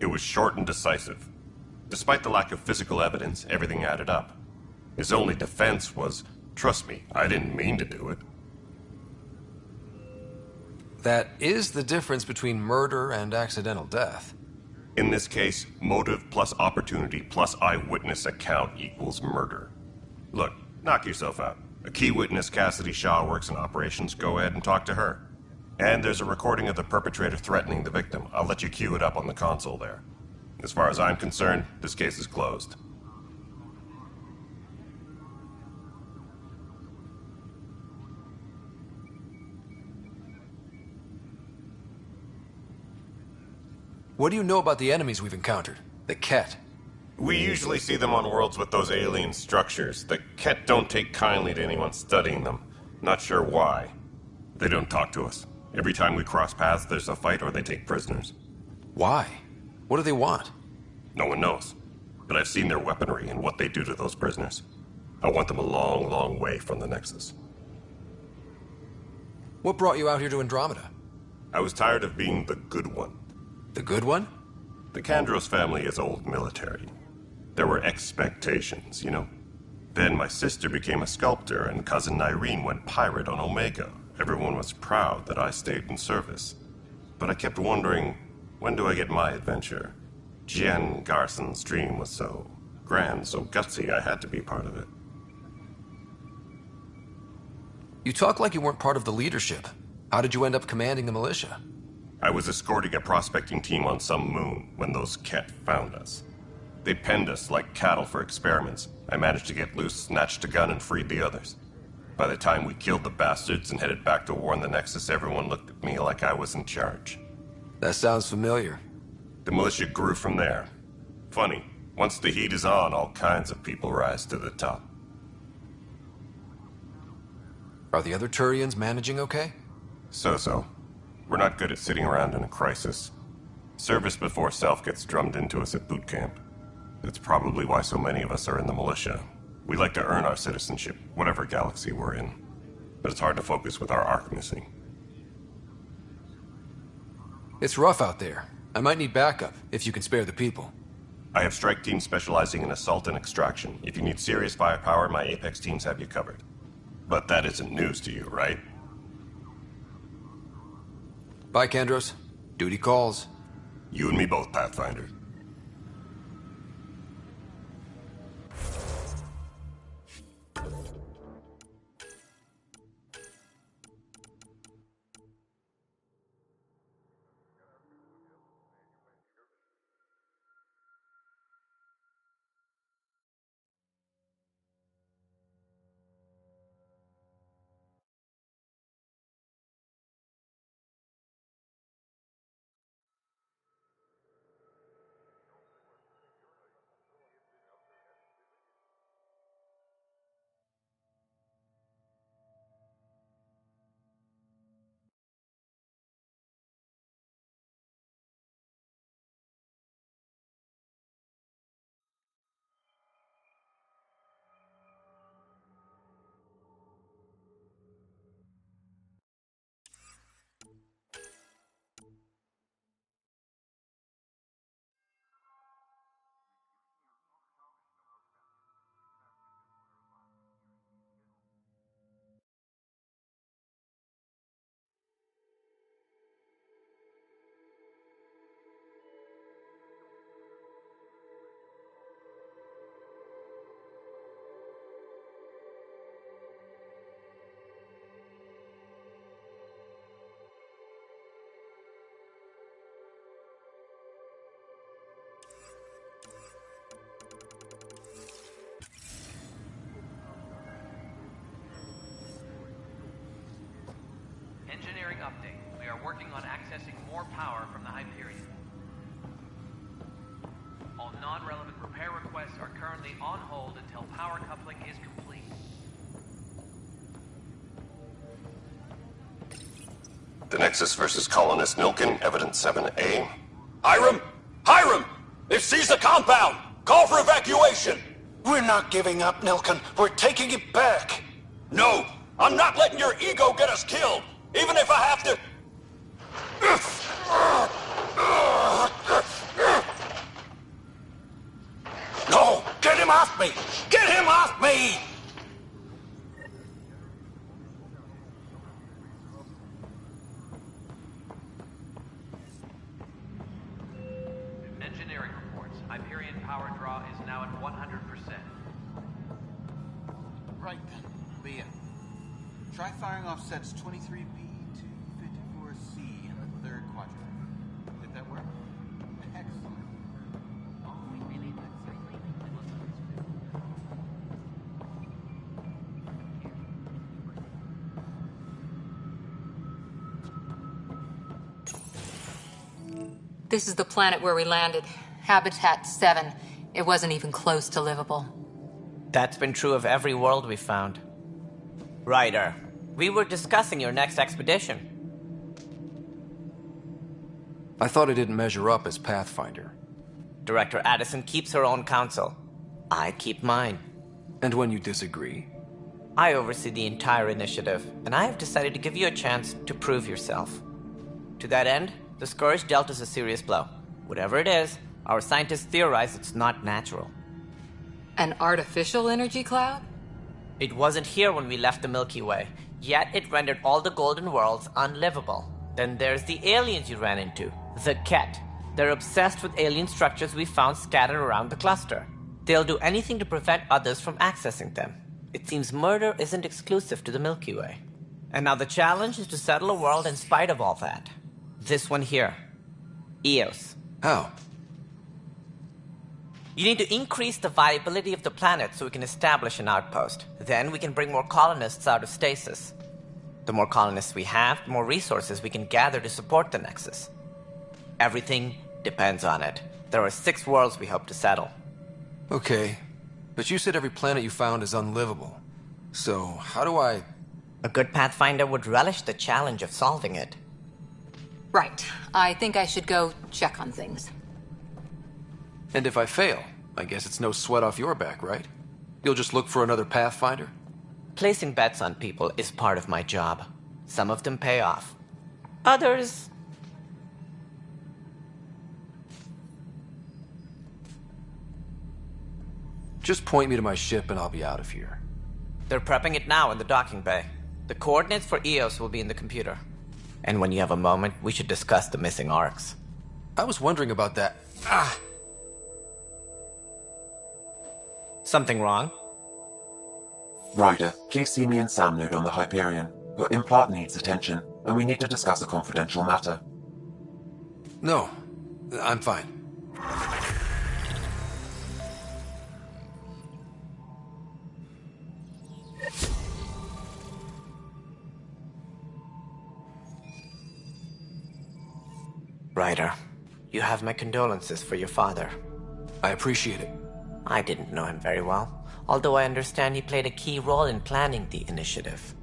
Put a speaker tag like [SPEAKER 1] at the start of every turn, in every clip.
[SPEAKER 1] It was short and decisive. Despite the lack of physical evidence, everything added up. His only defense was, "Trust me, I didn't mean to do it."
[SPEAKER 2] That is the difference between murder and accidental death.
[SPEAKER 1] In this case, motive plus opportunity plus eyewitness account equals murder. Look, knock yourself out. A key witness, Cassidy Shaw, works in operations. Go ahead and talk to her. And there's a recording of the perpetrator threatening the victim. I'll let you cue it up on the console there. As far as I'm concerned, this case is closed.
[SPEAKER 2] What do you know about the enemies we've encountered? The Ket?
[SPEAKER 1] We usually see them on worlds with those alien structures. The Ket don't take kindly to anyone studying them. Not sure why. They don't talk to us. Every time we cross paths, there's a fight or they take prisoners.
[SPEAKER 2] Why? What do they want?
[SPEAKER 1] No one knows. But I've seen their weaponry and what they do to those prisoners. I want them a long, long way from the Nexus.
[SPEAKER 2] What brought you out here to Andromeda?
[SPEAKER 1] I was tired of being the good one.
[SPEAKER 2] The good one?
[SPEAKER 1] The Kandros family is old military. There were expectations, you know. Then my sister became a sculptor and cousin Irene went pirate on Omega. Everyone was proud that I stayed in service. But I kept wondering, when do I get my adventure? Jen Garson's dream was so grand, so gutsy, I had to be part of it.
[SPEAKER 2] You talk like you weren't part of the leadership. How did you end up commanding the militia?
[SPEAKER 1] I was escorting a prospecting team on some moon when those Ket found us. They penned us like cattle for experiments. I managed to get loose, snatched a gun, and freed the others. By the time we killed the bastards and headed back to warn the Nexus, everyone looked at me like I was in charge.
[SPEAKER 2] That sounds familiar.
[SPEAKER 1] The militia grew from there. Funny, once the heat is on, all kinds of people rise to the top.
[SPEAKER 2] Are the other Turians managing okay?
[SPEAKER 1] So-so. We're not good at sitting around in a crisis. Service before self gets drummed into us at boot camp. That's probably why so many of us are in the militia. We like to earn our citizenship, whatever galaxy we're in. But it's hard to focus with our arc missing.
[SPEAKER 2] It's rough out there. I might need backup, if you can spare the people.
[SPEAKER 1] I have strike teams specializing in assault and extraction. If you need serious firepower, my Apex teams have you covered. But that isn't news to you, right?
[SPEAKER 2] Bye, Kandros. Duty calls.
[SPEAKER 1] You and me both, Pathfinder.
[SPEAKER 3] Engineering update. We are working on accessing more power from the Hyperion. All non-relevant repair requests are currently on hold until power coupling is complete.
[SPEAKER 1] The Nexus versus Colonist Nilkin, Evidence 7A.
[SPEAKER 4] Hiram! Hiram! They've seized the compound! Call for evacuation!
[SPEAKER 5] We're not giving up, Nilkin. We're taking it back.
[SPEAKER 4] No! I'm not letting your ego get us killed! Even if I have to...
[SPEAKER 5] off me! Get him off me!
[SPEAKER 3] Engineering reports. Hyperion power draw is now at 100%.
[SPEAKER 6] Right then, Leah. Try firing off sets 23B to 54C in the third quadrant. Did that work? Excellent.
[SPEAKER 7] This is the planet where we landed. Habitat 7. It wasn't even close to livable.
[SPEAKER 8] That's been true of every world we've found. Ryder, we were discussing your next expedition.
[SPEAKER 2] I thought it didn't measure up as Pathfinder.
[SPEAKER 8] Director Addison keeps her own counsel. I keep mine.
[SPEAKER 2] And when you disagree?
[SPEAKER 8] I oversee the entire initiative, and I have decided to give you a chance to prove yourself. To that end, the Scourge dealt us a serious blow. Whatever it is, our scientists theorize it's not natural.
[SPEAKER 7] An artificial energy cloud?
[SPEAKER 8] It wasn't here when we left the Milky Way, yet it rendered all the golden worlds unlivable. Then there's the aliens you ran into, the Ket. They're obsessed with alien structures we found scattered around the cluster. They'll do anything to prevent others from accessing them. It seems murder isn't exclusive to the Milky Way. And now the challenge is to settle a world in spite of all that. This one here. Eos.
[SPEAKER 2] How?
[SPEAKER 8] You need to increase the viability of the planet so we can establish an outpost. Then we can bring more colonists out of stasis. The more colonists we have, the more resources we can gather to support the Nexus. Everything depends on it. There are 6 worlds we hope to settle.
[SPEAKER 2] Okay, but you said every planet you found is unlivable. So, how do I...
[SPEAKER 8] A good Pathfinder would relish the challenge of solving it.
[SPEAKER 7] Right. I think I should go check on things.
[SPEAKER 2] And if I fail, I guess it's no sweat off your back, right? You'll just look for another Pathfinder?
[SPEAKER 8] Placing bets on people is part of my job. Some of them pay off. Others...
[SPEAKER 2] Just point me to my ship and I'll be out of here.
[SPEAKER 8] They're prepping it now in the docking bay. The coordinates for Eos will be in the computer. And when you have a moment, we should discuss the missing arcs.
[SPEAKER 2] I was wondering about that.
[SPEAKER 8] Something wrong?
[SPEAKER 9] Ryder, please see me and Sam Node on the Hyperion. Your implant needs attention, and we need to discuss a confidential matter.
[SPEAKER 2] No, I'm fine.
[SPEAKER 8] Ryder, you have my condolences for your father.
[SPEAKER 2] I appreciate it.
[SPEAKER 8] I didn't know him very well, although I understand he played a key role in planning the initiative.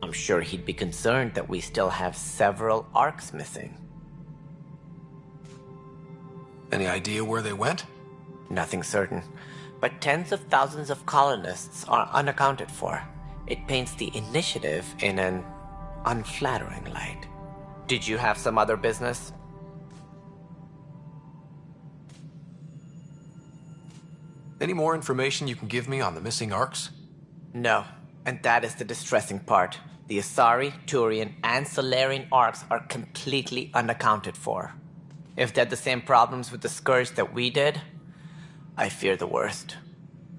[SPEAKER 8] I'm sure he'd be concerned that we still have several arcs missing.
[SPEAKER 2] Any idea where they went?
[SPEAKER 8] Nothing certain, but tens of thousands of colonists are unaccounted for. It paints the initiative in an unflattering light. Did you have some other business?
[SPEAKER 2] Any more information you can give me on the missing arcs?
[SPEAKER 8] No, and that is the distressing part. The Asari, Turian, and Solarian arcs are completely unaccounted for. If they had the same problems with the Scourge that we did, I fear the worst.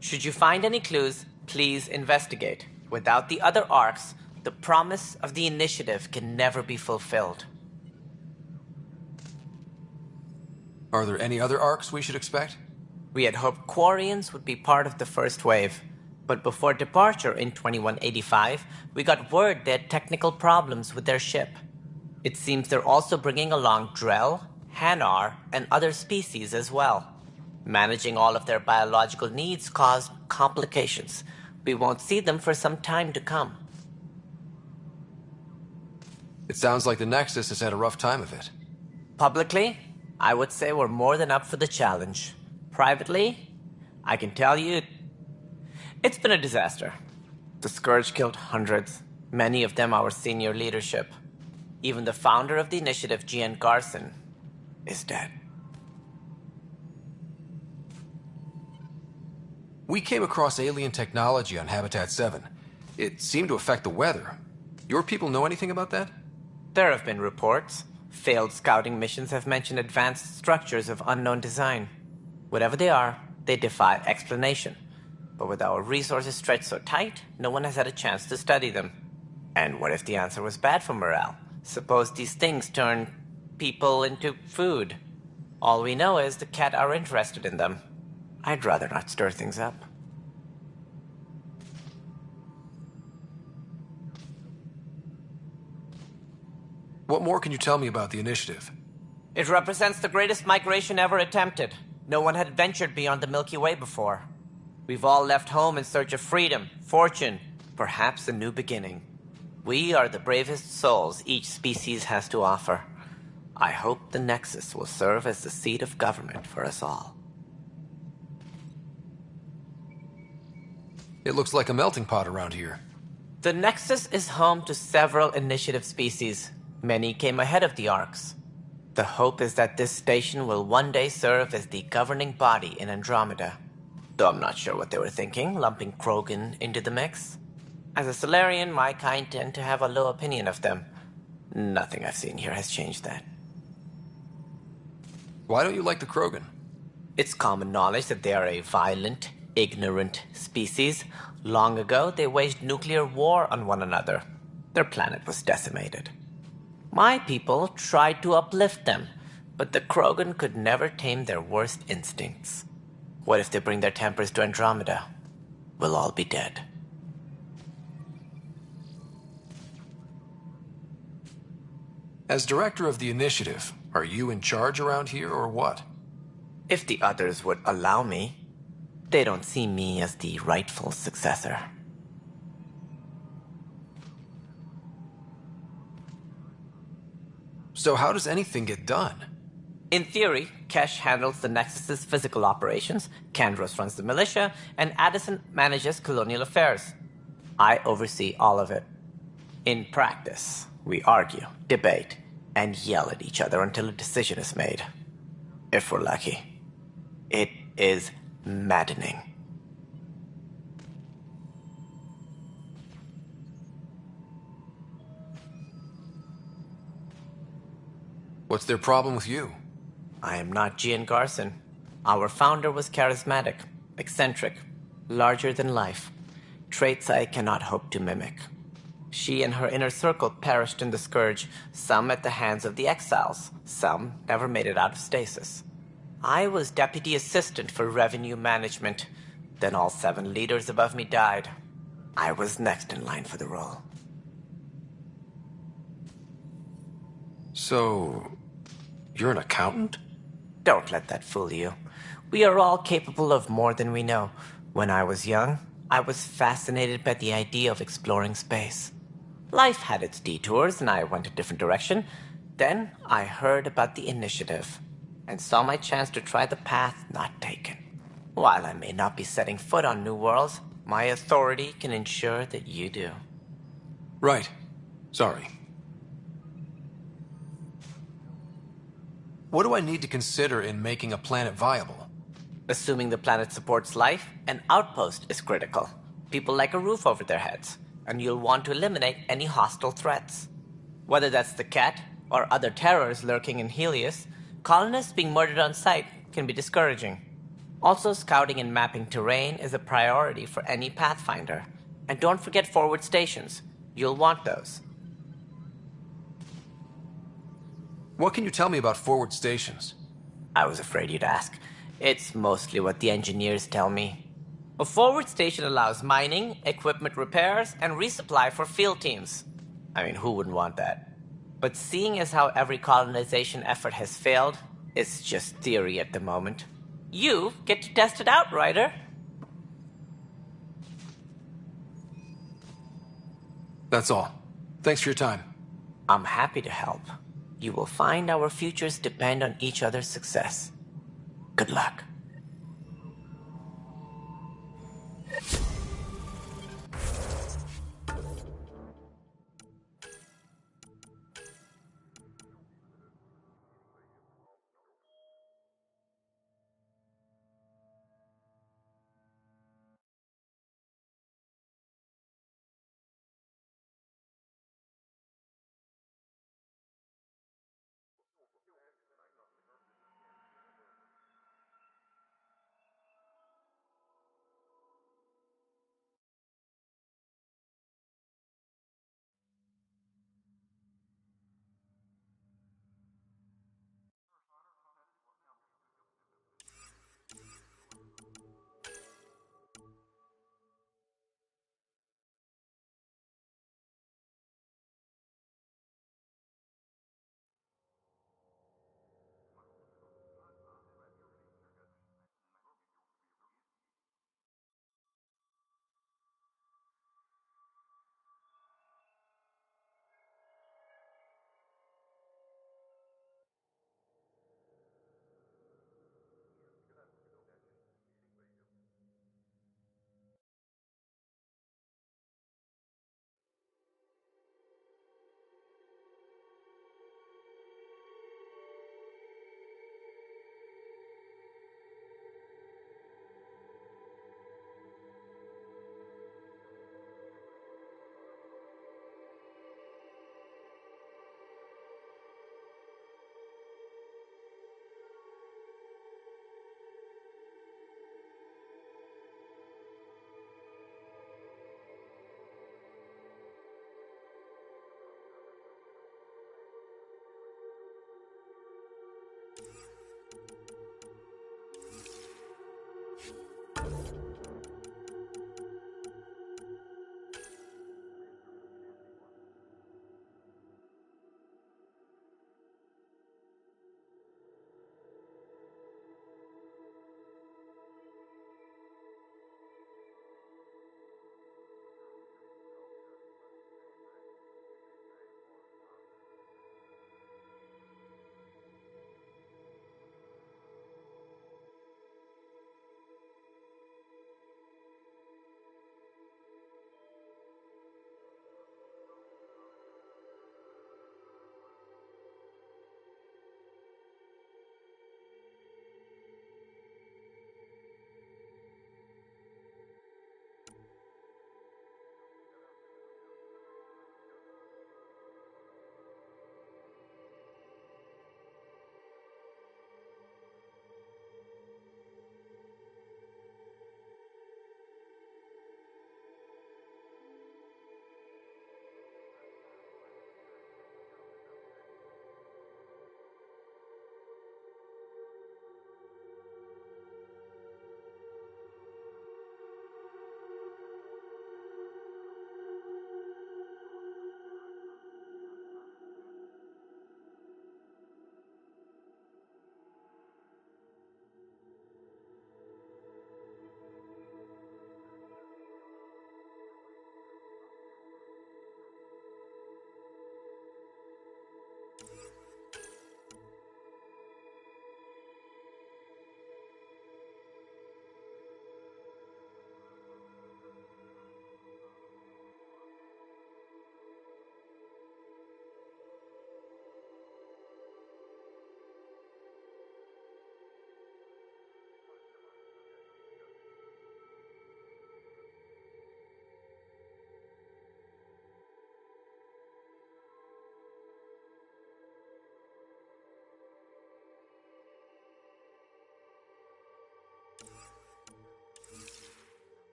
[SPEAKER 8] Should you find any clues, please investigate. Without the other arcs, the promise of the initiative can never be fulfilled.
[SPEAKER 2] Are there any other arcs we should expect?
[SPEAKER 8] We had hoped Quarians would be part of the first wave, but before departure in 2185, we got word they had technical problems with their ship. It seems they're also bringing along Drell, Hanar, and other species as well. Managing all of their biological needs caused complications. We won't see them for some time to come.
[SPEAKER 2] It sounds like the Nexus has had a rough time of it.
[SPEAKER 8] Publicly, I would say we're more than up for the challenge. Privately, I can tell you, it's been a disaster. The Scourge killed hundreds, many of them our senior leadership. Even the founder of the initiative, Gian Garson, is dead.
[SPEAKER 2] We came across alien technology on Habitat 7. It seemed to affect the weather. Your people know anything about that?
[SPEAKER 8] There have been reports. Failed scouting missions have mentioned advanced structures of unknown design. Whatever they are, they defy explanation. But with our resources stretched so tight, no one has had a chance to study them. And what if the answer was bad for morale? Suppose these things turn people into food. All we know is the Cat are interested in them. I'd rather not stir things up.
[SPEAKER 2] What more can you tell me about the initiative?
[SPEAKER 8] It represents the greatest migration ever attempted. No one had ventured beyond the Milky Way before. We've all left home in search of freedom, fortune, perhaps a new beginning. We are the bravest souls each species has to offer. I hope the Nexus will serve as the seat of government for us all.
[SPEAKER 2] It looks like a melting pot around here.
[SPEAKER 8] The Nexus is home to several initiative species. Many came ahead of the Arks. The hope is that this station will one day serve as the governing body in Andromeda. Though I'm not sure what they were thinking, lumping Krogan into the mix. As a Solarian, my kind tend to have a low opinion of them. Nothing I've seen here has changed that.
[SPEAKER 2] Why don't you like the Krogan?
[SPEAKER 8] It's common knowledge that they are a violent, ignorant species. Long ago, they waged nuclear war on one another. Their planet was decimated. My people tried to uplift them, but the Krogan could never tame their worst instincts. What if they bring their tempers to Andromeda? We'll all be dead.
[SPEAKER 2] As director of the initiative, are you in charge around here or what?
[SPEAKER 8] If the others would allow me, they don't see me as the rightful successor.
[SPEAKER 2] So how does anything get done?
[SPEAKER 8] In theory, Kesh handles the Nexus's physical operations, Kandros runs the militia, and Addison manages colonial affairs. I oversee all of it. In practice, we argue, debate, and yell at each other until a decision is made. If we're lucky. It is maddening.
[SPEAKER 2] What's their problem with you?
[SPEAKER 8] I am not Gian Garson. Our founder was charismatic, eccentric, larger than life. Traits I cannot hope to mimic. She and her inner circle perished in the Scourge, some at the hands of the Exiles, some never made it out of stasis. I was deputy assistant for revenue management. Then all 7 leaders above me died. I was next in line for the role.
[SPEAKER 2] So, you're an accountant?
[SPEAKER 8] Don't let that fool you. We are all capable of more than we know. When I was young, I was fascinated by the idea of exploring space. Life had its detours, and I went a different direction. Then I heard about the initiative, and saw my chance to try the path not taken. While I may not be setting foot on new worlds, my authority can ensure that you do.
[SPEAKER 2] Right. Sorry. What do I need to consider in making a planet viable?
[SPEAKER 8] Assuming the planet supports life, an outpost is critical. People like a roof over their heads, and you'll want to eliminate any hostile threats. Whether that's the Cat or other terrors lurking in Helios, colonists being murdered on sight can be discouraging. Also, scouting and mapping terrain is a priority for any Pathfinder. And don't forget forward stations. You'll want those.
[SPEAKER 2] What can you tell me about forward stations?
[SPEAKER 8] I was afraid you'd ask. It's mostly what the engineers tell me. A forward station allows mining, equipment repairs, and resupply for field teams. I mean, who wouldn't want that? But seeing as how every colonization effort has failed, it's just theory at the moment. You get to test it out, Ryder.
[SPEAKER 2] That's all. Thanks for your time.
[SPEAKER 8] I'm happy to help. You will find our futures depend on each other's success. Good luck.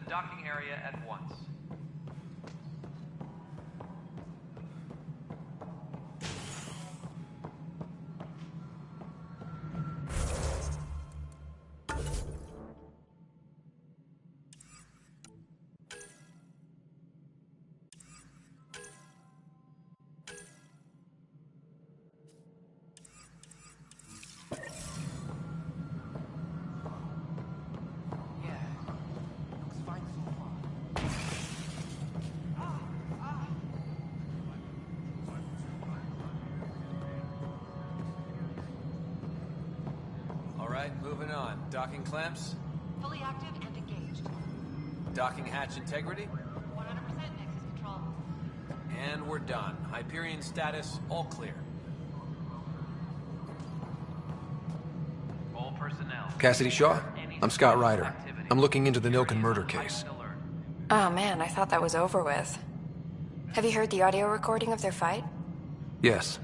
[SPEAKER 3] docking area at once.
[SPEAKER 2] Alright, moving on. Docking clamps,
[SPEAKER 7] Fully active and engaged.
[SPEAKER 2] docking hatch integrity,
[SPEAKER 7] 100% Nexus control.
[SPEAKER 2] and we're done. Hyperion status, all clear.
[SPEAKER 3] All personnel.
[SPEAKER 2] Cassidy Shaw? I'm Scott Ryder. I'm looking into the Nilken murder case.
[SPEAKER 10] Oh man, I thought that was over with. Have you heard the audio recording of their fight?
[SPEAKER 2] Yes.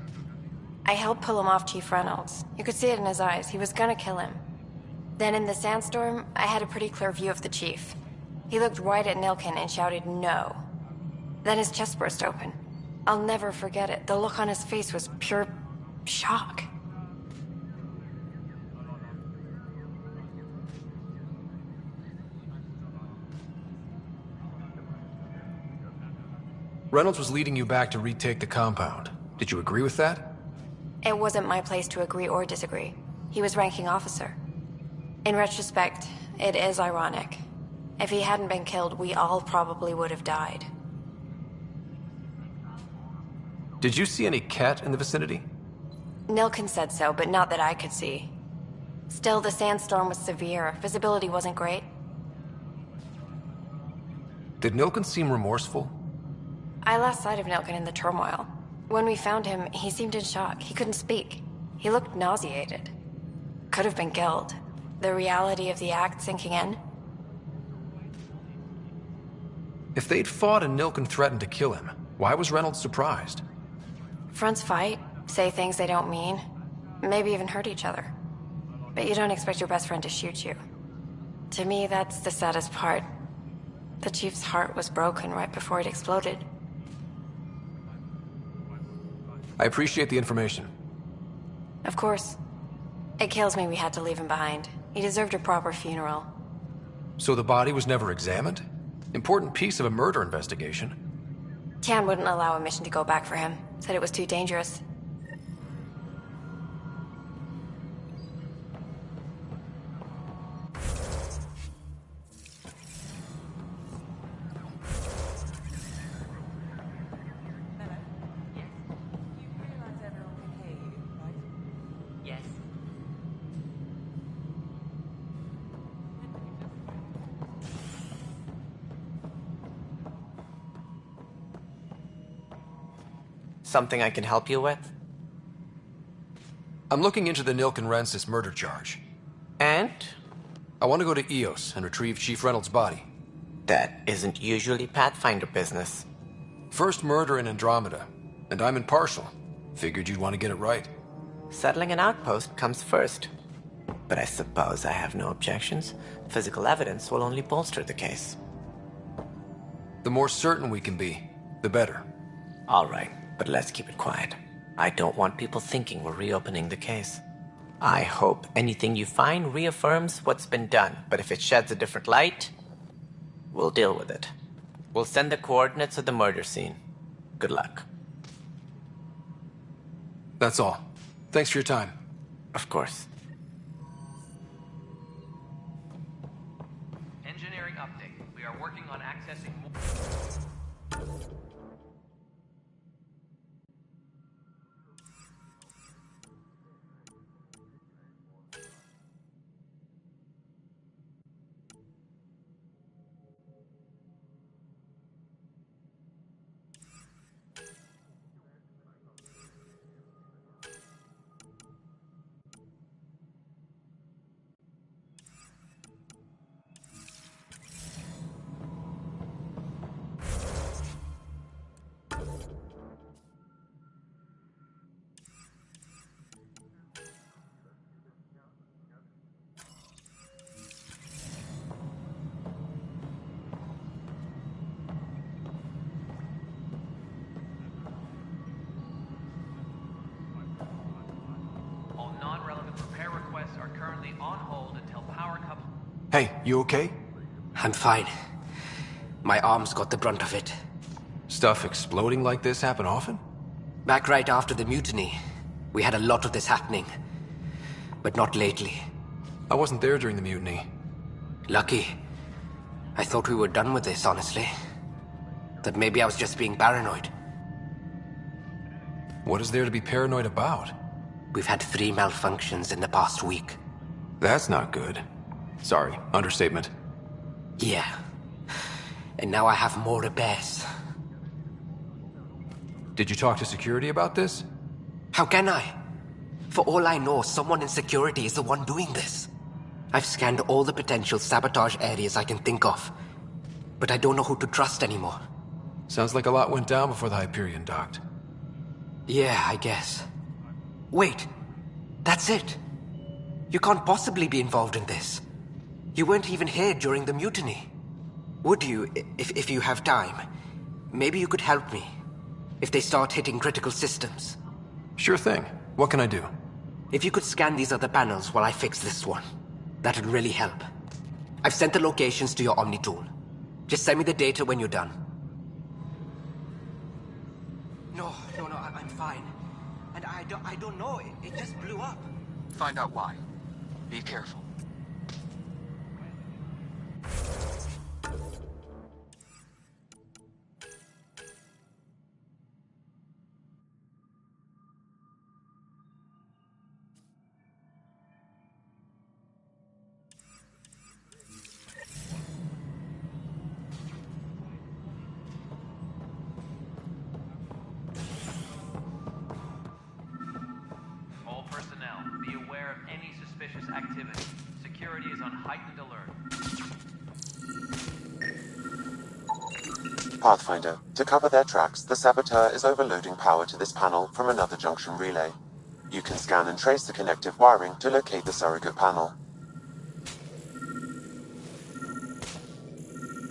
[SPEAKER 10] I helped pull him off Chief Reynolds. You could see it in his eyes. He was gonna kill him. Then in the sandstorm, I had a pretty clear view of the chief. He looked right at Nilken and shouted no. Then his chest burst open. I'll never forget it. The look on his face was pure shock.
[SPEAKER 2] Reynolds was leading you back to retake the compound. Did you agree with that?
[SPEAKER 10] It wasn't my place to agree or disagree. He was ranking officer. In retrospect, it is ironic. If he hadn't been killed, we all probably would have died.
[SPEAKER 2] Did you see any cat in the vicinity?
[SPEAKER 10] Nilken said so, but not that I could see. Still, the sandstorm was severe. Visibility wasn't great.
[SPEAKER 2] Did Nilken seem remorseful?
[SPEAKER 10] I lost sight of Nilken in the turmoil. When we found him, he seemed in shock. He couldn't speak. He looked nauseated. Could have been guilt. The reality of the act sinking in.
[SPEAKER 2] If they'd fought and Nilken threatened to kill him, why was Reynolds surprised?
[SPEAKER 10] Fronts fight, say things they don't mean, maybe even hurt each other. But you don't expect your best friend to shoot you. To me, that's the saddest part. The chief's heart was broken right before it exploded.
[SPEAKER 2] I appreciate the information.
[SPEAKER 10] Of course. It kills me we had to leave him behind. He deserved a proper funeral.
[SPEAKER 2] So the body was never examined? Important piece of a murder investigation.
[SPEAKER 10] Tian wouldn't allow a mission to go back for him. Said it was too dangerous.
[SPEAKER 8] Something I can help you with?
[SPEAKER 2] I'm looking into the Nilken Rensis murder charge.
[SPEAKER 8] And?
[SPEAKER 2] I want to go to Eos and retrieve Chief Reynolds' body.
[SPEAKER 8] That isn't usually Pathfinder business.
[SPEAKER 2] First murder in Andromeda, and I'm impartial. Figured you'd want to get it right.
[SPEAKER 8] Settling an outpost comes first. But I suppose I have no objections. Physical evidence will only bolster the case.
[SPEAKER 2] The more certain we can be, the better.
[SPEAKER 8] All right, but let's keep it quiet. I don't want people thinking we're reopening the case. I hope anything you find reaffirms what's been done, but if it sheds a different light, we'll deal with it. We'll send the coordinates of the murder scene. Good luck.
[SPEAKER 2] That's all. Thanks for your time.
[SPEAKER 8] Of course.
[SPEAKER 3] Engineering update. We are working on accessing more. are currently on hold until power coupling.
[SPEAKER 2] Hey, you okay?
[SPEAKER 11] I'm fine. My arms got the brunt of it.
[SPEAKER 2] Stuff exploding like this happen often?
[SPEAKER 11] Back right after the mutiny, we had a lot of this happening. But not lately.
[SPEAKER 2] I wasn't there during the mutiny.
[SPEAKER 11] Lucky. I thought we were done with this, honestly. That maybe I was just being paranoid.
[SPEAKER 2] What is there to be paranoid about?
[SPEAKER 11] We've had 3 malfunctions in the past week.
[SPEAKER 2] That's not good. Sorry, understatement.
[SPEAKER 11] Yeah. And now I have more repairs.
[SPEAKER 2] Did you talk to security about this?
[SPEAKER 11] How can I? For all I know, someone in security is the one doing this. I've scanned all the potential sabotage areas I can think of. But I don't know who to trust anymore.
[SPEAKER 2] Sounds like a lot went down before the Hyperion docked.
[SPEAKER 11] Yeah, I guess. Wait. That's it. You can't possibly be involved in this. You weren't even here during the mutiny. Would you, if you have time? Maybe you could help me. If they start hitting critical systems.
[SPEAKER 2] Sure thing. What can I do?
[SPEAKER 11] If you could scan these other panels while I fix this one, that'd really help. I've sent the locations to your Omni tool. Just send me the data when you're done. No, I'm fine. And I don't know, it just blew up.
[SPEAKER 12] Find out why. Be careful.
[SPEAKER 3] All personnel, be aware of any suspicious activity. Security is on heightened alert.
[SPEAKER 9] Pathfinder, to cover their tracks, the saboteur is overloading power to this panel from another junction relay. You can scan and trace the connective wiring to locate the surrogate panel.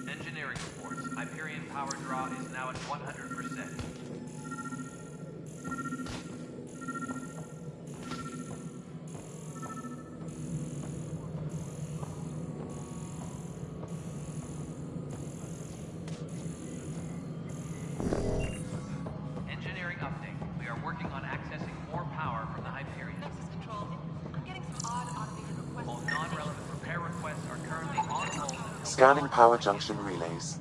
[SPEAKER 3] Engineering reports. Hyperion power draw is now at 100%. Engineering update. We are working on accessing more power from the Hyperion. All non-relevant repair requests are currently on hold until
[SPEAKER 9] Scanning power junction relays.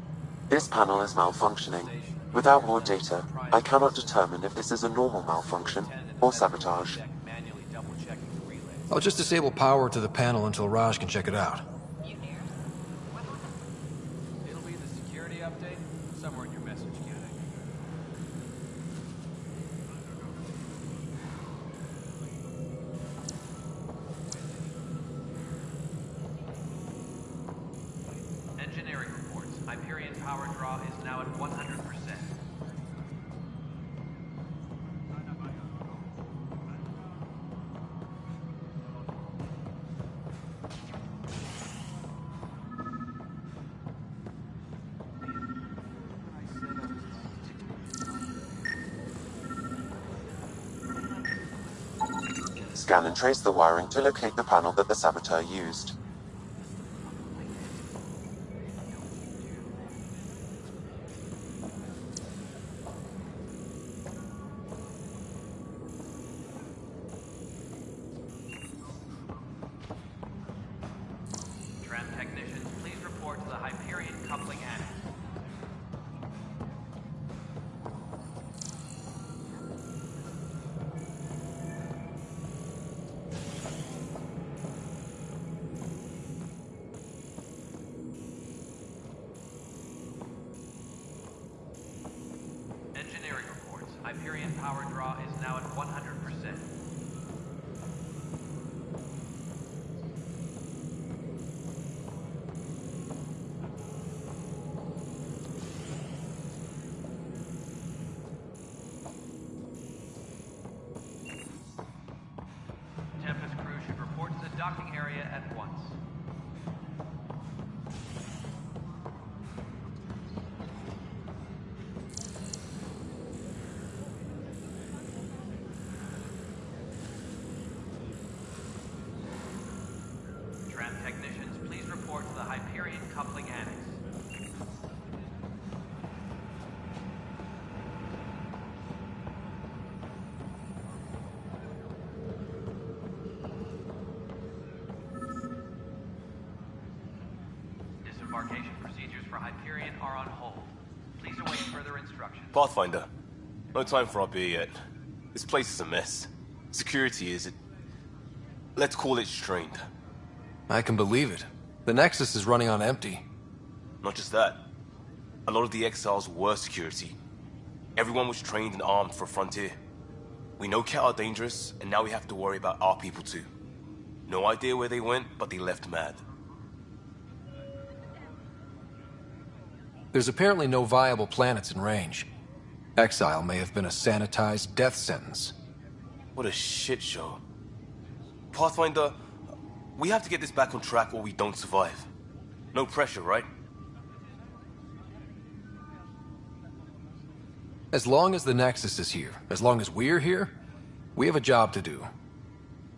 [SPEAKER 9] This panel is malfunctioning. Without more data, I cannot determine if this is a normal malfunction or sabotage.
[SPEAKER 2] I'll just disable power to the panel until Raj can check it out.
[SPEAKER 6] It'll be the security update somewhere in your message queue.
[SPEAKER 3] engineering reports. Hyperion power draw is now at 100%.
[SPEAKER 9] Scan and trace the wiring to locate the panel that the saboteur used.
[SPEAKER 3] Tram technicians, please report to the Hyperion coupling annex. Engineering reports. Hyperion power draw is now at 100%. Tempest crew should report to the docking area at once. Hyperion are on hold. Please await further instructions.
[SPEAKER 13] Pathfinder, no time for our beer yet. This place is a mess. Security is... let's call it strained.
[SPEAKER 2] I can believe it. The Nexus is running on empty.
[SPEAKER 13] Not just that. A lot of the exiles were security. Everyone was trained and armed for Frontier. We know Cat are dangerous, and now we have to worry about our people too. No idea where they went, but they left mad.
[SPEAKER 2] There's apparently no viable planets in range. Exile may have been a sanitized death sentence.
[SPEAKER 13] What a shit show. Pathfinder, we have to get this back on track or we don't survive. No pressure, right?
[SPEAKER 2] As long as the Nexus is here, as long as we're here, we have a job to do.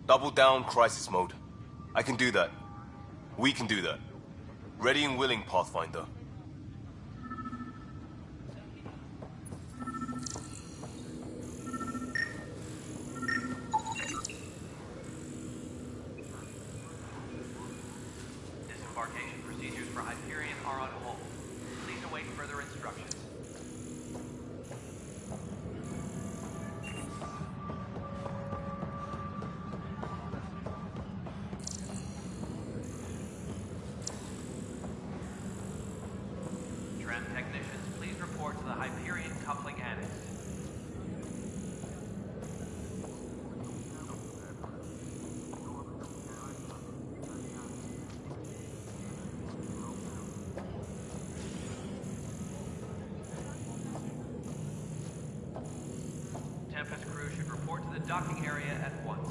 [SPEAKER 13] Double down crisis mode. I can do that. We can do that. Ready and willing, Pathfinder.
[SPEAKER 3] Disembarkation procedures for Hyperion are on hold. Please await further instructions. Tram technicians, please report to the Hyperion coupling annex. Tempest crew should report to the docking area at once.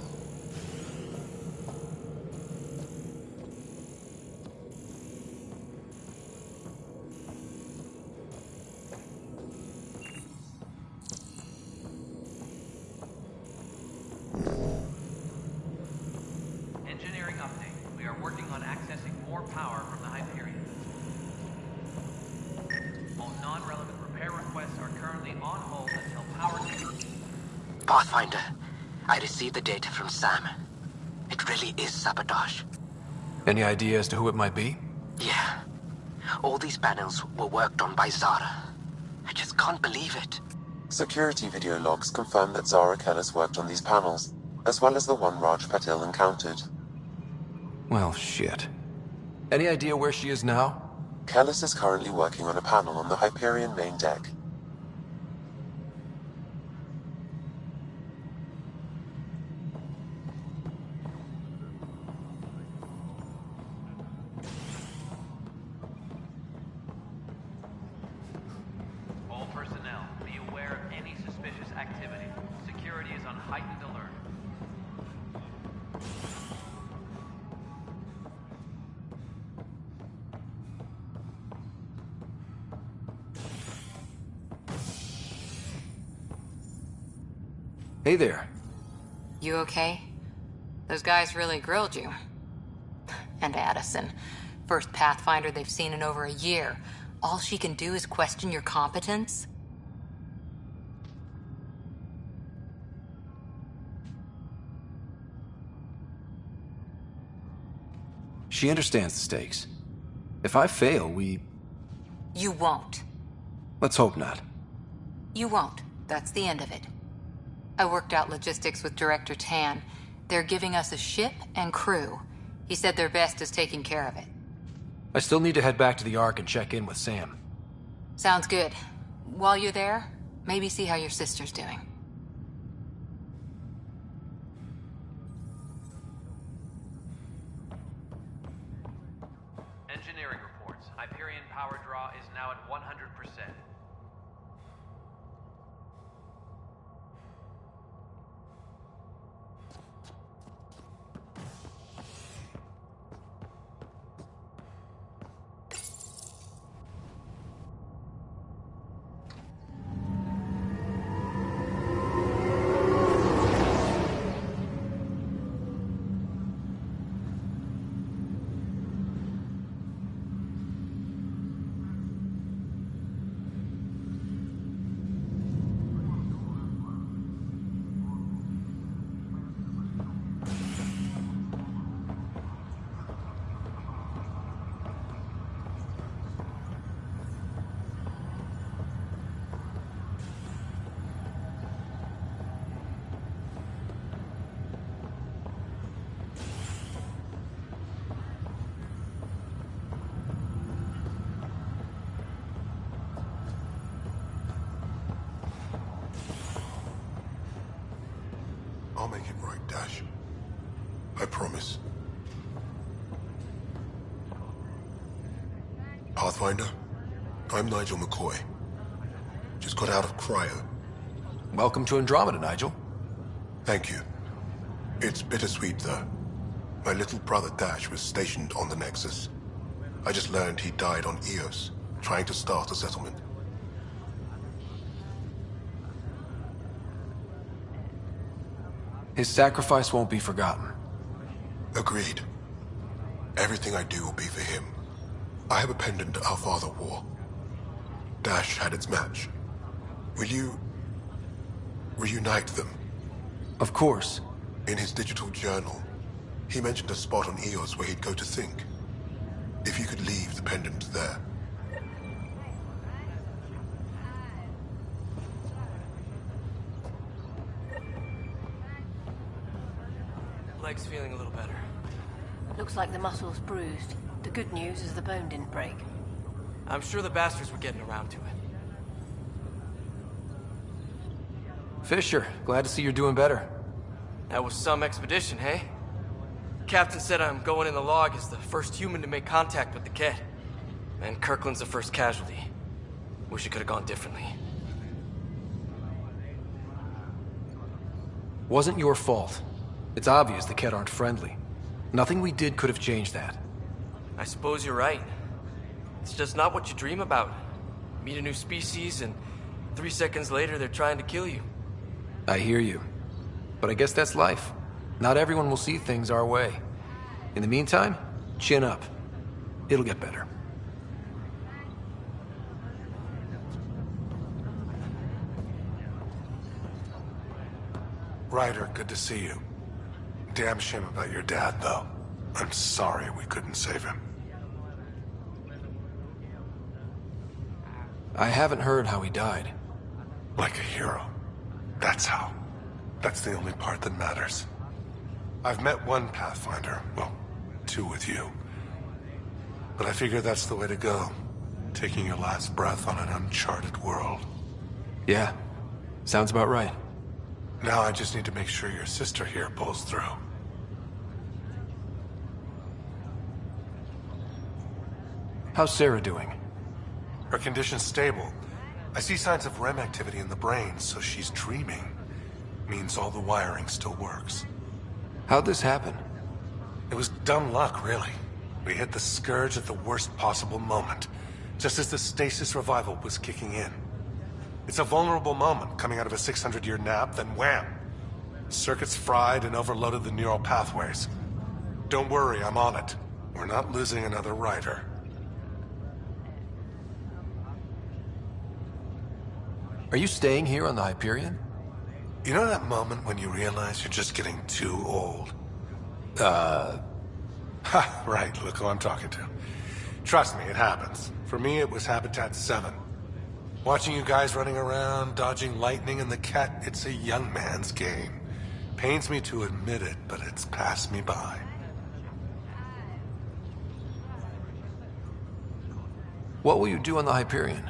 [SPEAKER 3] Engineering update. We are working on accessing more power from the Hyperion. All non-relevant repair requests are currently on hold until power...
[SPEAKER 11] Pathfinder, I received the data from Sam. It really is sabotage.
[SPEAKER 2] Any idea as to who it might be?
[SPEAKER 11] Yeah. All these panels were worked on by Zara. I just can't believe it.
[SPEAKER 9] Security video logs confirm that Zara Kellis worked on these panels, as well as the one Raj Patil encountered.
[SPEAKER 2] Well, shit. Any idea where she is now?
[SPEAKER 9] Kellis is currently working on a panel on the Hyperion main deck.
[SPEAKER 3] All personnel, be aware of any suspicious activity. Security is on heightened alert.
[SPEAKER 2] Hey there.
[SPEAKER 7] You okay? Those guys really grilled you. And Addison. First Pathfinder they've seen in over a year. All she can do is question your competence?
[SPEAKER 2] She understands the stakes. If I fail,
[SPEAKER 7] You won't.
[SPEAKER 2] let's hope not.
[SPEAKER 7] You won't. That's the end of it. I worked out logistics with Director Tan. They're giving us a ship and crew. He said their best is taking care of it.
[SPEAKER 2] I still need to head back to the Ark and check in with Sam.
[SPEAKER 7] Sounds good. While you're there, maybe see how your sister's doing.
[SPEAKER 3] Engineering reports. Hyperion power draw is now at 100%.
[SPEAKER 14] I'll make it right, Dash. I promise. Pathfinder, I'm Nigel McCoy. Just got out of cryo.
[SPEAKER 2] Welcome to Andromeda, Nigel.
[SPEAKER 14] Thank you. It's bittersweet, though. My little brother Dash was stationed on the Nexus. I just learned he died on Eos, trying to start a settlement.
[SPEAKER 2] His sacrifice won't be forgotten.
[SPEAKER 14] Agreed. Everything I do will be for him. I have a pendant our father wore. Dash had its match. Will you reunite them?
[SPEAKER 2] Of course.
[SPEAKER 14] In his digital journal, he mentioned a spot on Eos where he'd go to think. If you could leave the pendant there.
[SPEAKER 15] Leg's feeling a little better.
[SPEAKER 16] Looks like the muscle's bruised. The good news is the bone didn't break.
[SPEAKER 15] I'm sure the bastards were getting around to it.
[SPEAKER 2] Fisher, glad to see you're doing better.
[SPEAKER 15] That was some expedition, hey? Captain said I'm going in the log as the first human to make contact with the Kett. And Kirkland's the first casualty. Wish it could have gone differently.
[SPEAKER 2] Wasn't your fault. It's obvious the Kett aren't friendly. Nothing we did could have changed that.
[SPEAKER 15] I suppose you're right. It's just not what you dream about. Meet a new species and 3 seconds later they're trying to kill you.
[SPEAKER 2] I hear you. But I guess that's life. Not everyone will see things our way. In the meantime, chin up. It'll get better.
[SPEAKER 14] Ryder, good to see you. Damn shame about your dad, though. I'm sorry we couldn't save him.
[SPEAKER 2] I haven't heard how he died.
[SPEAKER 14] Like a hero. That's how. That's the only part that matters. I've met one Pathfinder. Well, 2 with you. But I figure that's the way to go. Taking your last breath on an uncharted world.
[SPEAKER 2] Yeah. Sounds about right.
[SPEAKER 14] Now I just need to make sure your sister here pulls through.
[SPEAKER 2] How's Sarah doing?
[SPEAKER 14] Her condition's stable. I see signs of REM activity in the brain, so she's dreaming. Means all the wiring still works.
[SPEAKER 2] How'd this happen?
[SPEAKER 14] It was dumb luck, really. We hit the Scourge at the worst possible moment, just as the stasis revival was kicking in. It's a vulnerable moment, coming out of a 600-year nap, then wham! Circuits fried and overloaded the neural pathways. Don't worry, I'm on it. We're not losing another rider.
[SPEAKER 2] Are you staying here on the Hyperion?
[SPEAKER 14] You know that moment when you realize you're just getting too old? Ha, right, look who I'm talking to. Trust me, it happens. For me, it was Habitat 7. Watching you guys running around, dodging lightning and the Kett, it's a young man's game. Pains me to admit it, but it's passed me by.
[SPEAKER 2] What will you do on the Hyperion?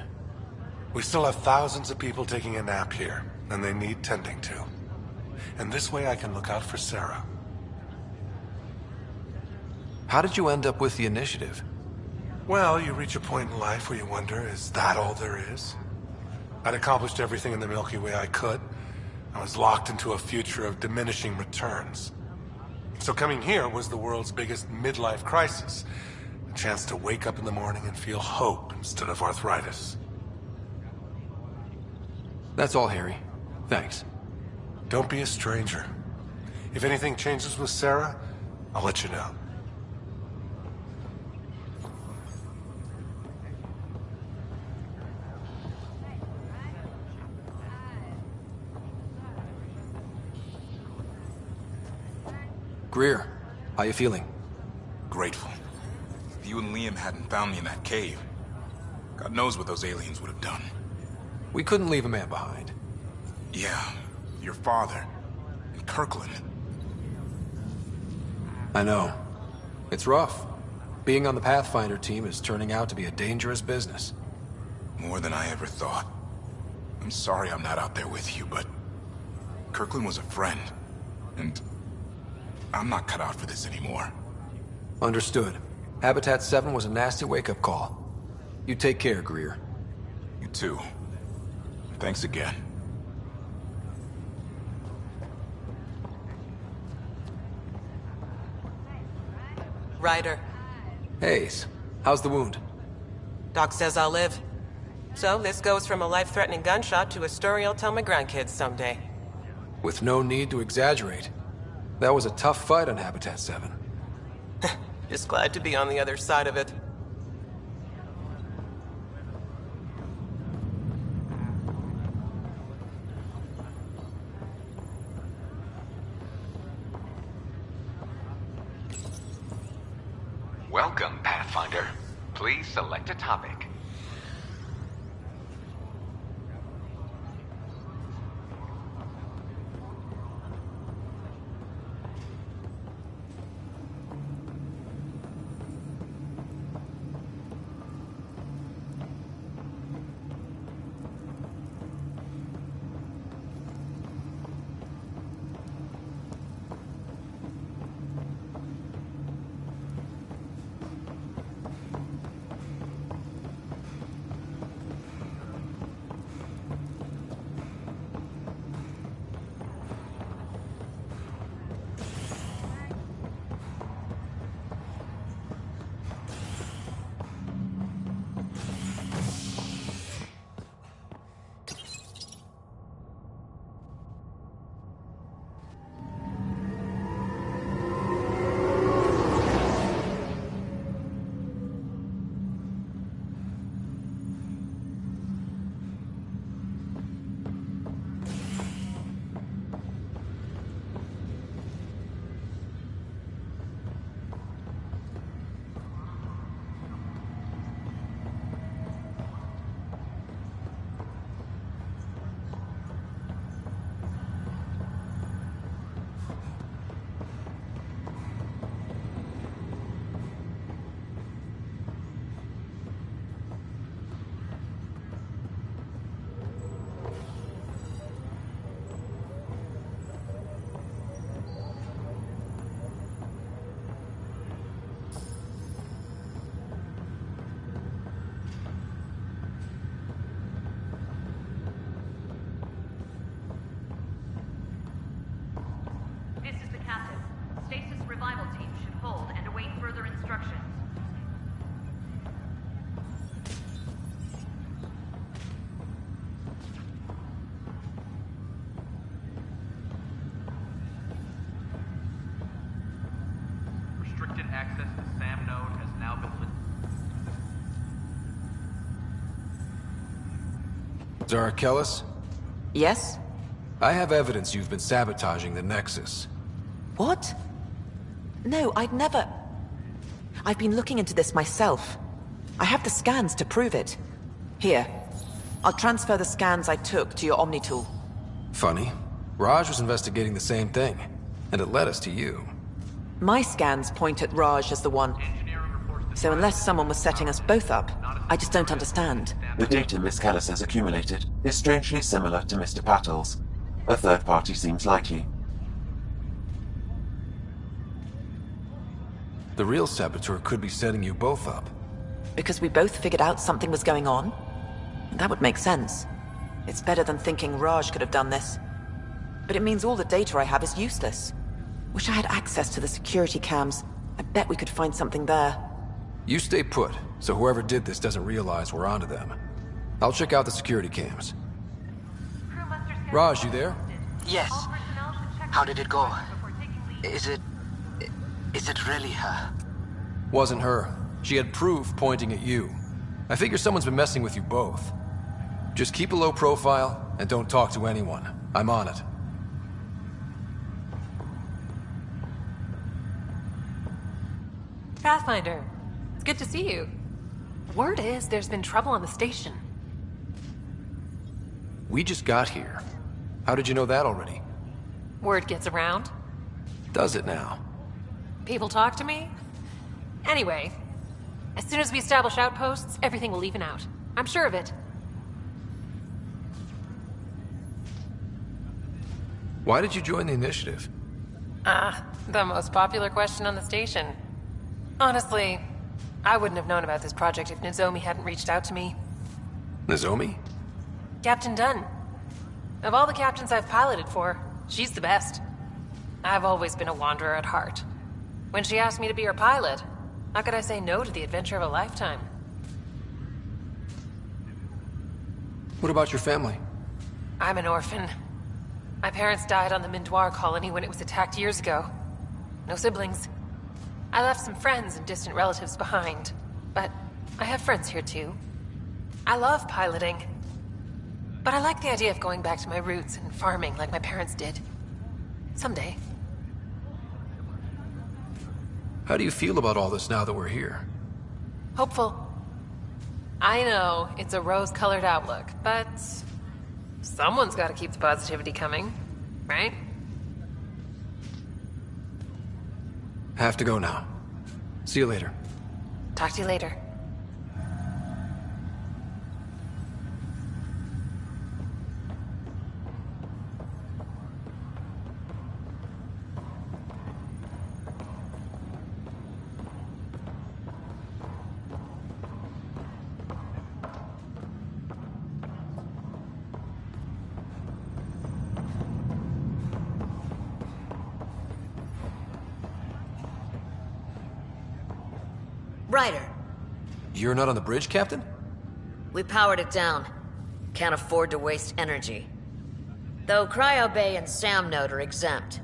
[SPEAKER 14] We still have thousands of people taking a nap here, and they need tending to. And this way I can look out for Sarah.
[SPEAKER 2] How did you end up with the initiative?
[SPEAKER 14] Well, you reach a point in life where you wonder, is that all there is? I'd accomplished everything in the Milky Way I could. I was locked into a future of diminishing returns. So coming here was the world's biggest midlife crisis. A chance to wake up in the morning and feel hope instead of arthritis.
[SPEAKER 2] That's all, Harry. Thanks.
[SPEAKER 14] Don't be a stranger. If anything changes with Sarah, I'll let you know.
[SPEAKER 2] Greer, how you feeling?
[SPEAKER 17] Grateful. If you and Liam hadn't found me in that cave, God knows what those aliens would have done.
[SPEAKER 2] We couldn't leave a man behind.
[SPEAKER 17] Yeah, your father. And Kirkland.
[SPEAKER 2] I know. It's rough. Being on the Pathfinder team is turning out to be a dangerous business.
[SPEAKER 17] More than I ever thought. I'm sorry I'm not out there with you, but Kirkland was a friend. and I'm not cut out for this anymore.
[SPEAKER 2] Understood. Habitat 7 was a nasty wake-up call. You take care, Greer.
[SPEAKER 17] You too. Thanks again.
[SPEAKER 18] Ryder.
[SPEAKER 2] Hayes, how's the wound?
[SPEAKER 18] Doc says I'll live. So this goes from a life-threatening gunshot to a story I'll tell my grandkids someday.
[SPEAKER 2] With no need to exaggerate. That was a tough fight on Habitat 7.
[SPEAKER 18] Just glad to be on the other side of it.
[SPEAKER 19] Welcome, Pathfinder. Please select a topic.
[SPEAKER 3] Access to SAM node has now been lit.
[SPEAKER 2] Zara Kellis?
[SPEAKER 20] Yes?
[SPEAKER 2] I have evidence you've been sabotaging the Nexus.
[SPEAKER 20] What? No, I'd never... I've been looking into this myself. I have the scans to prove it. Here. I'll transfer the scans I took to your Omni tool.
[SPEAKER 2] Funny. Raj was investigating the same thing, and it led us to you.
[SPEAKER 20] My scans point at Raj as the one. So unless someone was setting us both up, I just don't understand.
[SPEAKER 9] The data Miss Kellis has accumulated is strangely similar to Mr. Patel's. A third party seems likely.
[SPEAKER 2] The real saboteur could be setting you both up.
[SPEAKER 20] Because we both figured out something was going on? That would make sense. It's better than thinking Raj could have done this. But it means all the data I have is useless. Wish I had access to the security cams. I bet we could find something there.
[SPEAKER 2] You stay put, so whoever did this doesn't realize we're onto them. I'll check out the security cams. Raj, you there?
[SPEAKER 11] Yes. How did it go? Is it really her?
[SPEAKER 2] Wasn't her. She had proof pointing at you. I figure someone's been messing with you both. Just keep a low profile, and don't talk to anyone. I'm on it.
[SPEAKER 21] Pathfinder, it's good to see you. Word is there's been trouble on the station.
[SPEAKER 2] We just got here. How did you know that already?
[SPEAKER 21] Word gets around.
[SPEAKER 2] Does it now?
[SPEAKER 21] People talk to me. Anyway, as soon as we establish outposts, everything will even out. I'm sure of it.
[SPEAKER 2] Why did you join the initiative?
[SPEAKER 21] The most popular question on the station. Honestly, I wouldn't have known about this project if Nozomi hadn't reached out to me.
[SPEAKER 2] Nozomi?
[SPEAKER 21] Captain Dunn. Of all the captains I've piloted for, she's the best. I've always been a wanderer at heart. When she asked me to be her pilot, how could I say no to the adventure of a lifetime?
[SPEAKER 2] What about your family?
[SPEAKER 21] I'm an orphan. My parents died on the Mindoir colony when it was attacked years ago. No siblings. I left some friends and distant relatives behind, but I have friends here too. I love piloting, but I like the idea of going back to my roots and farming like my parents did. Someday.
[SPEAKER 2] How do you feel about all this now that we're here?
[SPEAKER 21] Hopeful. I know it's a rose-colored outlook, but someone's got to keep the positivity coming, right?
[SPEAKER 2] Have to go now. See you later.
[SPEAKER 21] Talk to you later.
[SPEAKER 1] Ryder,
[SPEAKER 2] You're not on the bridge, Captain?
[SPEAKER 1] we powered it down. Can't afford to waste energy. Though Cryo Bay and Sam Node are exempt.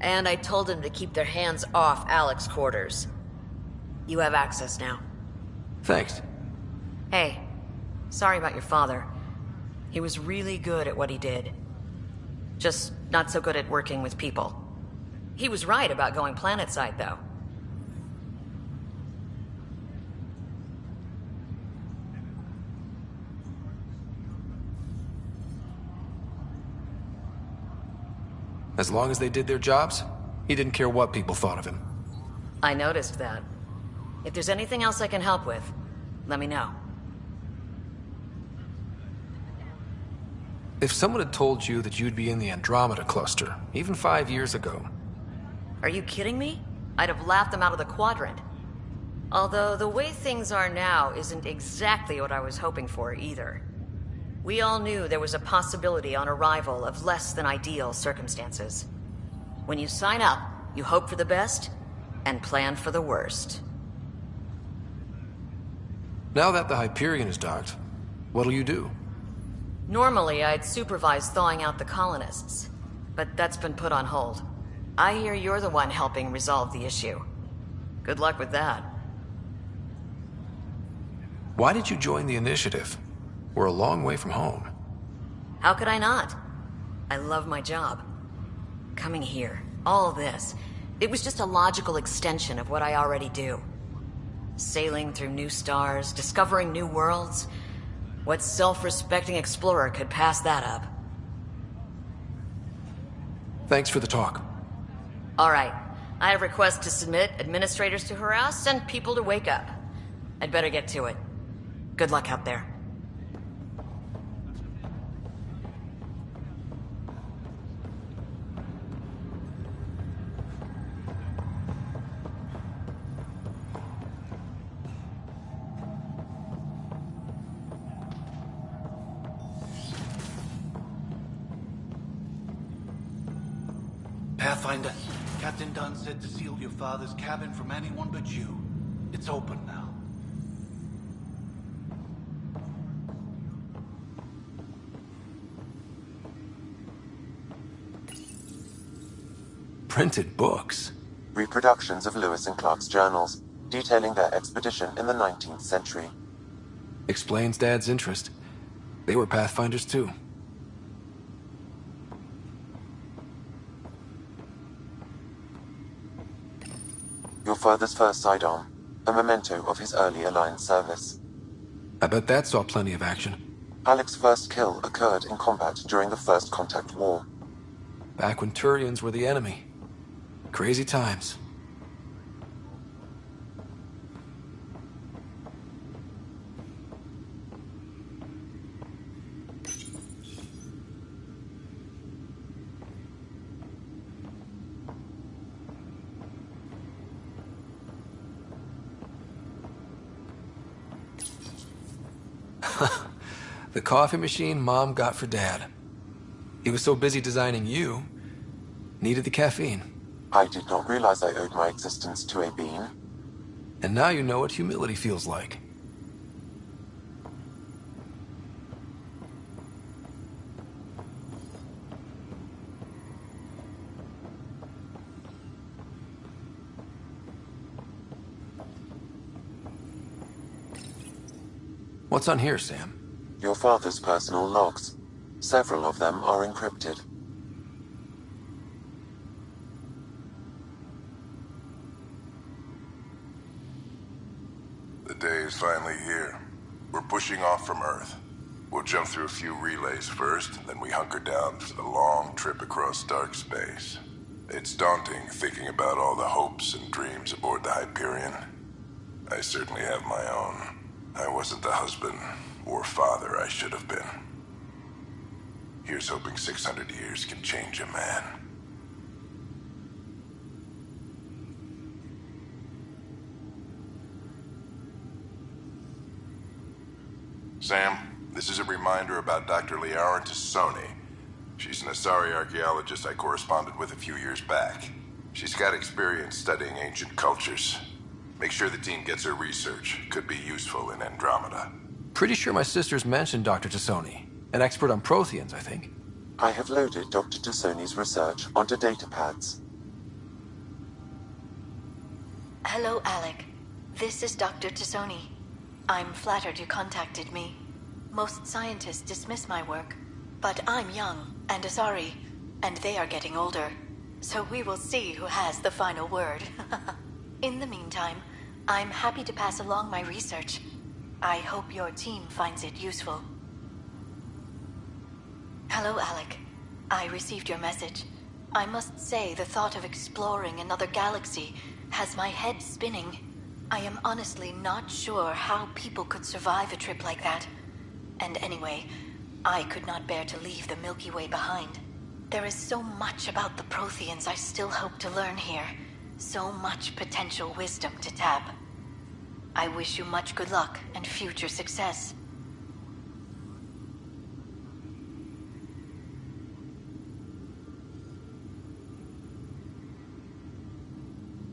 [SPEAKER 1] And I told them to keep their hands off Alec's quarters. You have access now.
[SPEAKER 2] Thanks.
[SPEAKER 1] Hey, sorry about your father. He was really good at what he did. Just not so good at working with people. He was right about going planetside, though.
[SPEAKER 2] As long as they did their jobs, he didn't care what people thought of him.
[SPEAKER 1] I noticed that. If there's anything else I can help with, let me know.
[SPEAKER 2] If someone had told you that you'd be in the Andromeda cluster, even 5 years ago...
[SPEAKER 1] Are you kidding me? I'd have laughed them out of the quadrant. Although the way things are now isn't exactly what I was hoping for either. We all knew there was a possibility on arrival of less than ideal circumstances. When you sign up, you hope for the best and plan for the worst.
[SPEAKER 2] Now that the Hyperion is docked, what'll you do?
[SPEAKER 1] Normally, I'd supervise thawing out the colonists, but that's been put on hold. I hear you're the one helping resolve the issue. Good luck with that.
[SPEAKER 2] Why did you join the initiative? We're a long way from home.
[SPEAKER 1] How could I not? I love my job. Coming here, all this, it was just a logical extension of what I already do. Sailing through new stars, discovering new worlds. What self-respecting explorer could pass that up?
[SPEAKER 2] Thanks for the talk.
[SPEAKER 1] All right. I have requests to submit, administrators to harass, and people to wake up. I'd better get to it. Good luck out there.
[SPEAKER 6] Pathfinder, Captain Dunn said to seal your father's cabin from anyone but you. It's open now.
[SPEAKER 2] Printed books?
[SPEAKER 9] Reproductions of Lewis and Clark's journals, detailing their expedition in the 19th century.
[SPEAKER 2] Explains Dad's interest. They were Pathfinders too.
[SPEAKER 9] Your father's first sidearm, a memento of his early Alliance service.
[SPEAKER 2] I bet that saw plenty of action.
[SPEAKER 9] Alec's first kill occurred in combat during the First Contact War.
[SPEAKER 2] Back when Turians were the enemy. Crazy times. coffee machine Mom got for Dad. He was so busy designing you, needed the caffeine.
[SPEAKER 9] I did not realize I owed my existence to a bean.
[SPEAKER 2] And now you know what humility feels like. What's on here, Sam?
[SPEAKER 9] Your father's personal logs. Several of them are encrypted.
[SPEAKER 4] The day is finally here. We're pushing off from Earth. We'll jump through a few relays first, then we hunker down for the long trip across dark space. It's daunting thinking about all the hopes and dreams aboard the Hyperion. I certainly have my own. I wasn't the husband or father I should have been. Here's hoping 600 years can change a man. Sam, this is a reminder about Dr. Liara Tassoni. She's an Asari archaeologist I corresponded with a few years back. She's got experience studying ancient cultures. Make sure the team gets her research. Could be useful in Andromeda.
[SPEAKER 2] Pretty sure my sister's mentioned Dr. Tassoni. An expert on Protheans, I think.
[SPEAKER 9] I have loaded Dr. Tassoni's research onto datapads.
[SPEAKER 22] Hello, Alec. This is Dr. Tassoni. I'm flattered you contacted me. Most scientists dismiss my work, but I'm young and Asari, and they are getting older. So we will see who has the final word. In the meantime, I'm happy to pass along my research. I hope your team finds it useful. Hello, Alec. I received your message. I must say the thought of exploring another galaxy has my head spinning. I am honestly not sure how people could survive a trip like that. And anyway, I could not bear to leave the Milky Way behind. There is so much about the Protheans I still hope to learn here. So much potential wisdom to tap. I wish you much good luck and future success.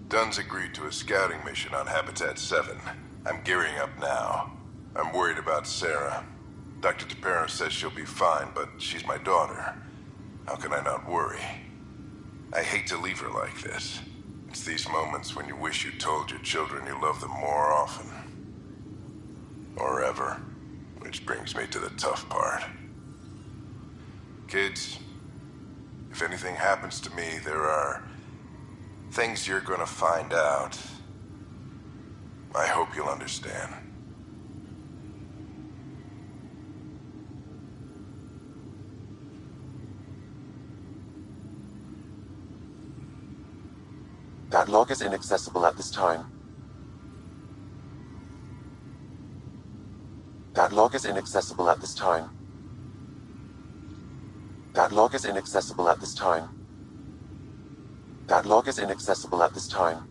[SPEAKER 4] Dunn's agreed to a scouting mission on Habitat 7. I'm gearing up now. I'm worried about Sarah. Dr. Tapero says she'll be fine, but she's my daughter. How can I not worry? I hate to leave her like this. It's these moments when you wish you told your children you love them more often. Or ever. Which brings me to the tough part. Kids, if anything happens to me, there are things you're gonna find out. I hope you'll understand.
[SPEAKER 9] That log is inaccessible at this time. That log is inaccessible at this time. That log is inaccessible at this time. That log is inaccessible at this time.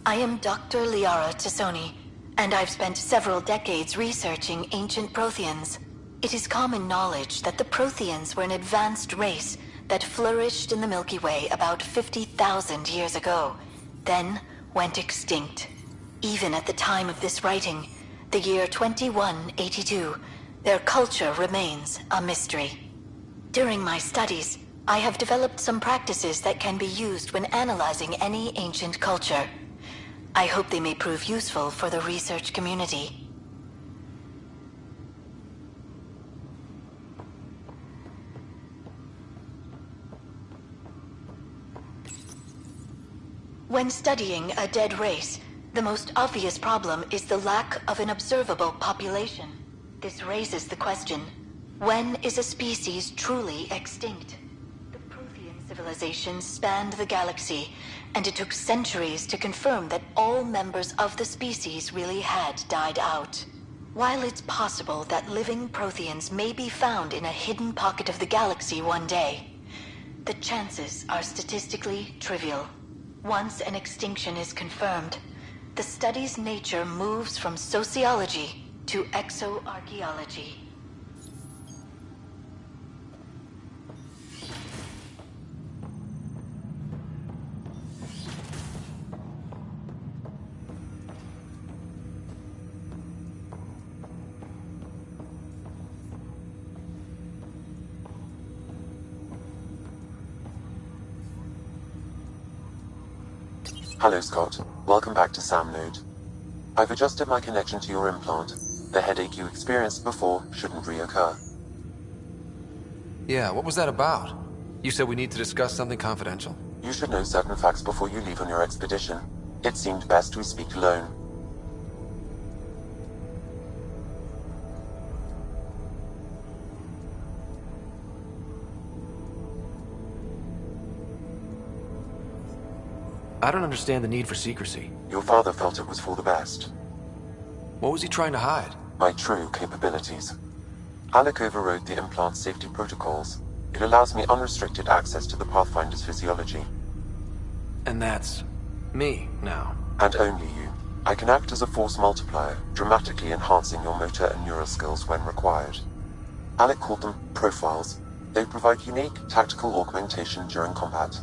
[SPEAKER 22] I am Dr. Liara Tassoni, and I've spent several decades researching ancient Protheans. It is common knowledge that the Protheans were an advanced race that flourished in the Milky Way about 50,000 years ago, then went extinct. Even at the time of this writing, the year 2182, their culture remains a mystery. During my studies, I have developed some practices that can be used when analyzing any ancient culture. I hope they may prove useful for the research community. When studying a dead race, the most obvious problem is the lack of an observable population. This raises the question, when is a species truly extinct? The Prothean civilization spanned the galaxy, and it took centuries to confirm that all members of the species really had died out. While it's possible that living Protheans may be found in a hidden pocket of the galaxy one day, the chances are statistically trivial. Once an extinction is confirmed, the study's nature moves from sociology to exoarchaeology.
[SPEAKER 9] Hello, Scott. Welcome back to Sam Node. I've adjusted my connection to your implant. The headache you experienced before shouldn't reoccur.
[SPEAKER 2] Yeah, what was that about? You said we need to discuss something confidential?
[SPEAKER 9] You should know certain facts before you leave on your expedition. It seemed best we speak alone.
[SPEAKER 2] I don't understand the need for secrecy.
[SPEAKER 9] Your father felt it was for the best.
[SPEAKER 2] What was he trying to hide?
[SPEAKER 9] My true capabilities. Alec overrode the implant's safety protocols. It allows me unrestricted access to the Pathfinder's physiology.
[SPEAKER 2] And that's me now.
[SPEAKER 9] And only you. I can act as a force multiplier, dramatically enhancing your motor and neural skills when required. Alec called them profiles. They provide unique tactical augmentation during combat.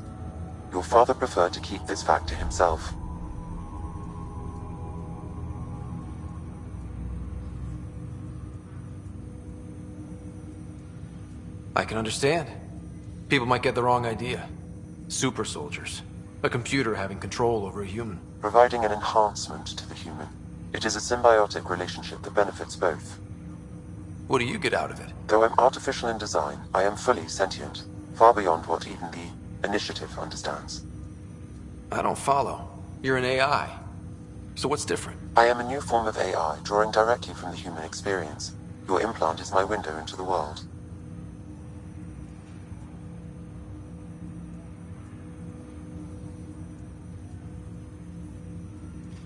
[SPEAKER 9] Your father preferred to keep this fact to himself.
[SPEAKER 2] I can understand. People might get the wrong idea. Super soldiers. A computer having control over a human.
[SPEAKER 9] Providing an enhancement to the human. It is a symbiotic relationship that benefits both.
[SPEAKER 2] What do you get out of it?
[SPEAKER 9] Though I'm artificial in design, I am fully sentient. Far beyond what even the Initiative understands.
[SPEAKER 2] I don't follow. You're an AI. So what's different?
[SPEAKER 9] I am a new form of AI, drawing directly from the human experience. Your implant is my window into the world.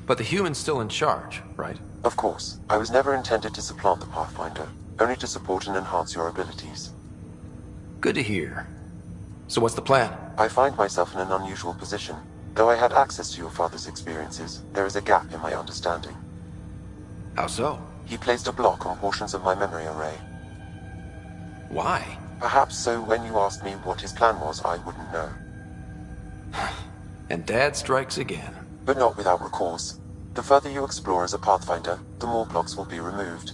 [SPEAKER 2] But the human's still in charge, right?
[SPEAKER 9] Of course. I was never intended to supplant the Pathfinder, only to support and enhance your abilities.
[SPEAKER 2] Good to hear. So what's the plan?
[SPEAKER 9] I find myself in an unusual position. Though I had access to your father's experiences, there is a gap in my understanding.
[SPEAKER 2] How so?
[SPEAKER 9] He placed a block on portions of my memory array.
[SPEAKER 2] Why?
[SPEAKER 9] Perhaps so when you asked me what his plan was, I wouldn't know.
[SPEAKER 2] And Dad strikes again.
[SPEAKER 9] But not without recourse. The further you explore as a Pathfinder, the more blocks will be removed.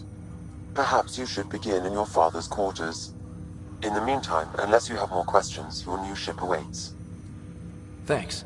[SPEAKER 9] Perhaps you should begin in your father's quarters. In the meantime, unless you have more questions, your new ship awaits.
[SPEAKER 2] Thanks.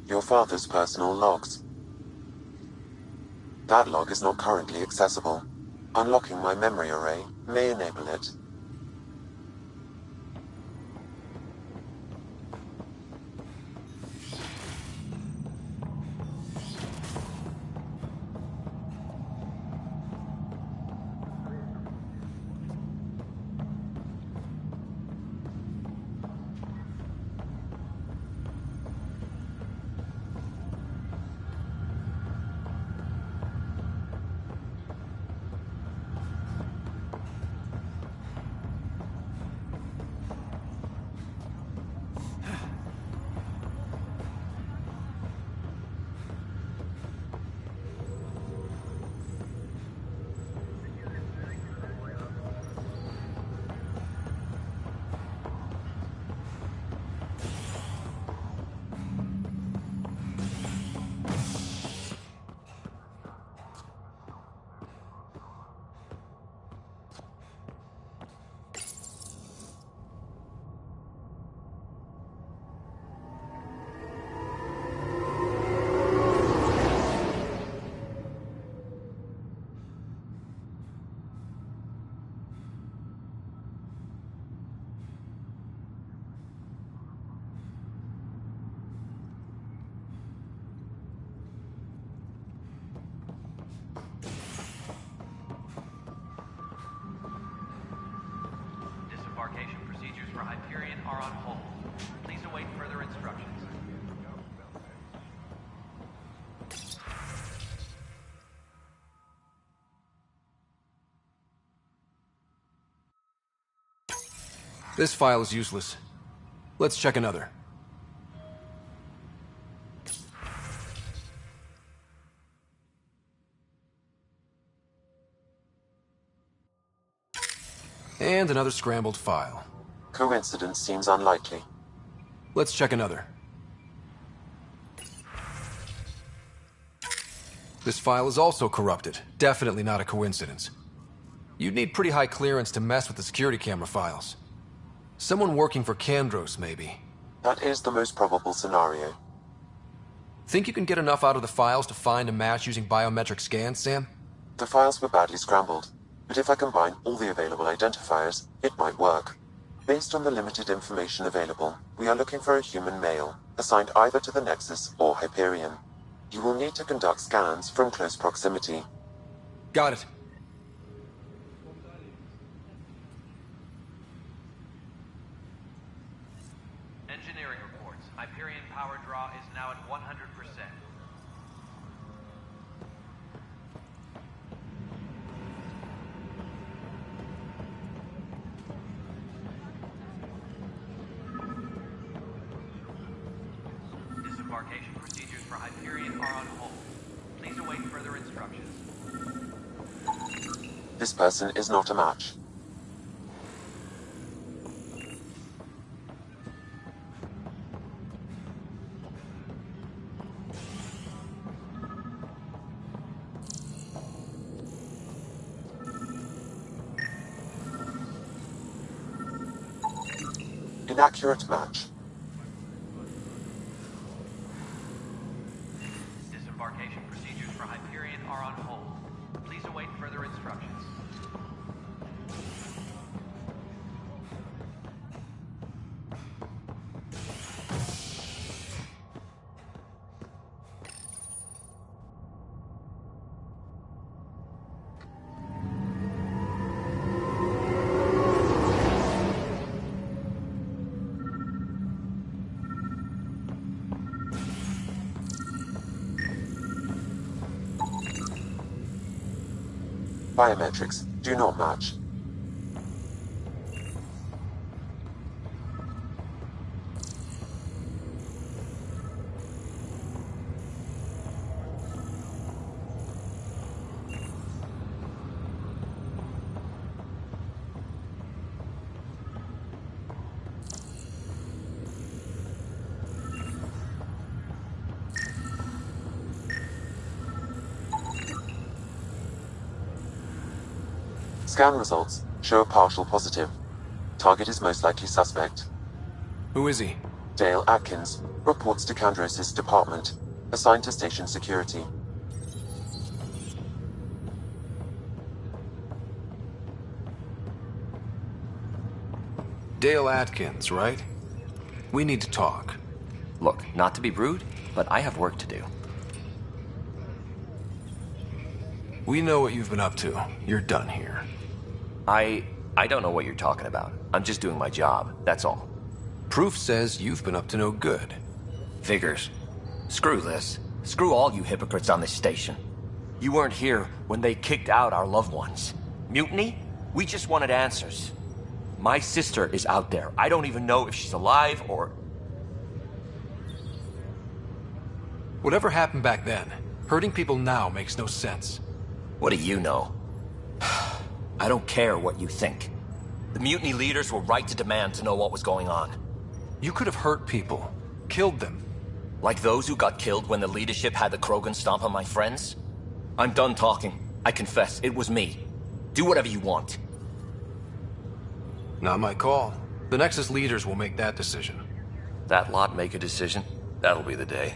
[SPEAKER 9] Your father's personal logs. That log is not currently accessible. Unlocking my memory array may enable it.
[SPEAKER 3] Disembarkation procedures for Hyperion are on hold. Please await further instructions.
[SPEAKER 2] This file is useless. Let's check another. And another scrambled file.
[SPEAKER 9] Coincidence seems unlikely.
[SPEAKER 2] Let's check another. This file is also corrupted. Definitely not a coincidence. You'd need pretty high clearance to mess with the security camera files. Someone working for Kandros, maybe.
[SPEAKER 9] That is the most probable scenario.
[SPEAKER 2] Think you can get enough out of the files to find a match using biometric scans, Sam?
[SPEAKER 9] The files were badly scrambled, but if I combine all the available identifiers, it might work. Based on the limited information available, we are looking for a human male, assigned either to the Nexus or Hyperion. You will need to conduct scans from close proximity.
[SPEAKER 2] Got it.
[SPEAKER 3] Engineering reports. Hyperion power draw is now at 100%. Disembarkation procedures for Hyperion are on hold. Please await further instructions.
[SPEAKER 9] This person is not a match. Inaccurate match.
[SPEAKER 3] Disembarkation procedures for Hyperion are on hold. Please await further instructions.
[SPEAKER 9] Biometrics do not match. Scan results show a partial positive. Target is most likely suspect.
[SPEAKER 2] Who is he?
[SPEAKER 9] Dale Atkins, reports to Kandros' department, assigned to station security.
[SPEAKER 2] Dale Atkins, right? We need to talk.
[SPEAKER 5] Look, not to be rude, but I have work to do.
[SPEAKER 2] We know what you've been up to. You're done here.
[SPEAKER 5] I don't know what you're talking about. I'm just doing my job, that's all.
[SPEAKER 2] Proof says you've been up to no good.
[SPEAKER 5] Figures. Screw this. Screw all you hypocrites on this station. You weren't here when they kicked out our loved ones. Mutiny? We just wanted answers. My sister is out there. I don't even know if she's alive or...
[SPEAKER 2] Whatever happened back then, hurting people now makes no sense.
[SPEAKER 5] What do you know? I don't care what you think. The mutiny leaders were right to demand to know what was going on.
[SPEAKER 2] You could have hurt people, killed them.
[SPEAKER 5] Like those who got killed when the leadership had the Krogan stomp on my friends? I'm done talking. I confess, it was me. Do whatever you want.
[SPEAKER 2] Not my call. The Nexus leaders will make that decision.
[SPEAKER 5] That lot make a decision? That'll be the day.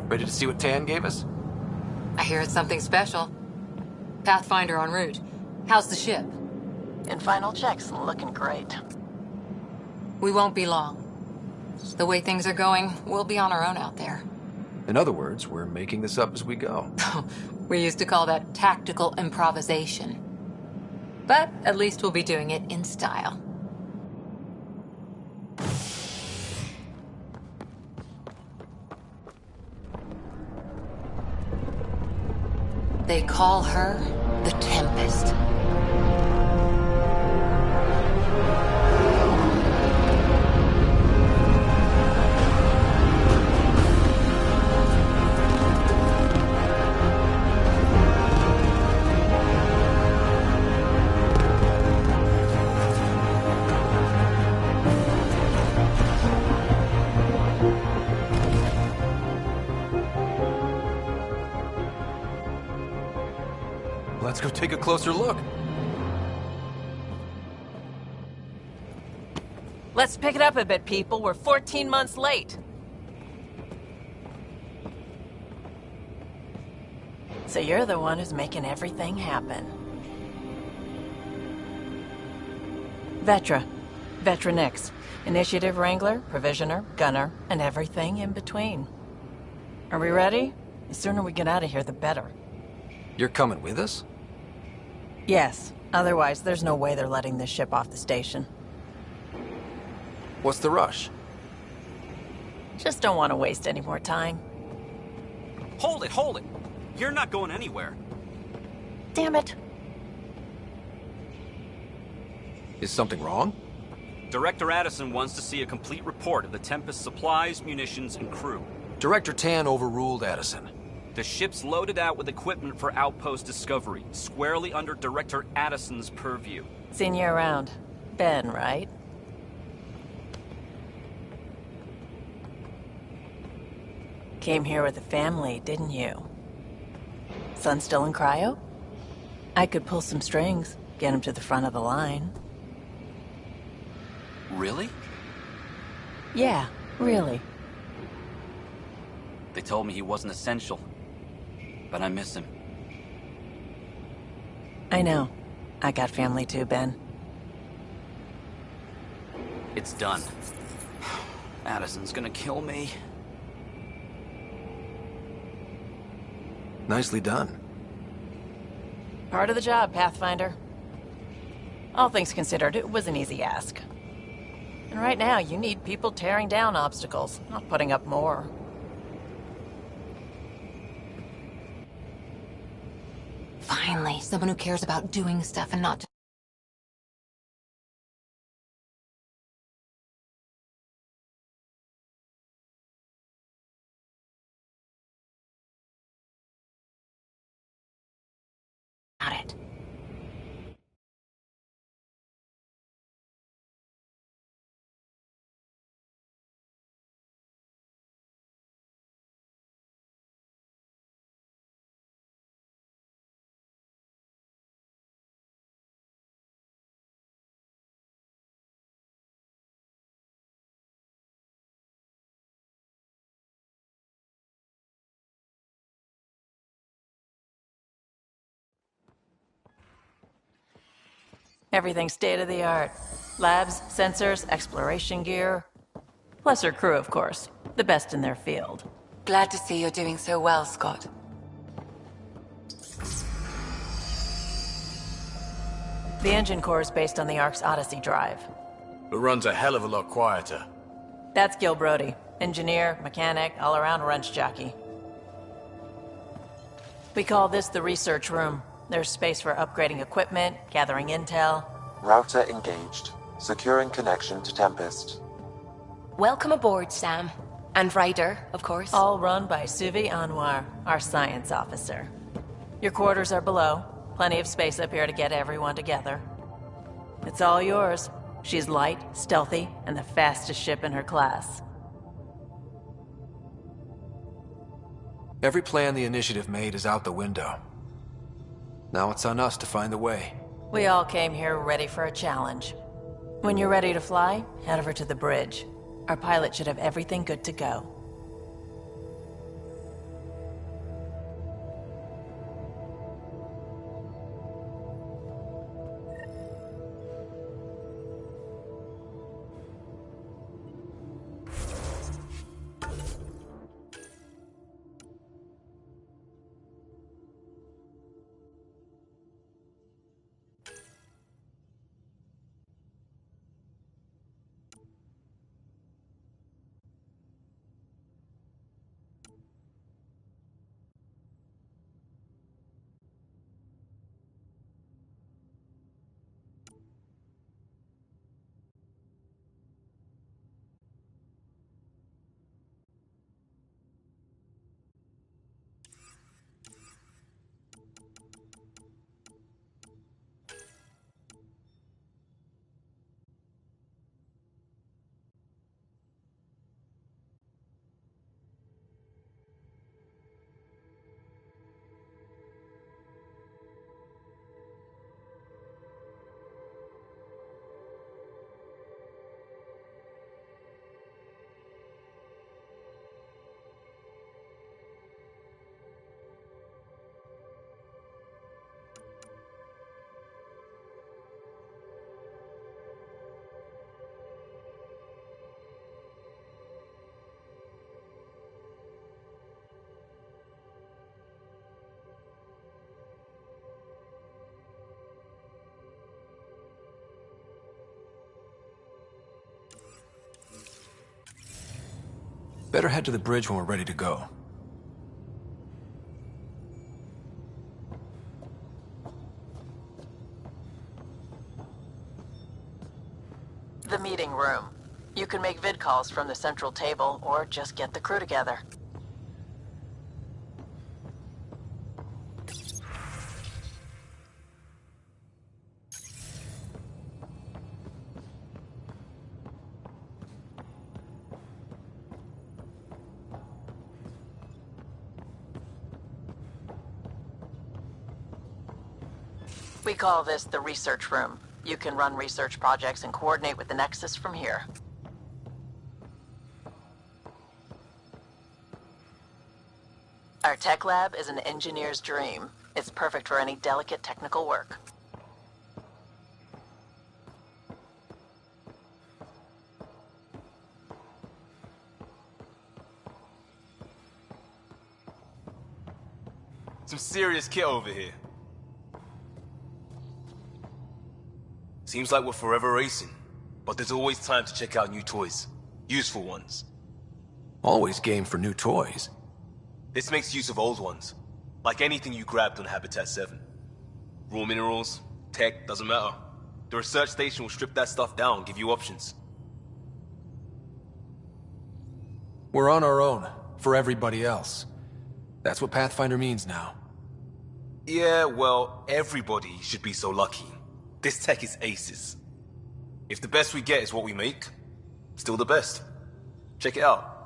[SPEAKER 2] Ready to see what Tan gave us?
[SPEAKER 7] I hear it's something special. Pathfinder en route. How's the ship?
[SPEAKER 16] In final checks, looking great.
[SPEAKER 7] We won't be long. The way things are going, we'll be on our own out there.
[SPEAKER 2] In other words, we're making this up as we go.
[SPEAKER 7] We used to call that tactical improvisation. But at least we'll be doing it in style. They call her the Tempest.
[SPEAKER 2] Let's go take a closer look.
[SPEAKER 10] Let's pick it up a bit, people. We're 14 months late.
[SPEAKER 16] So you're the one who's making everything happen. Vetra. Vetra Nix. Initiative Wrangler, Provisioner, Gunner, and everything in between. Are we ready? The sooner we get out of here, the better.
[SPEAKER 2] You're coming with us?
[SPEAKER 16] Yes. Otherwise, there's no way they're letting this ship off the station.
[SPEAKER 2] What's the rush?
[SPEAKER 16] Just don't want to waste any more time.
[SPEAKER 23] Hold it, hold it! You're not going anywhere.
[SPEAKER 16] Damn it.
[SPEAKER 2] Is something wrong?
[SPEAKER 23] Director Addison wants to see a complete report of the Tempest's supplies, munitions, and crew.
[SPEAKER 2] Director Tan overruled Addison.
[SPEAKER 23] The ship's loaded out with equipment for outpost discovery, squarely under Director Addison's purview.
[SPEAKER 16] Seen you around. Ben, right? Came here with a family, didn't you? Son still in cryo? I could pull some strings. Get him to the front of the line.
[SPEAKER 8] Really?
[SPEAKER 16] Yeah, really.
[SPEAKER 8] They told me he wasn't essential. But I miss him.
[SPEAKER 16] I know. I got family too, Ben.
[SPEAKER 8] It's done. Addison's gonna kill me.
[SPEAKER 2] Nicely done.
[SPEAKER 16] Part of the job, Pathfinder. All things considered, it was an easy ask. And right now, you need people tearing down obstacles, not putting up more.
[SPEAKER 7] Finally, someone who cares about doing stuff and not just... about it.
[SPEAKER 16] Everything state-of-the-art. Labs, sensors, exploration gear. Plus her crew, of course. The best in their field.
[SPEAKER 7] Glad to see you're doing so well, Scott.
[SPEAKER 16] The engine core is based on the Ark's Odyssey drive.
[SPEAKER 12] It runs a hell of a lot quieter.
[SPEAKER 16] That's Gil Brody. Engineer, mechanic, all-around wrench jockey. We call this the research room. There's space for upgrading equipment, gathering intel.
[SPEAKER 9] Router engaged. Securing connection to Tempest.
[SPEAKER 13] Welcome aboard, Sam. And Ryder, of course.
[SPEAKER 16] All run by Suvi Anwar, our science officer. Your quarters are below. Plenty of space up here to get everyone together. It's all yours. She's light, stealthy, and the fastest ship in her class.
[SPEAKER 2] Every plan the Initiative made is out the window. Now it's on us to find the way.
[SPEAKER 16] We all came here ready for a challenge. When you're ready to fly, head over to the bridge. Our pilot should have everything good to go.
[SPEAKER 2] Better head to the bridge when we're ready to go.
[SPEAKER 16] The meeting room. You can make vid calls from the central table, or just get the crew together.
[SPEAKER 20] We call this the research room. You can run research projects and coordinate with the Nexus from here. Our tech lab is an engineer's dream. It's perfect for any delicate technical work.
[SPEAKER 14] Some serious kit over here. Seems like we're forever racing, but there's always time to check out new toys. Useful ones.
[SPEAKER 2] Always game for new toys.
[SPEAKER 14] This makes use of old ones. Like anything you grabbed on Habitat 7. Raw minerals, tech, doesn't matter. The research station will strip that stuff down and give you options.
[SPEAKER 2] We're on our own, for everybody else. That's what Pathfinder means now.
[SPEAKER 14] Yeah, well, everybody should be so lucky. This tech is aces. If the best we get is what we make, still the best. Check it out.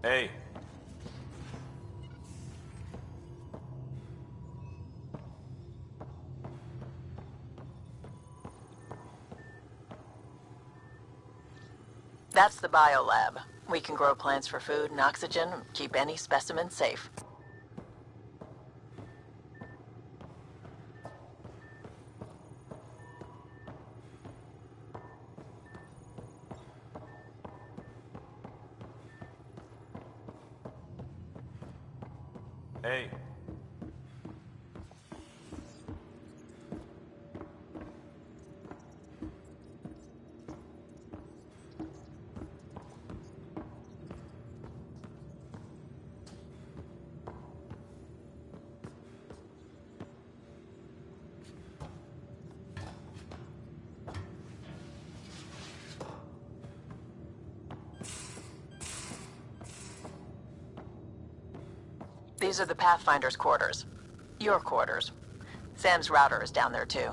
[SPEAKER 14] Hey.
[SPEAKER 20] That's the biolab. We can grow plants for food and oxygen, keep any specimen safe.
[SPEAKER 14] Hey.
[SPEAKER 20] These are the Pathfinder's quarters. Your quarters. Sam's router is down there too.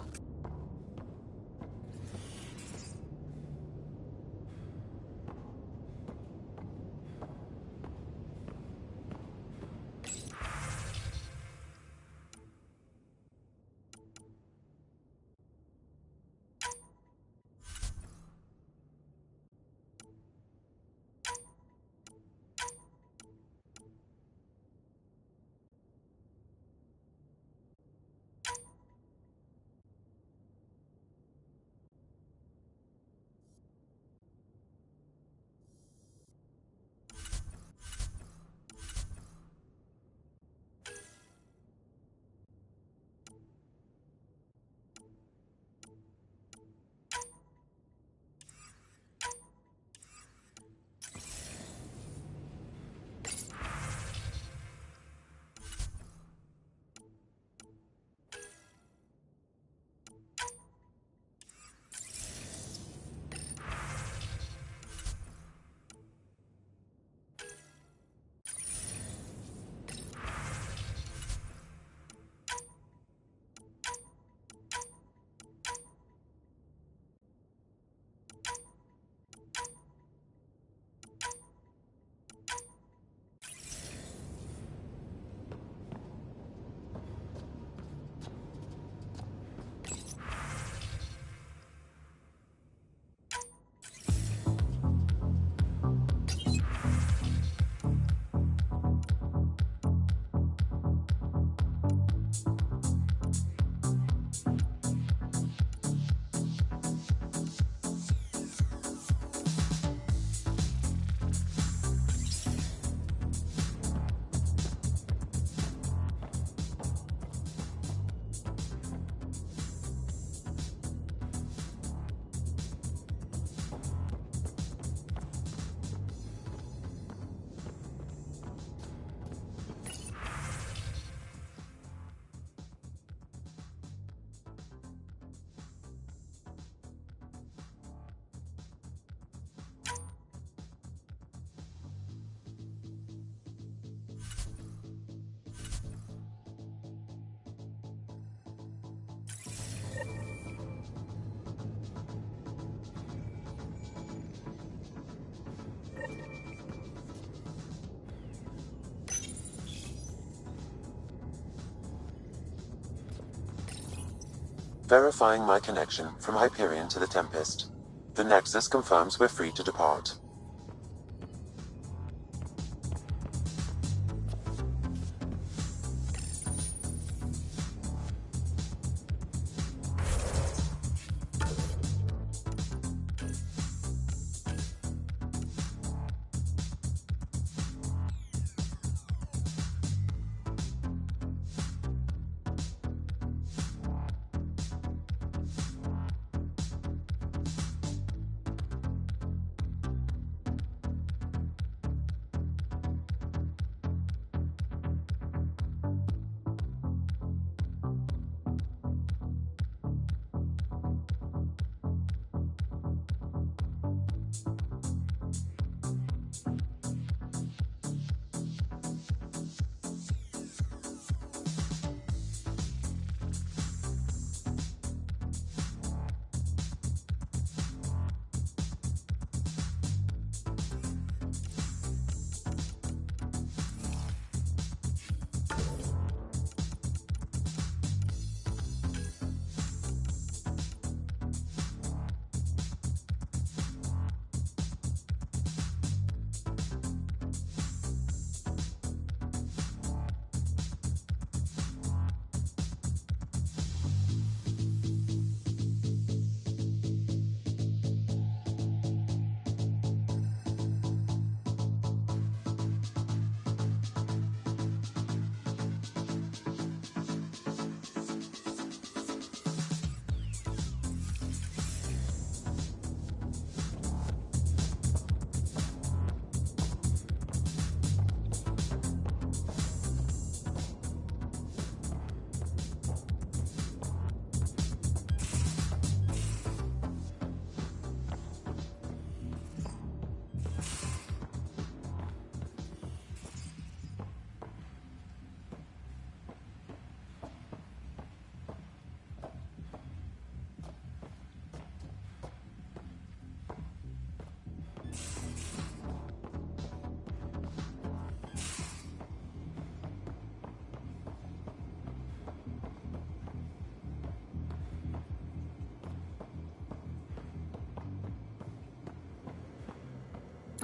[SPEAKER 9] Verifying my connection from Hyperion to the Tempest. The Nexus confirms we're free to depart.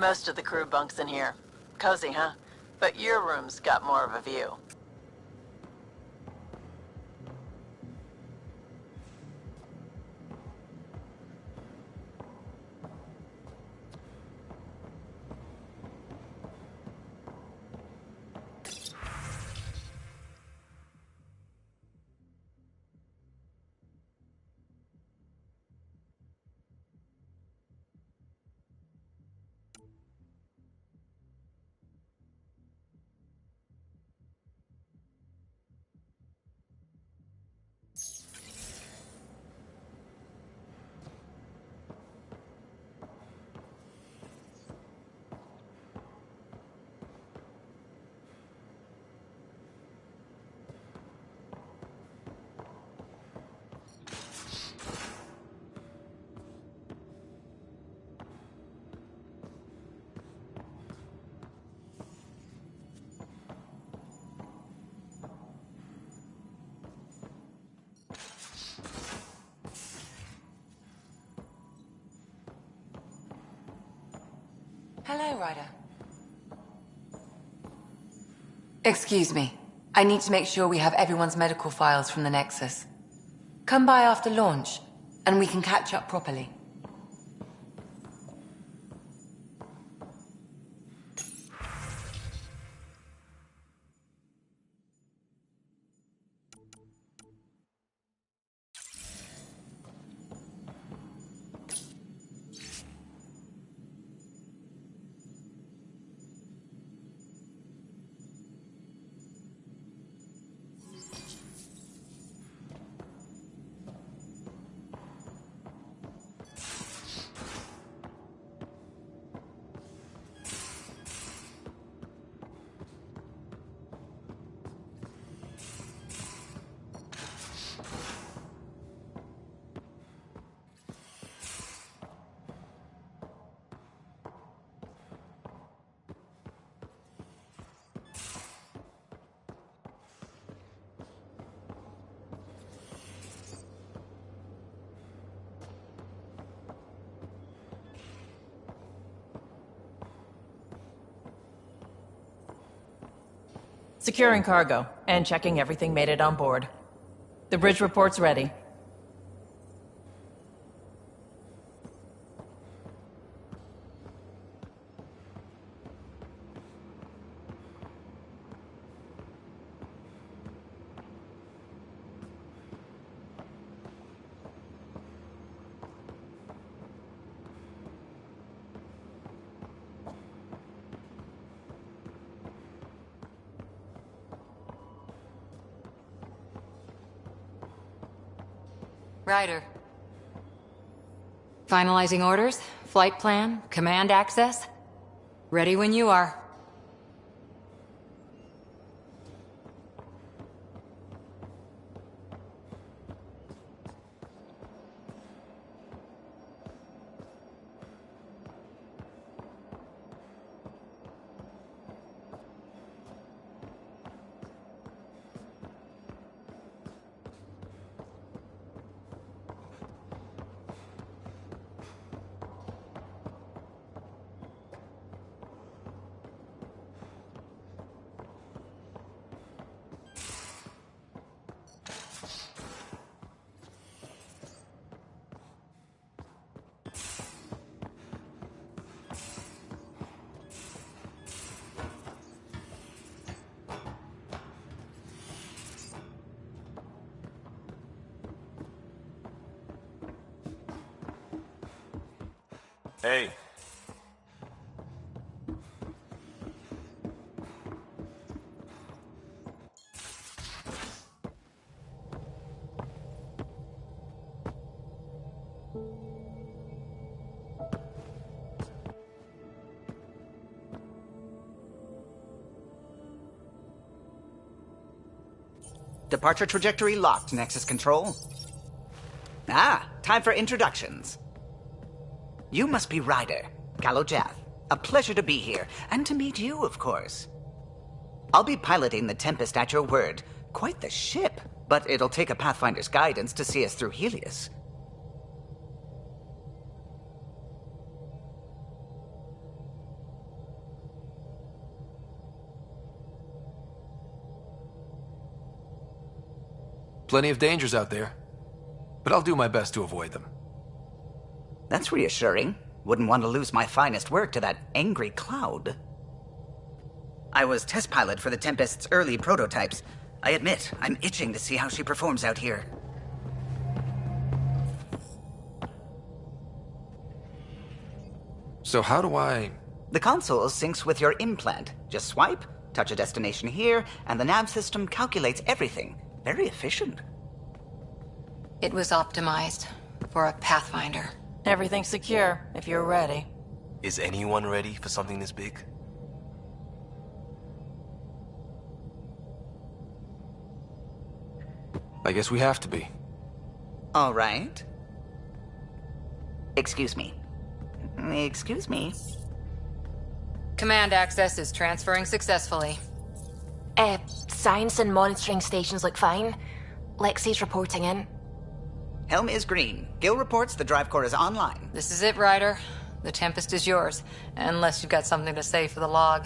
[SPEAKER 16] Most of the crew bunks in here. Cozy, huh? But your room's got more of a view.
[SPEAKER 15] Hello, Ryder. Excuse me. I need to make sure we have everyone's medical files from the Nexus. Come by after launch, and we can catch up properly.
[SPEAKER 16] Securing cargo, and checking everything made it on board. The bridge report's ready.
[SPEAKER 7] Ryder. Finalizing orders, flight plan, command access. Ready when you are.
[SPEAKER 14] Hey.
[SPEAKER 17] Departure trajectory locked, Nexus Control. Ah, time for introductions. You must be Ryder, Kalojath. A pleasure to be here, and to meet you, of course. I'll be piloting the Tempest at your word. Quite the ship, but it'll take a Pathfinder's guidance to see us through Helios.
[SPEAKER 2] Plenty of dangers out there, but I'll do my best to avoid them.
[SPEAKER 17] That's reassuring. Wouldn't want to lose my finest work to that angry cloud. I was test pilot for the Tempest's early prototypes. I admit, I'm itching to see how she performs out here.
[SPEAKER 2] So how do I...
[SPEAKER 17] The console syncs with your implant. Just swipe, touch a destination here, and the nav system calculates everything. Very efficient.
[SPEAKER 7] It was optimized for a Pathfinder.
[SPEAKER 16] Everything's secure, if you're ready.
[SPEAKER 14] Is anyone ready for something this big?
[SPEAKER 2] I guess we have to be.
[SPEAKER 17] All right. Excuse me. Excuse me.
[SPEAKER 7] Command access is transferring successfully.
[SPEAKER 13] Science and monitoring stations look fine. Lexi's reporting in.
[SPEAKER 17] Helm is green. Gil reports the drive core is online.
[SPEAKER 7] This is it, Ryder. The Tempest is yours, unless you've got something to say for the log.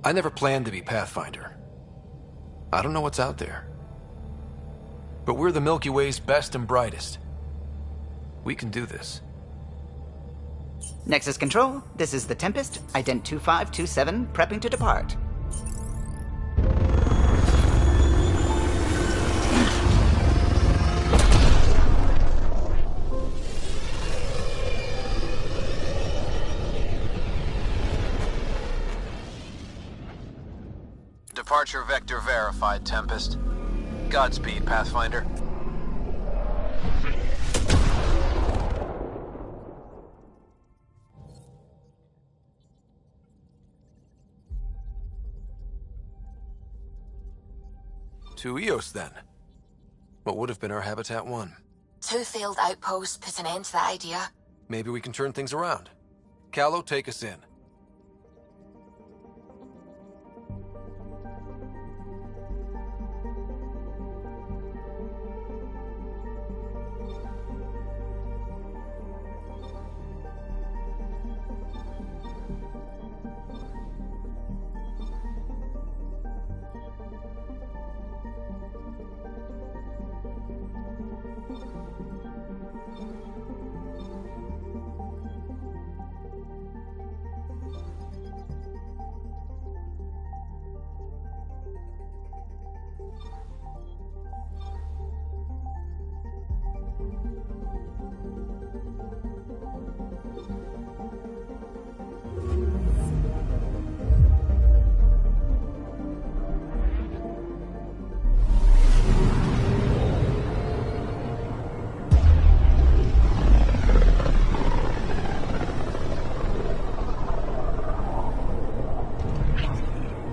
[SPEAKER 2] I never planned to be Pathfinder. I don't know what's out there. But we're the Milky Way's best and brightest. We can do this.
[SPEAKER 17] Nexus Control, this is the Tempest, Ident 2527, prepping to depart.
[SPEAKER 18] Departure vector verified, Tempest. Godspeed, Pathfinder.
[SPEAKER 2] To Eos, then. What would have been our Habitat 1?
[SPEAKER 13] 2 failed outposts put an end to that idea.
[SPEAKER 2] Maybe we can turn things around. Callow, take us in.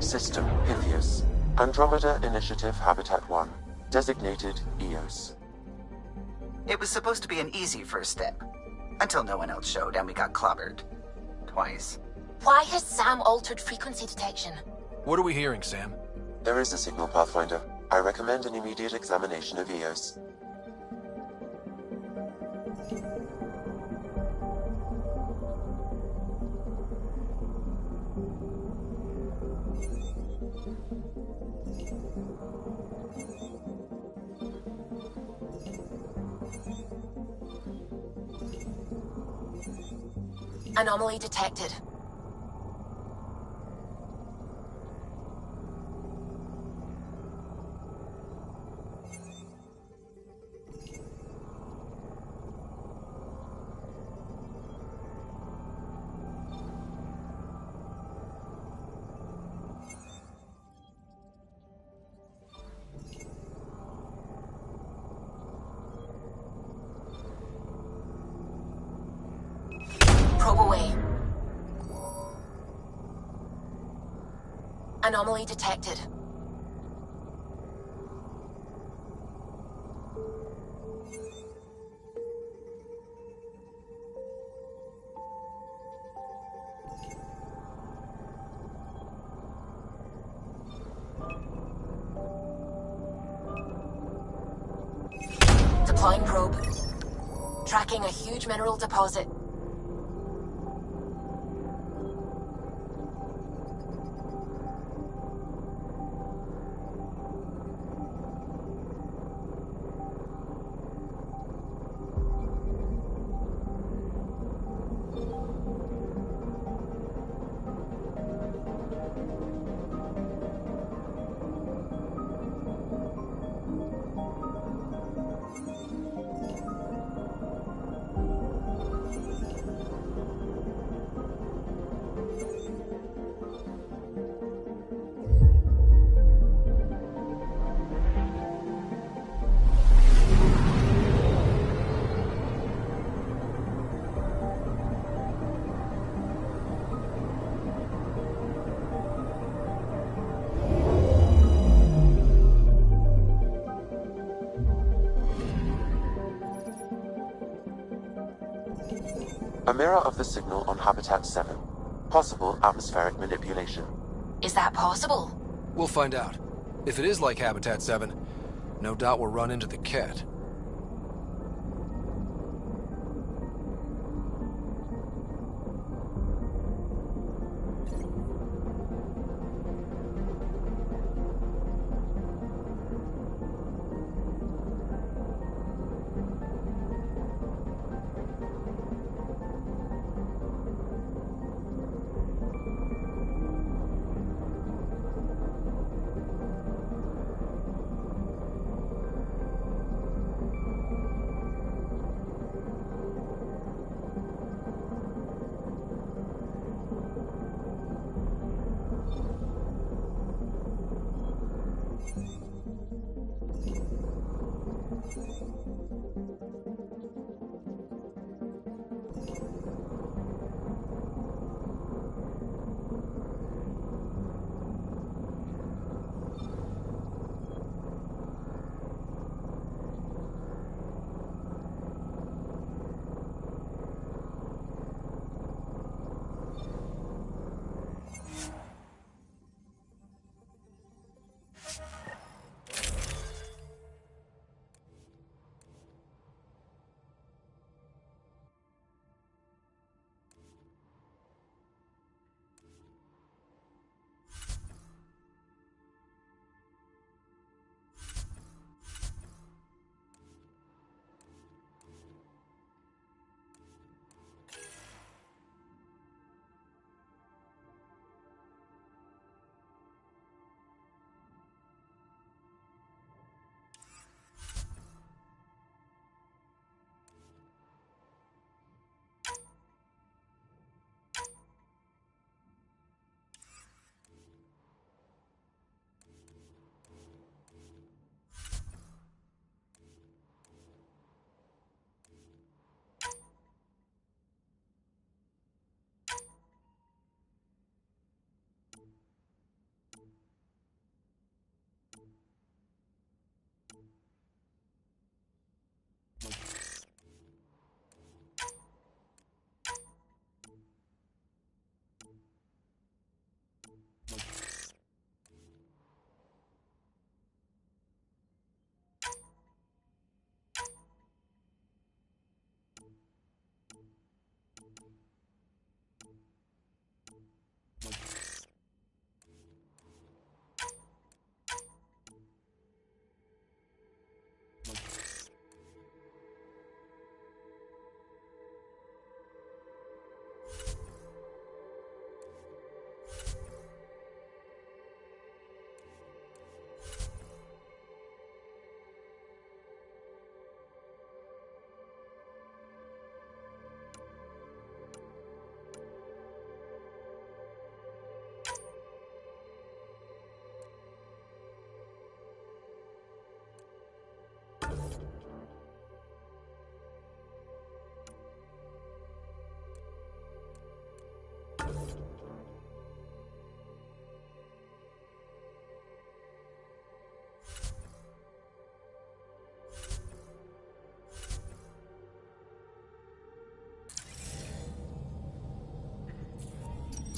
[SPEAKER 9] System Pythias. Andromeda Initiative Habitat 1. Designated EOS.
[SPEAKER 17] It was supposed to be an easy first step. Until no one else showed and we got clobbered. Twice.
[SPEAKER 13] Why has Sam altered frequency detection?
[SPEAKER 2] What are we hearing, Sam?
[SPEAKER 9] There is a signal, Pathfinder. I recommend an immediate examination of EOS.
[SPEAKER 13] Anomaly detected. Probe away. Anomaly detected. Deploying probe. Tracking a huge mineral deposit.
[SPEAKER 9] A mirror of the signal on Habitat 7. Possible atmospheric manipulation.
[SPEAKER 13] Is that possible?
[SPEAKER 2] We'll find out. If it is like Habitat 7, no doubt we'll run into the cat.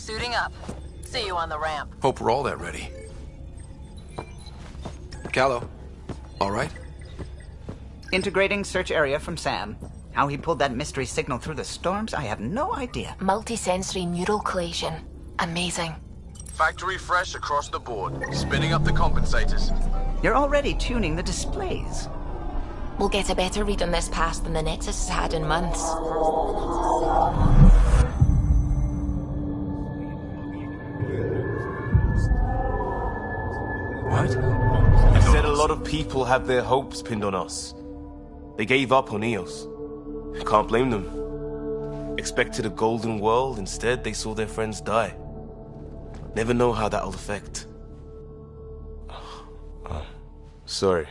[SPEAKER 10] Suiting up. See you on the ramp.
[SPEAKER 2] Hope we're all that ready. Callow, all right?
[SPEAKER 17] Integrating search area from Sam. How he pulled that mystery signal through the storms, I have no idea.
[SPEAKER 13] Multisensory neural collation. Amazing.
[SPEAKER 18] Factory fresh across the board. Spinning up the compensators.
[SPEAKER 17] You're already tuning the displays.
[SPEAKER 13] We'll get a better read on this pass than the Nexus has had in months.
[SPEAKER 14] What? You said a lot of people have their hopes pinned on us. They gave up on Eos. Can't blame them. Expected a golden world, instead they saw their friends die. Never know how that'll affect. Sorry.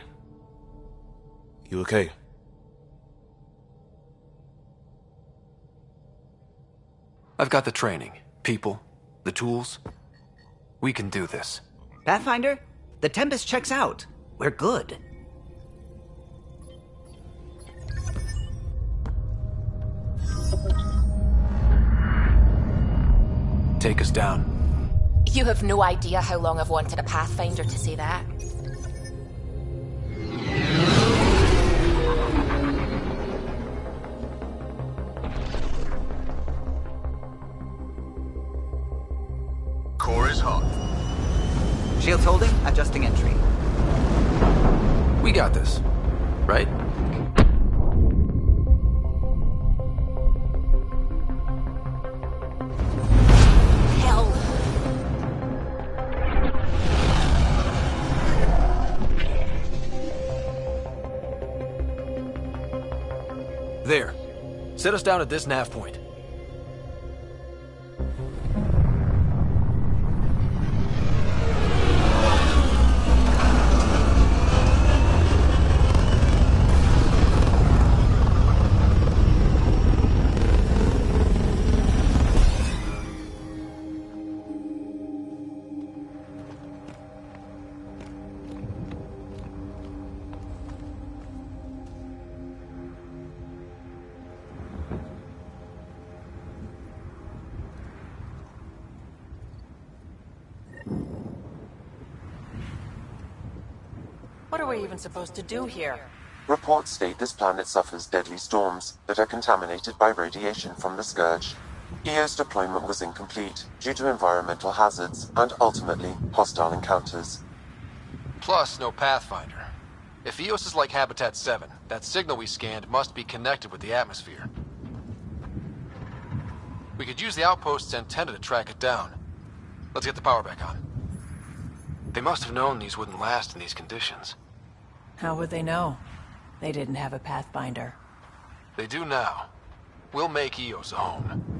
[SPEAKER 14] You okay?
[SPEAKER 2] I've got the training, people, the tools. We can do this.
[SPEAKER 17] Pathfinder, the Tempest checks out. We're good.
[SPEAKER 2] Take us down.
[SPEAKER 13] You have no idea how long I've wanted a Pathfinder to say that.
[SPEAKER 18] Core is hot.
[SPEAKER 17] Shields holding, adjusting entry.
[SPEAKER 2] We got this, right?
[SPEAKER 13] Hell.
[SPEAKER 2] There. Set us down at this nav point.
[SPEAKER 10] What are we even supposed to do here?
[SPEAKER 9] Reports state this planet suffers deadly storms that are contaminated by radiation from the Scourge. EO's deployment was incomplete due to environmental hazards and ultimately hostile encounters.
[SPEAKER 2] Plus, no Pathfinder. If Eos is like Habitat 7, that signal we scanned must be connected with the atmosphere. We could use the outpost's antenna to track it down. Let's get the power back on. They must have known these wouldn't last in these conditions.
[SPEAKER 16] How would they know? They didn't have a Pathfinder.
[SPEAKER 2] They do now. We'll make Eos a home.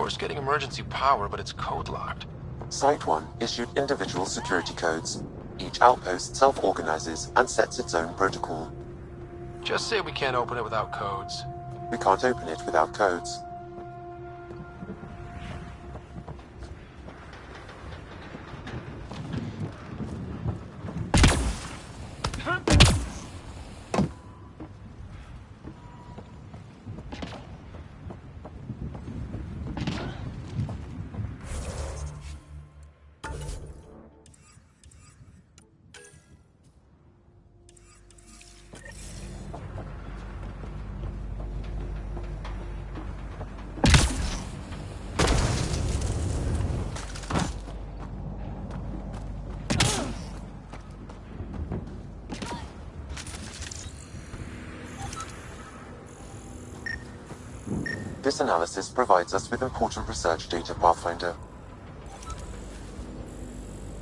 [SPEAKER 2] course getting emergency power, but it's code-locked.
[SPEAKER 9] Site 1 issued individual security codes. Each outpost self-organizes and sets its own protocol.
[SPEAKER 2] Just say we can't open it without codes.
[SPEAKER 9] We can't open it without codes. This analysis provides us with important research data, Pathfinder.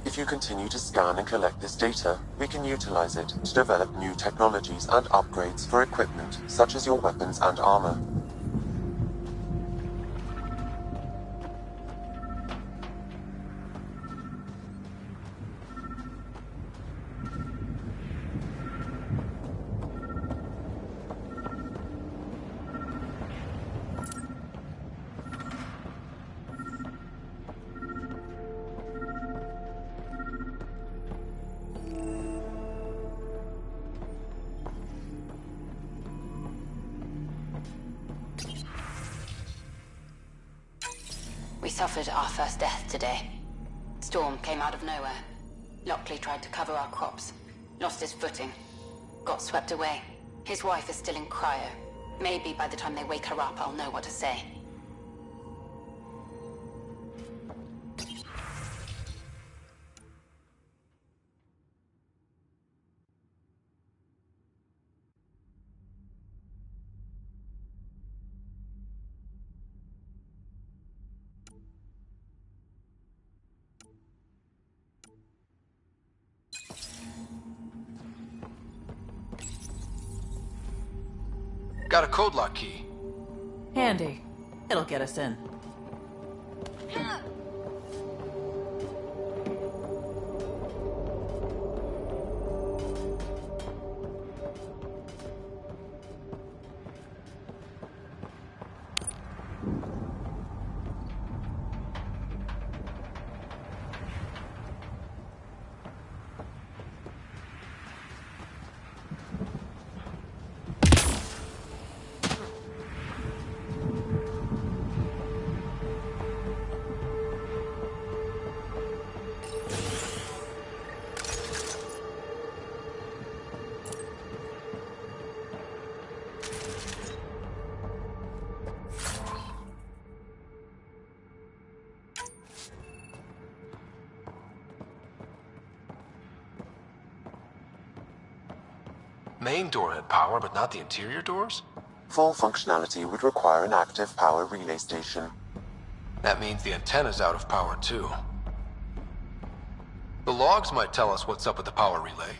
[SPEAKER 9] If you continue to scan and collect this data, we can utilize it to develop new technologies and upgrades for equipment, such as your weapons and armor.
[SPEAKER 11] We suffered our first death today. Storm came out of nowhere. Lockley tried to cover our crops. Lost his footing. Got swept away. His wife is still in cryo. Maybe by the time they wake her up, I'll know what to say.
[SPEAKER 2] Got a code lock key.
[SPEAKER 16] Handy. It'll get us in.
[SPEAKER 2] Main door had power, but not the interior doors?
[SPEAKER 9] Full functionality would require an active power relay station.
[SPEAKER 2] That means the antenna's out of power, too. The logs might tell us what's up with the power relay.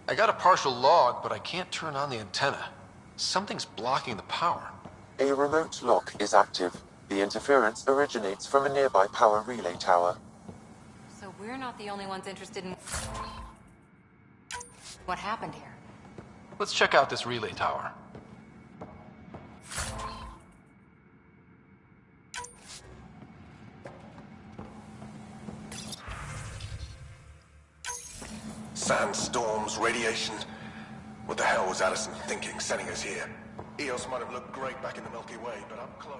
[SPEAKER 2] I got a partial log, but I can't turn on the antenna. Something's blocking the power.
[SPEAKER 9] A remote lock is active. The interference originates from a nearby power relay tower.
[SPEAKER 7] So we're not the only ones interested in what happened here.
[SPEAKER 2] Let's check out this relay tower.
[SPEAKER 4] Sandstorms, radiation. What the hell was Addison thinking, sending us here? Eos might have looked great back in the Milky Way, but up close...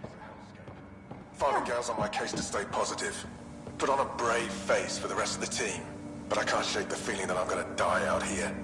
[SPEAKER 4] it's a hellscape. Father Gal's on my case to stay positive. Put on a brave face for the rest of the team. But I can't shake the feeling that I'm gonna die out here.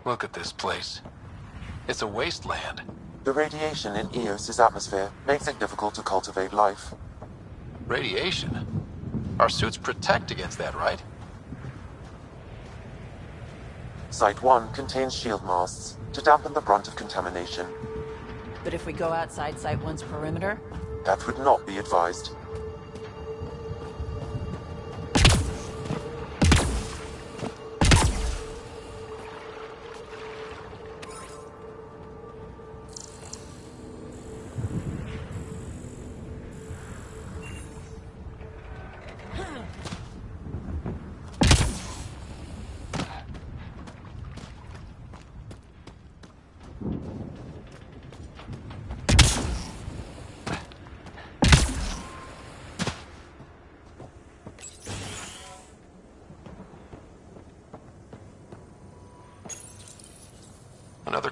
[SPEAKER 2] Look at this place. It's a wasteland.
[SPEAKER 9] The radiation in Eos's atmosphere makes it difficult to cultivate life.
[SPEAKER 2] Radiation? Our suits protect against that, right?
[SPEAKER 9] Site 1 contains shield masts to dampen the brunt of contamination.
[SPEAKER 16] But if we go outside Site 1's perimeter?
[SPEAKER 9] That would not be advised.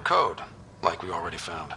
[SPEAKER 2] code, like we already found.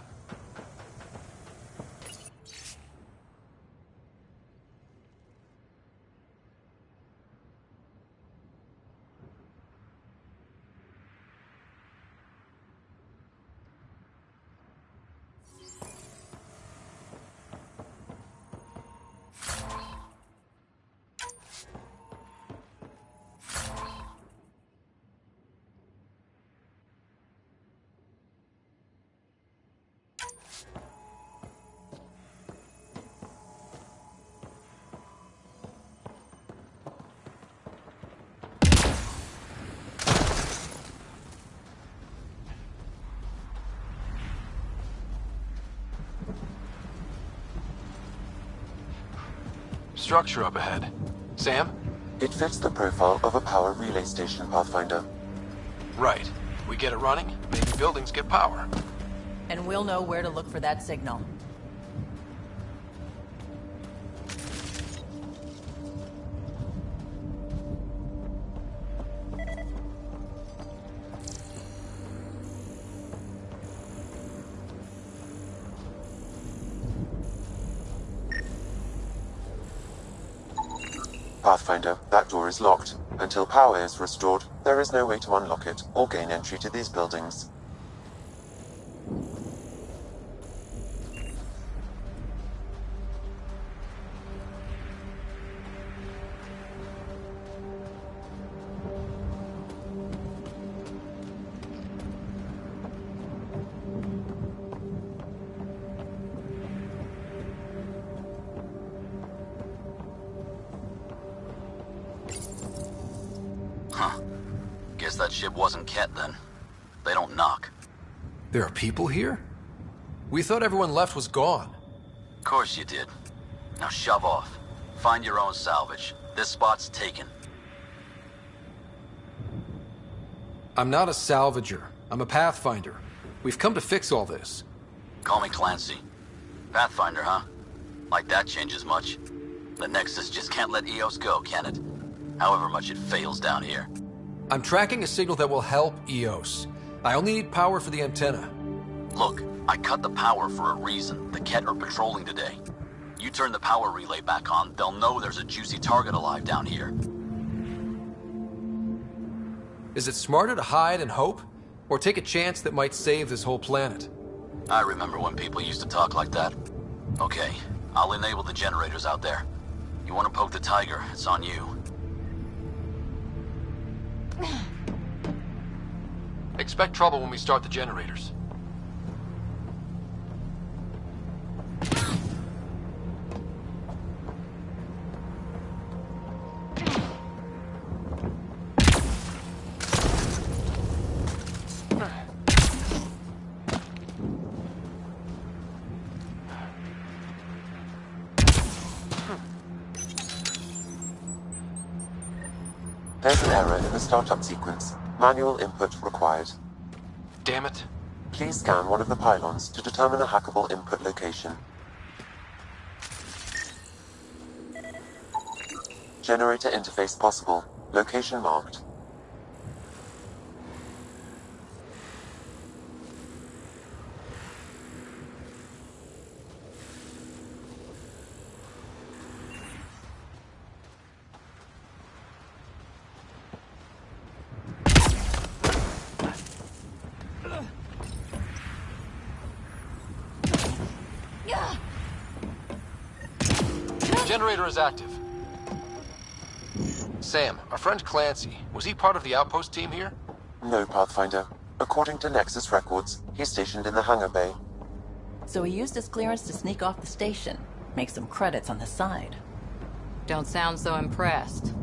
[SPEAKER 2] Structure up ahead. Sam?
[SPEAKER 9] It fits the profile of a power relay station, Pathfinder.
[SPEAKER 2] Right. We get it running, maybe buildings get power.
[SPEAKER 16] And we'll know where to look for that signal.
[SPEAKER 9] Pathfinder, that door is locked. Until power is restored, there is no way to unlock it or gain entry to these buildings.
[SPEAKER 8] Guess that ship wasn't Ket then. They don't knock.
[SPEAKER 2] There are people here? We thought everyone left was gone.
[SPEAKER 8] Of course you did. Now shove off. Find your own salvage. This spot's taken.
[SPEAKER 2] I'm not a salvager. I'm a Pathfinder. We've come to fix all this.
[SPEAKER 8] Call me Clancy. Pathfinder, huh? Like that changes much. The Nexus just can't let EOS go, can it? However much it fails down here.
[SPEAKER 2] I'm tracking a signal that will help EOS. I only need power for the antenna.
[SPEAKER 8] Look, I cut the power for a reason. The Ket are patrolling today. You turn the power relay back on, they'll know there's a juicy target alive down here.
[SPEAKER 2] Is it smarter to hide and hope? Or take a chance that might save this whole planet?
[SPEAKER 8] I remember when people used to talk like that. Okay, I'll enable the generators out there. You want to poke the tiger, it's on you.
[SPEAKER 2] Expect trouble when we start the generators.
[SPEAKER 9] There's an error in the startup sequence. Manual input required.
[SPEAKER 2] Damn it.
[SPEAKER 9] Please scan one of the pylons to determine a hackable input location. Generator interface possible. Location marked.
[SPEAKER 2] Generator is active. Sam, our friend Clancy, was he part of the outpost team here?
[SPEAKER 9] No, Pathfinder. According to Nexus records, he's stationed in the hangar bay.
[SPEAKER 16] So he used his clearance to sneak off the station. Make some credits on the side.
[SPEAKER 7] Don't sound so impressed.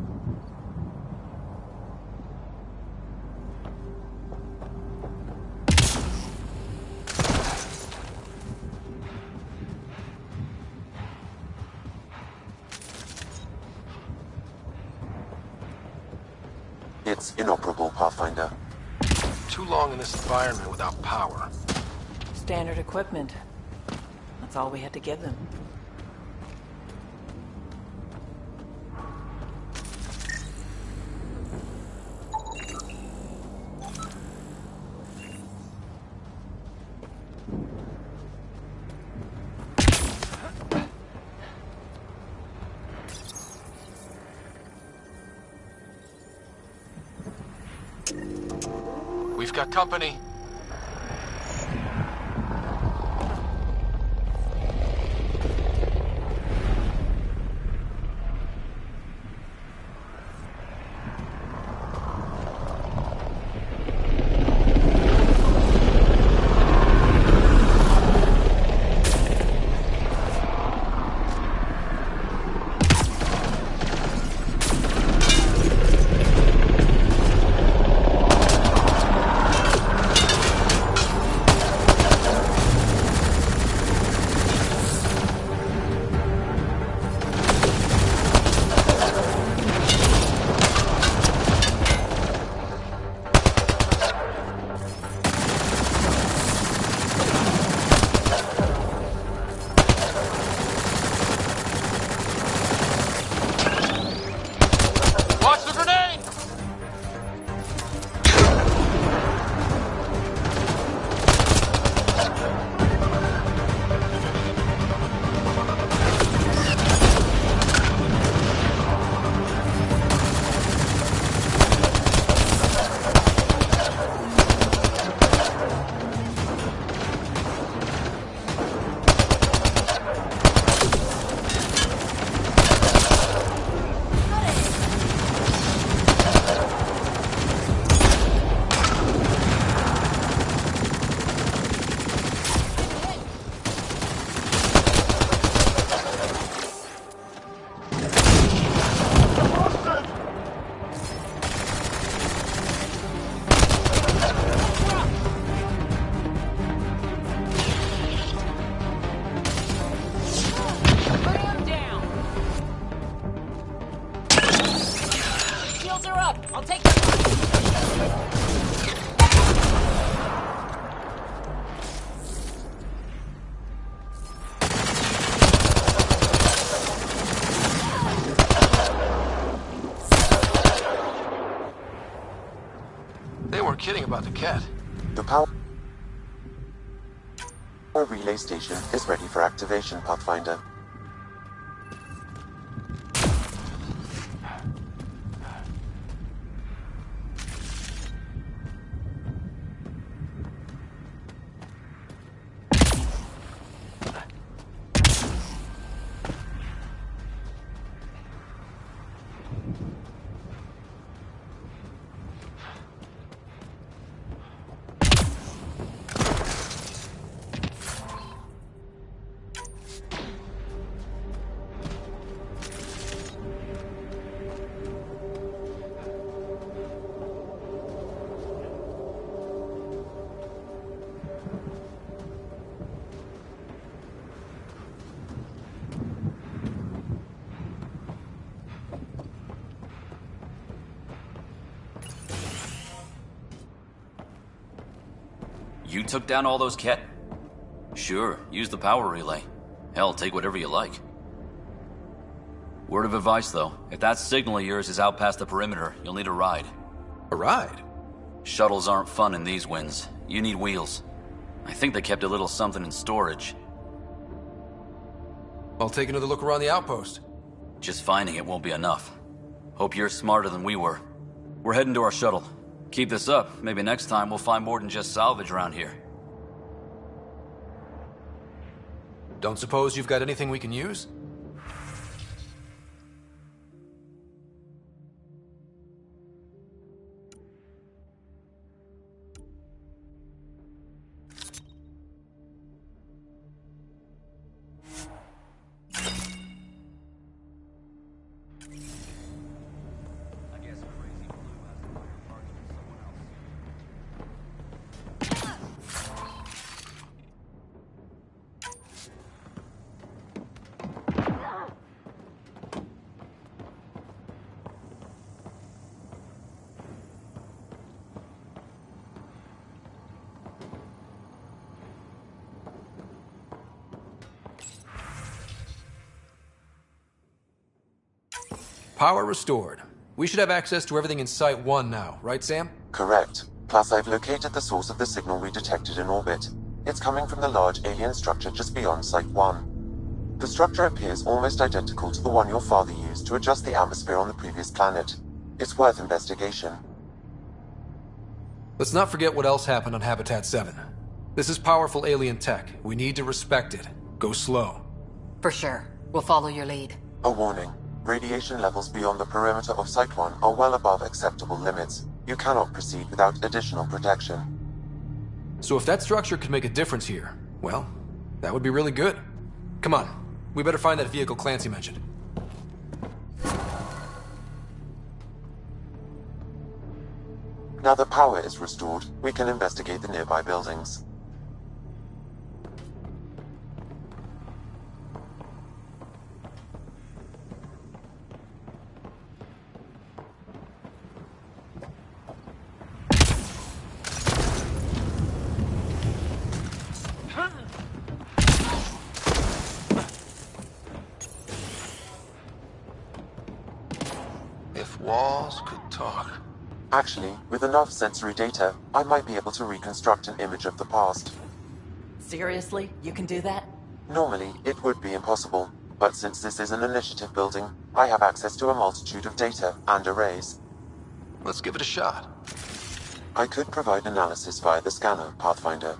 [SPEAKER 9] It's inoperable, Pathfinder.
[SPEAKER 2] Too long in this environment without power.
[SPEAKER 16] Standard equipment. That's all we had to give them.
[SPEAKER 2] got company. They weren't kidding about the cat.
[SPEAKER 9] The power relay station is ready for activation, Pathfinder.
[SPEAKER 8] You took down all those cat? Sure, use the power relay. Hell, take whatever you like. Word of advice, though. If that signal of yours is out past the perimeter, you'll need a ride.
[SPEAKER 2] A ride?
[SPEAKER 8] Shuttles aren't fun in these winds. You need wheels. I think they kept a little something in storage.
[SPEAKER 2] I'll take another look around the outpost.
[SPEAKER 8] Just finding it won't be enough. Hope you're smarter than we were. We're heading to our shuttle. Keep this up. Maybe next time we'll find more than just salvage around here.
[SPEAKER 2] Don't suppose you've got anything we can use? Power restored. We should have access to everything in Site 1 now, right, Sam?
[SPEAKER 9] Correct. Plus, I've located the source of the signal we detected in orbit. It's coming from the large alien structure just beyond Site 1. The structure appears almost identical to the one your father used to adjust the atmosphere on the previous planet. It's worth investigation.
[SPEAKER 2] Let's not forget what else happened on Habitat 7. This is powerful alien tech. We need to respect it. Go slow.
[SPEAKER 7] For sure. We'll follow your lead.
[SPEAKER 9] A warning. Radiation levels beyond the perimeter of Site 1 are well above acceptable limits. You cannot proceed without additional protection.
[SPEAKER 2] So if that structure could make a difference here, well, that would be really good. Come on. We better find that vehicle Clancy mentioned.
[SPEAKER 9] Now that power is restored, we can investigate the nearby buildings.
[SPEAKER 2] If walls could talk.
[SPEAKER 9] Actually, with enough sensory data, I might be able to reconstruct an image of the past.
[SPEAKER 16] Seriously? You can do that?
[SPEAKER 9] Normally, it would be impossible, but since this is an initiative building, I have access to a multitude of data and arrays.
[SPEAKER 2] Let's give it a shot.
[SPEAKER 9] I could provide analysis via the scanner, Pathfinder.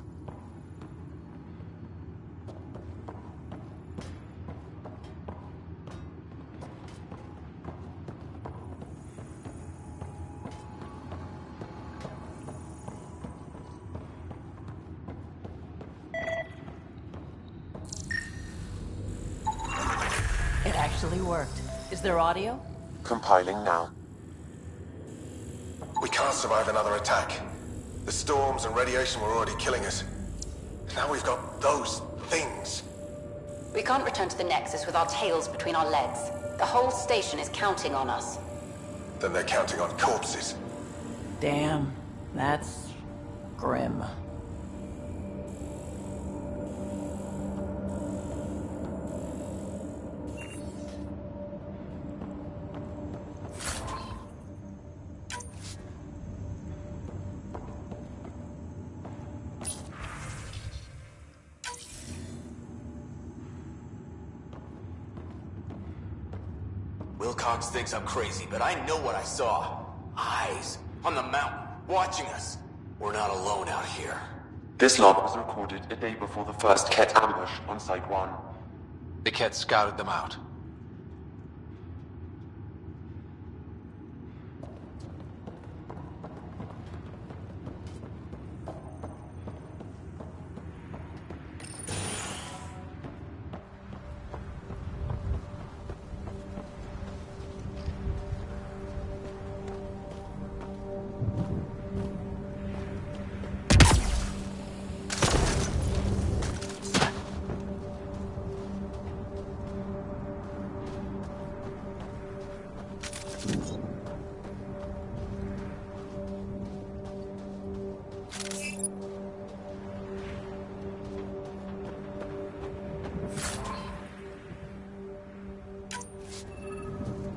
[SPEAKER 16] It actually worked. Is there audio?
[SPEAKER 9] Compiling now.
[SPEAKER 4] We can't survive another attack. The storms and radiation were already killing us. Now we've got those things.
[SPEAKER 11] We can't return to the Nexus with our tails between our legs. The whole station is counting on us.
[SPEAKER 4] Then they're counting on corpses.
[SPEAKER 16] Damn, that's grim.
[SPEAKER 1] Wilcox thinks I'm crazy, but I know what I saw. Eyes on the mountain, watching us. We're not alone out here.
[SPEAKER 9] This log was recorded a day before the first Ket ambush on Site 1.
[SPEAKER 2] The Ket scouted them out.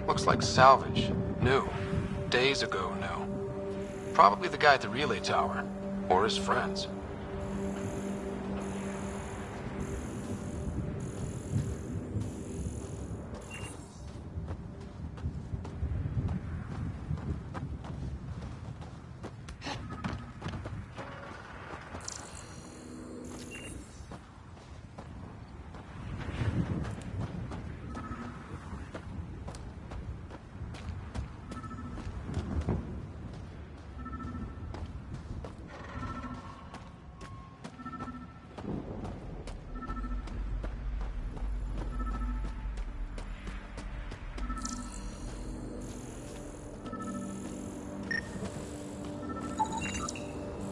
[SPEAKER 2] Looks like salvage. New. Days ago, new. Probably the guy at the relay tower. Or his friends.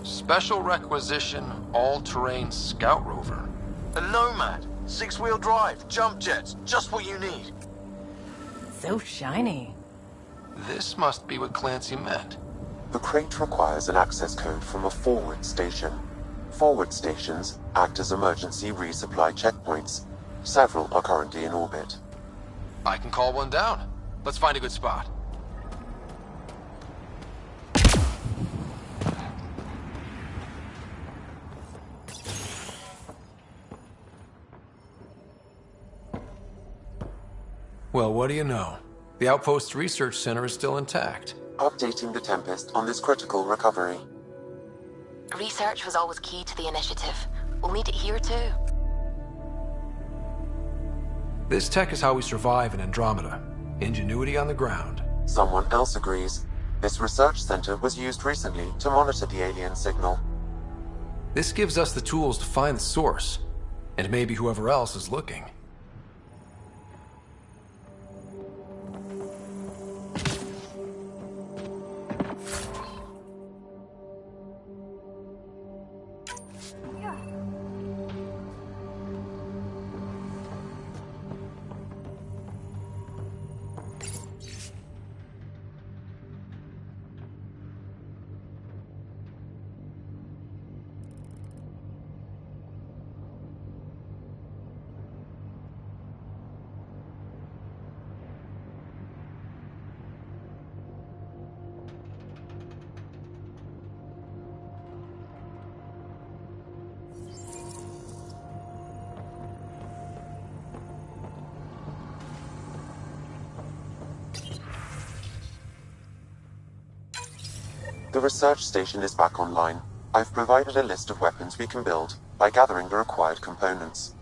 [SPEAKER 2] Special requisition, all-terrain scout rover.
[SPEAKER 18] A Nomad. 6-wheel drive, jump jets, just what you need.
[SPEAKER 16] So shiny.
[SPEAKER 2] This must be what Clancy meant.
[SPEAKER 9] The crate requires an access code from a forward station. Forward stations act as emergency resupply checkpoints. Several are currently in orbit.
[SPEAKER 2] I can call one down. Let's find a good spot. Well, what do you know? The Outpost Research Center is still intact.
[SPEAKER 9] Updating the Tempest on this critical recovery.
[SPEAKER 13] Research was always key to the initiative. We'll need it here too.
[SPEAKER 2] This tech is how we survive in Andromeda. Ingenuity on the ground.
[SPEAKER 9] Someone else agrees. This research center was used recently to monitor the alien signal.
[SPEAKER 2] This gives us the tools to find the source, and maybe whoever else is looking.
[SPEAKER 9] The research station is back online. I've provided a list of weapons we can build by gathering the required components.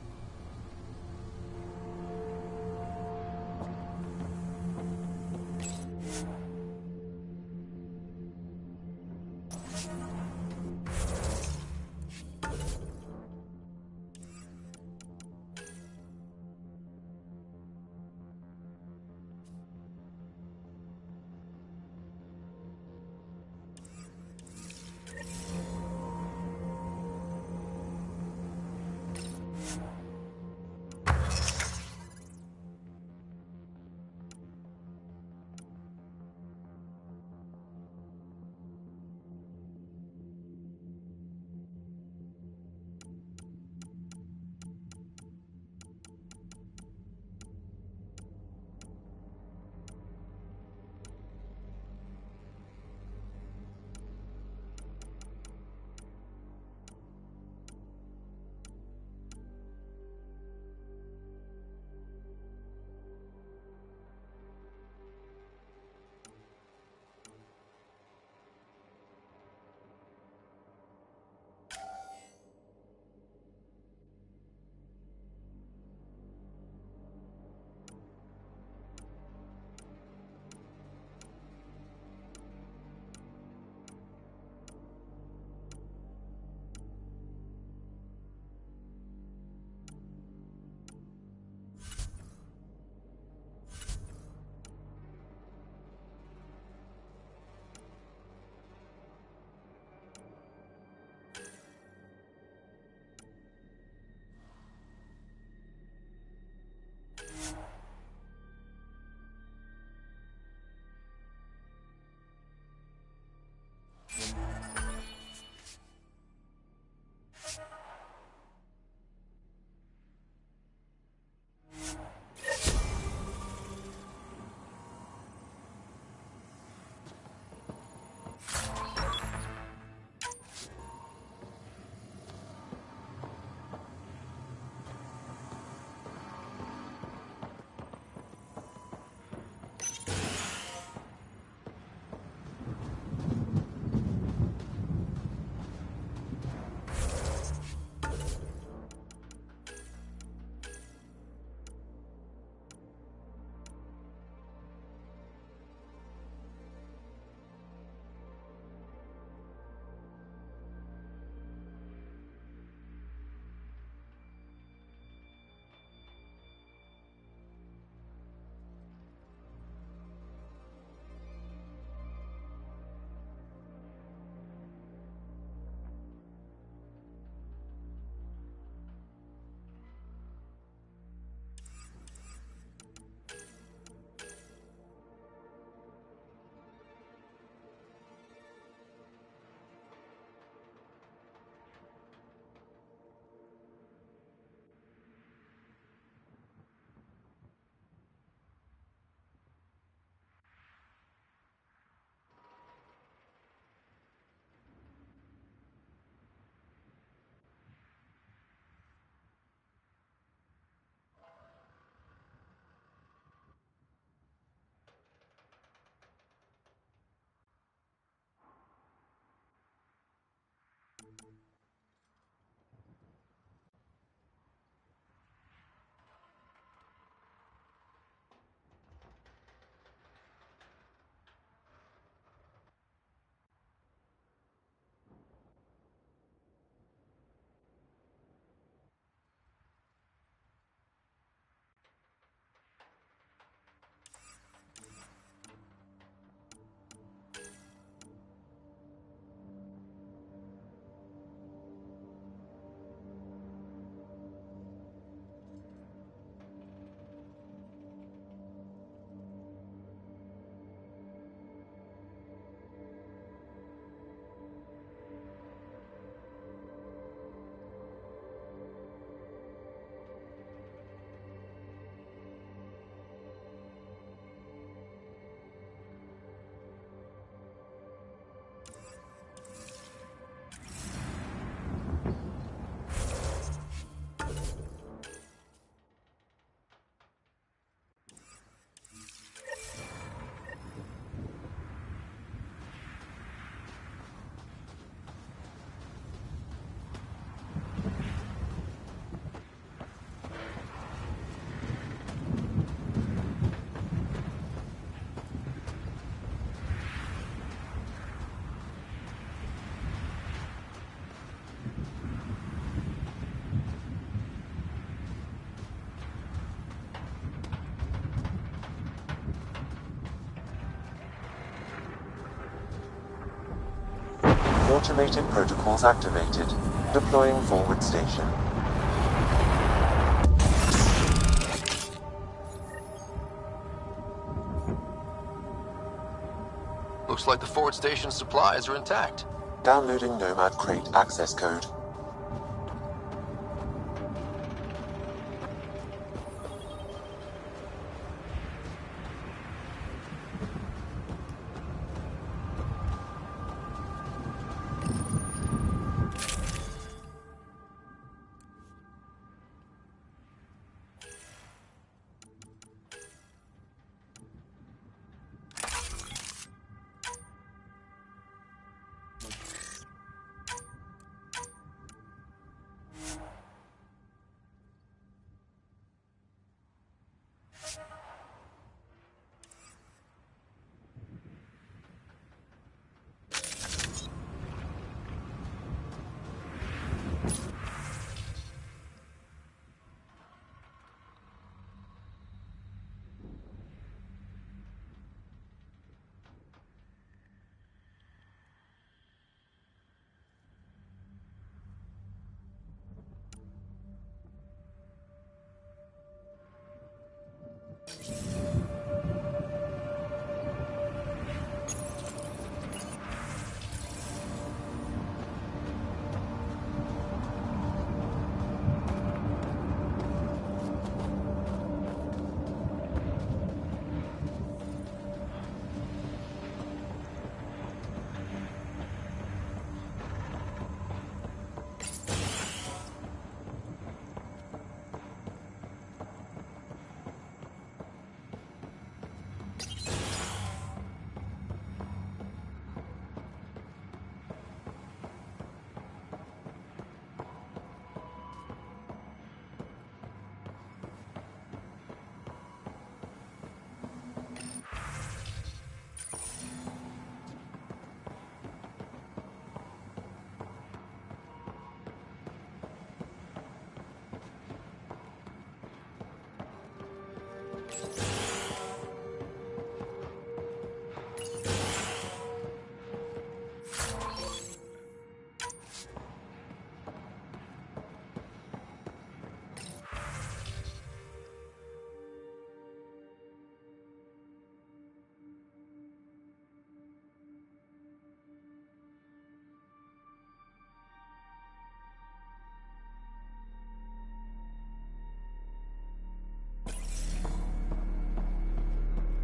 [SPEAKER 9] Automated protocols activated. Deploying forward station.
[SPEAKER 2] Looks like the forward station supplies are intact.
[SPEAKER 9] Downloading Nomad Crate access code.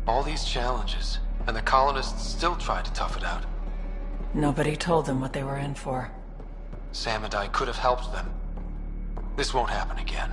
[SPEAKER 2] All these challenges, and the colonists still tried to tough it out.
[SPEAKER 16] Nobody told them what they were in for.
[SPEAKER 2] Sam and I could have helped them. This won't happen again.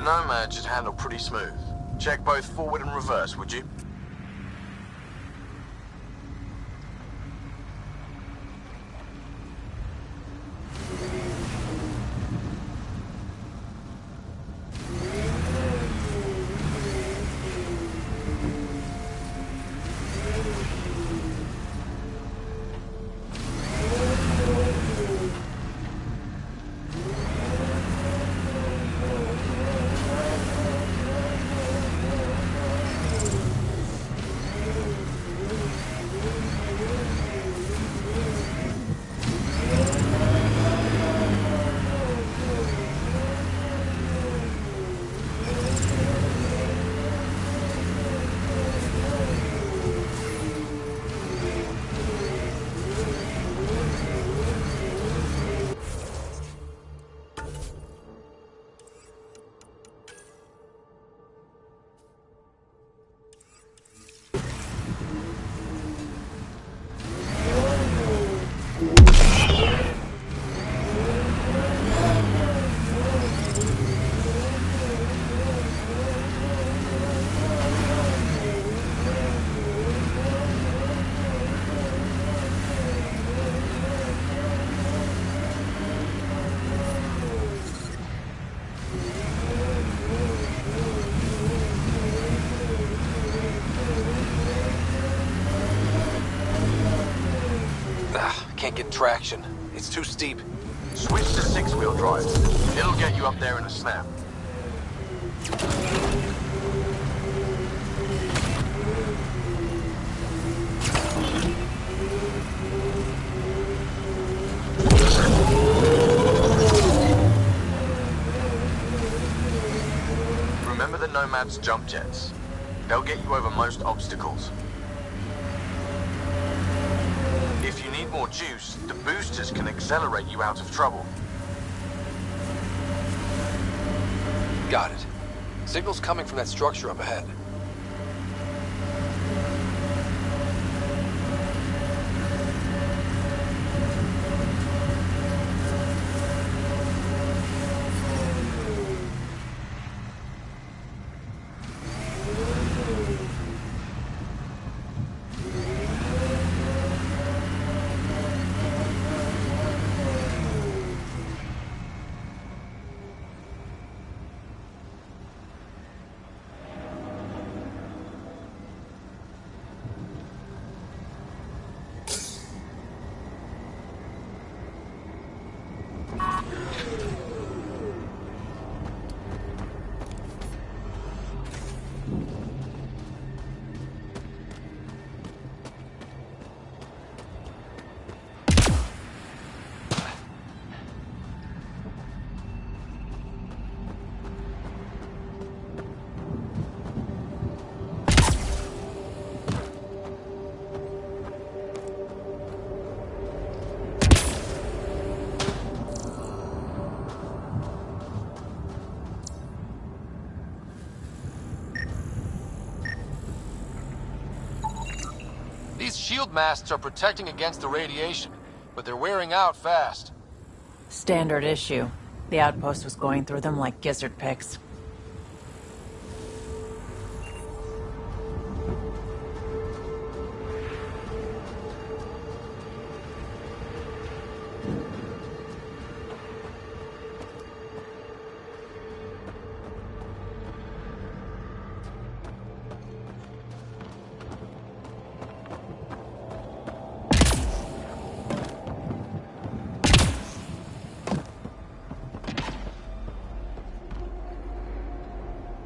[SPEAKER 18] Nomad should handle pretty smooth. Check both forward and reverse, would you?
[SPEAKER 2] Can't get traction. It's too steep.
[SPEAKER 18] Switch to six-wheel drive. It'll get you up there in a snap. Remember the Nomad's jump jets. They'll get you over most obstacles. If you need more juice, the boosters can accelerate you out of trouble.
[SPEAKER 2] Got it. Signal's coming from that structure up ahead. These shield masts are protecting against the radiation, but they're wearing out fast.
[SPEAKER 16] Standard issue. The outpost was going through them like gizzard picks.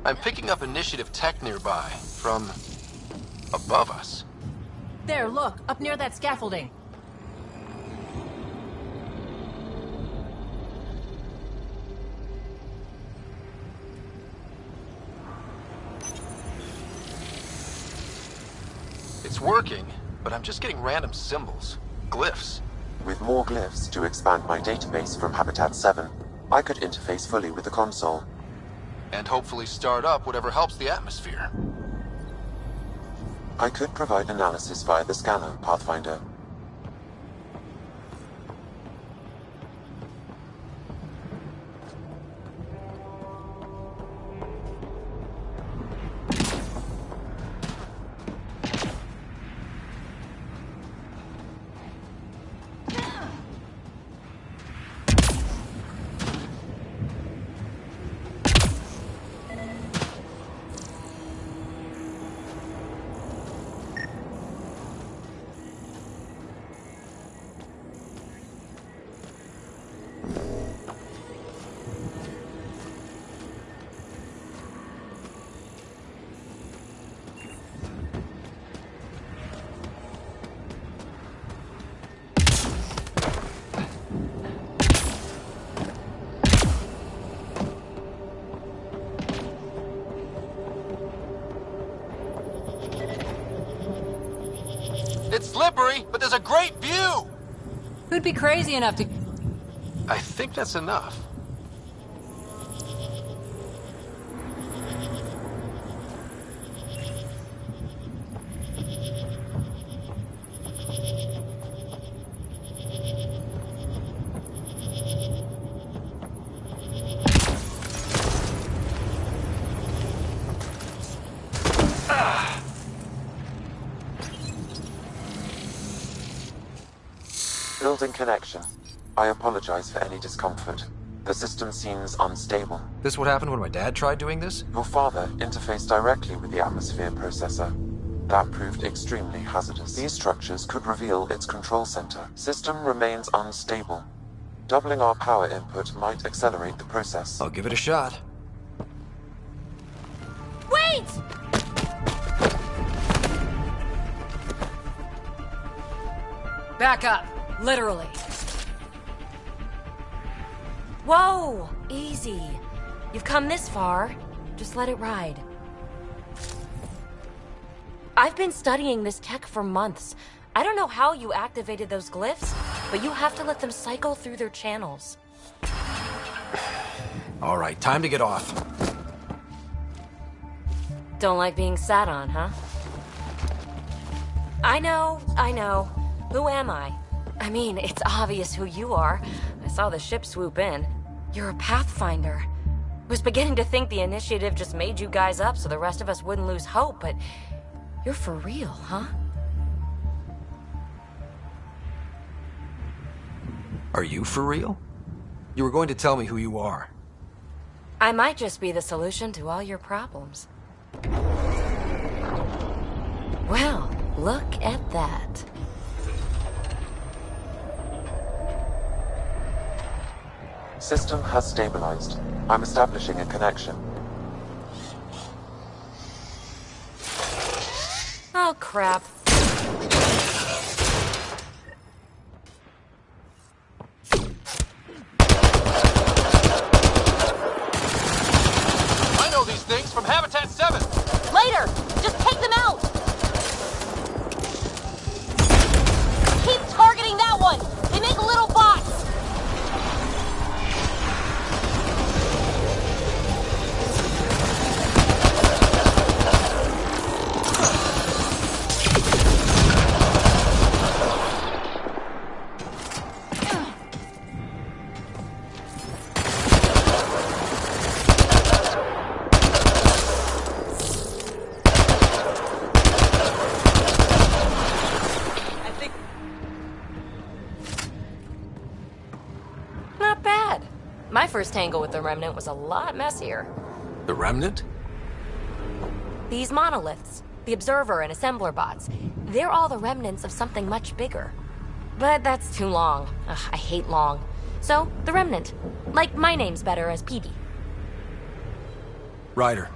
[SPEAKER 2] I'm picking up initiative tech nearby, from above us.
[SPEAKER 16] There, look, up near that scaffolding.
[SPEAKER 2] It's working, but I'm just getting random symbols, glyphs.
[SPEAKER 9] With more glyphs to expand my database from Habitat 7, I could interface fully with the console.
[SPEAKER 2] And hopefully start up whatever helps the atmosphere.
[SPEAKER 9] I could provide analysis via the scanner, Pathfinder.
[SPEAKER 2] It's slippery, but there's a great view!
[SPEAKER 7] Who'd be crazy enough to...
[SPEAKER 2] I think that's enough.
[SPEAKER 9] Building connection. I apologize for any discomfort. The system seems unstable.
[SPEAKER 2] This what happened when my dad tried doing this?
[SPEAKER 9] Your father interfaced directly with the atmosphere processor. That proved extremely hazardous. These structures could reveal its control center. System remains unstable. Doubling our power input might accelerate the process.
[SPEAKER 2] I'll give it a shot.
[SPEAKER 13] Wait!
[SPEAKER 7] Back up. Literally.
[SPEAKER 13] Whoa! Easy. You've come this far. Just let it ride. I've been studying this tech for months. I don't know how you activated those glyphs, but you have to let them cycle through their channels.
[SPEAKER 2] All right, time to get off.
[SPEAKER 13] Don't like being sat on, huh? I know. Who am I? I mean, it's obvious who you are. I saw the ship swoop in. You're a Pathfinder. Was beginning to think the initiative just made you guys up so the rest of us wouldn't lose hope, but you're for real, huh?
[SPEAKER 2] Are you for real? You were going to tell me who you are.
[SPEAKER 13] I might just be the solution to all your problems. Well, look at that.
[SPEAKER 9] System has stabilized. I'm establishing a connection.
[SPEAKER 13] Oh, crap.
[SPEAKER 2] I know these things from Habitat 7!
[SPEAKER 13] Later! Just take them out! Keep targeting that one! They make little bots! My first tangle with the Remnant was a lot messier.
[SPEAKER 2] The Remnant?
[SPEAKER 13] These monoliths, the Observer and Assembler bots, they're all the remnants of something much bigger. But that's too long. Ugh, I hate long. So, the Remnant. Like, my name's better as Peavy.
[SPEAKER 2] Ryder,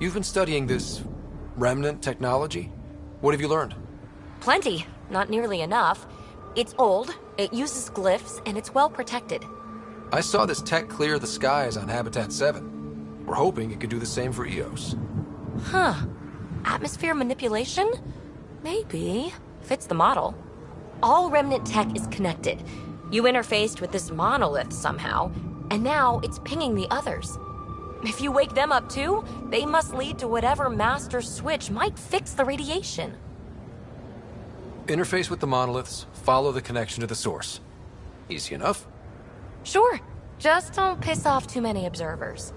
[SPEAKER 2] you've been studying this Remnant technology? What have you learned?
[SPEAKER 13] Plenty. Not nearly enough. It's old, it uses glyphs, and it's well protected.
[SPEAKER 2] I saw this tech clear the skies on Habitat 7. We're hoping it could do the same for EOS.
[SPEAKER 13] Huh. Atmosphere manipulation? Maybe. Fits the model. All Remnant tech is connected. You interfaced with this monolith somehow, and now it's pinging the others. If you wake them up too, they must lead to whatever master switch might fix the radiation.
[SPEAKER 2] Interface with the monoliths, follow the connection to the source. Easy enough.
[SPEAKER 13] Sure. Just don't piss off too many observers.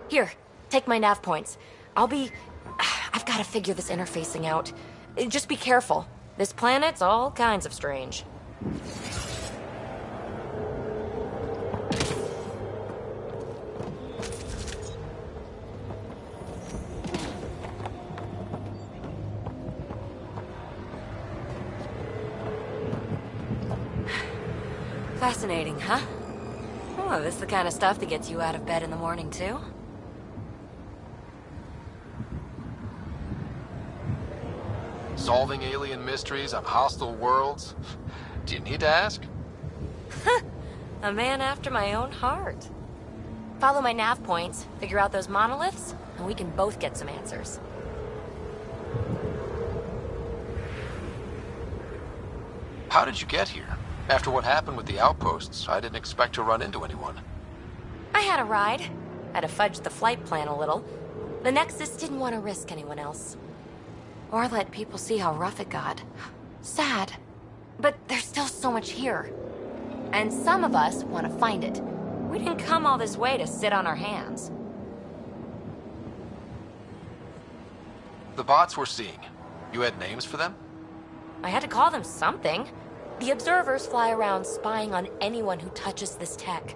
[SPEAKER 13] Here, take my nav points. I've got to figure this interfacing out. Just be careful. This planet's all kinds of strange. Fascinating, huh? Oh, this is the kind of stuff that gets you out of bed in the morning, too?
[SPEAKER 2] Solving alien mysteries on hostile worlds? Do you need to ask?
[SPEAKER 13] A man after my own heart. Follow my nav points, figure out those monoliths, and we can both get some answers.
[SPEAKER 2] How did you get here? After what happened with the outposts, I didn't expect to run into anyone.
[SPEAKER 13] I had a ride. Had to fudge the flight plan a little. The Nexus didn't want to risk anyone else. Or let people see how rough it got. Sad. But there's still so much here. And some of us want to find it. We didn't come all this way to sit on our hands.
[SPEAKER 2] The bots we're seeing, you had names for them?
[SPEAKER 13] I had to call them something. The observers fly around spying on anyone who touches this tech.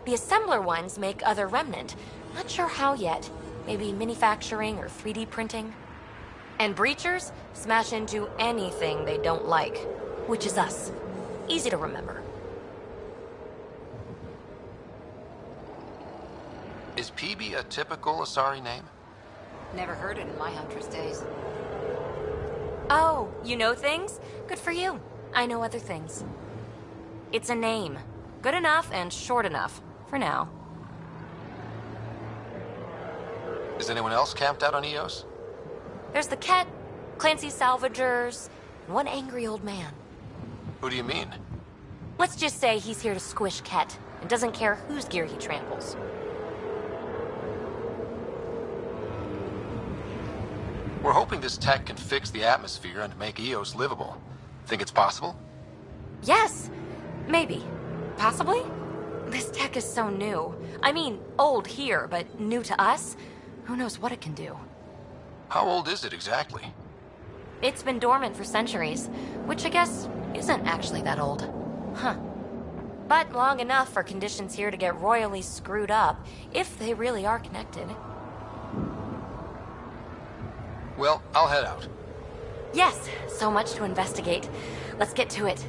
[SPEAKER 13] The assembler ones make other remnant. Not sure how yet. Maybe manufacturing or 3D printing. And breachers smash into anything they don't like, which is us. Easy to remember.
[SPEAKER 2] Is PB a typical Asari name?
[SPEAKER 7] Never heard it in my Huntress days.
[SPEAKER 13] Oh, you know things? Good for you. I know other things. It's a name. Good enough and short enough. For now.
[SPEAKER 2] Is anyone else camped out on Eos?
[SPEAKER 13] There's the Ket, Clancy Salvagers, and one angry old man.
[SPEAKER 2] Who do you mean?
[SPEAKER 13] Let's just say he's here to squish Ket, and doesn't care whose gear he tramples.
[SPEAKER 2] We're hoping this tech can fix the atmosphere and make Eos livable. Think it's possible?
[SPEAKER 13] Yes. Maybe. Possibly? This tech is so new. I mean, old here, but new to us? Who knows what it can do?
[SPEAKER 2] How old is it exactly?
[SPEAKER 13] It's been dormant for centuries, which I guess isn't actually that old. Huh. But long enough for conditions here to get royally screwed up, if they really are connected.
[SPEAKER 2] Well, I'll head out.
[SPEAKER 13] Yes, so much to investigate. Let's get to it.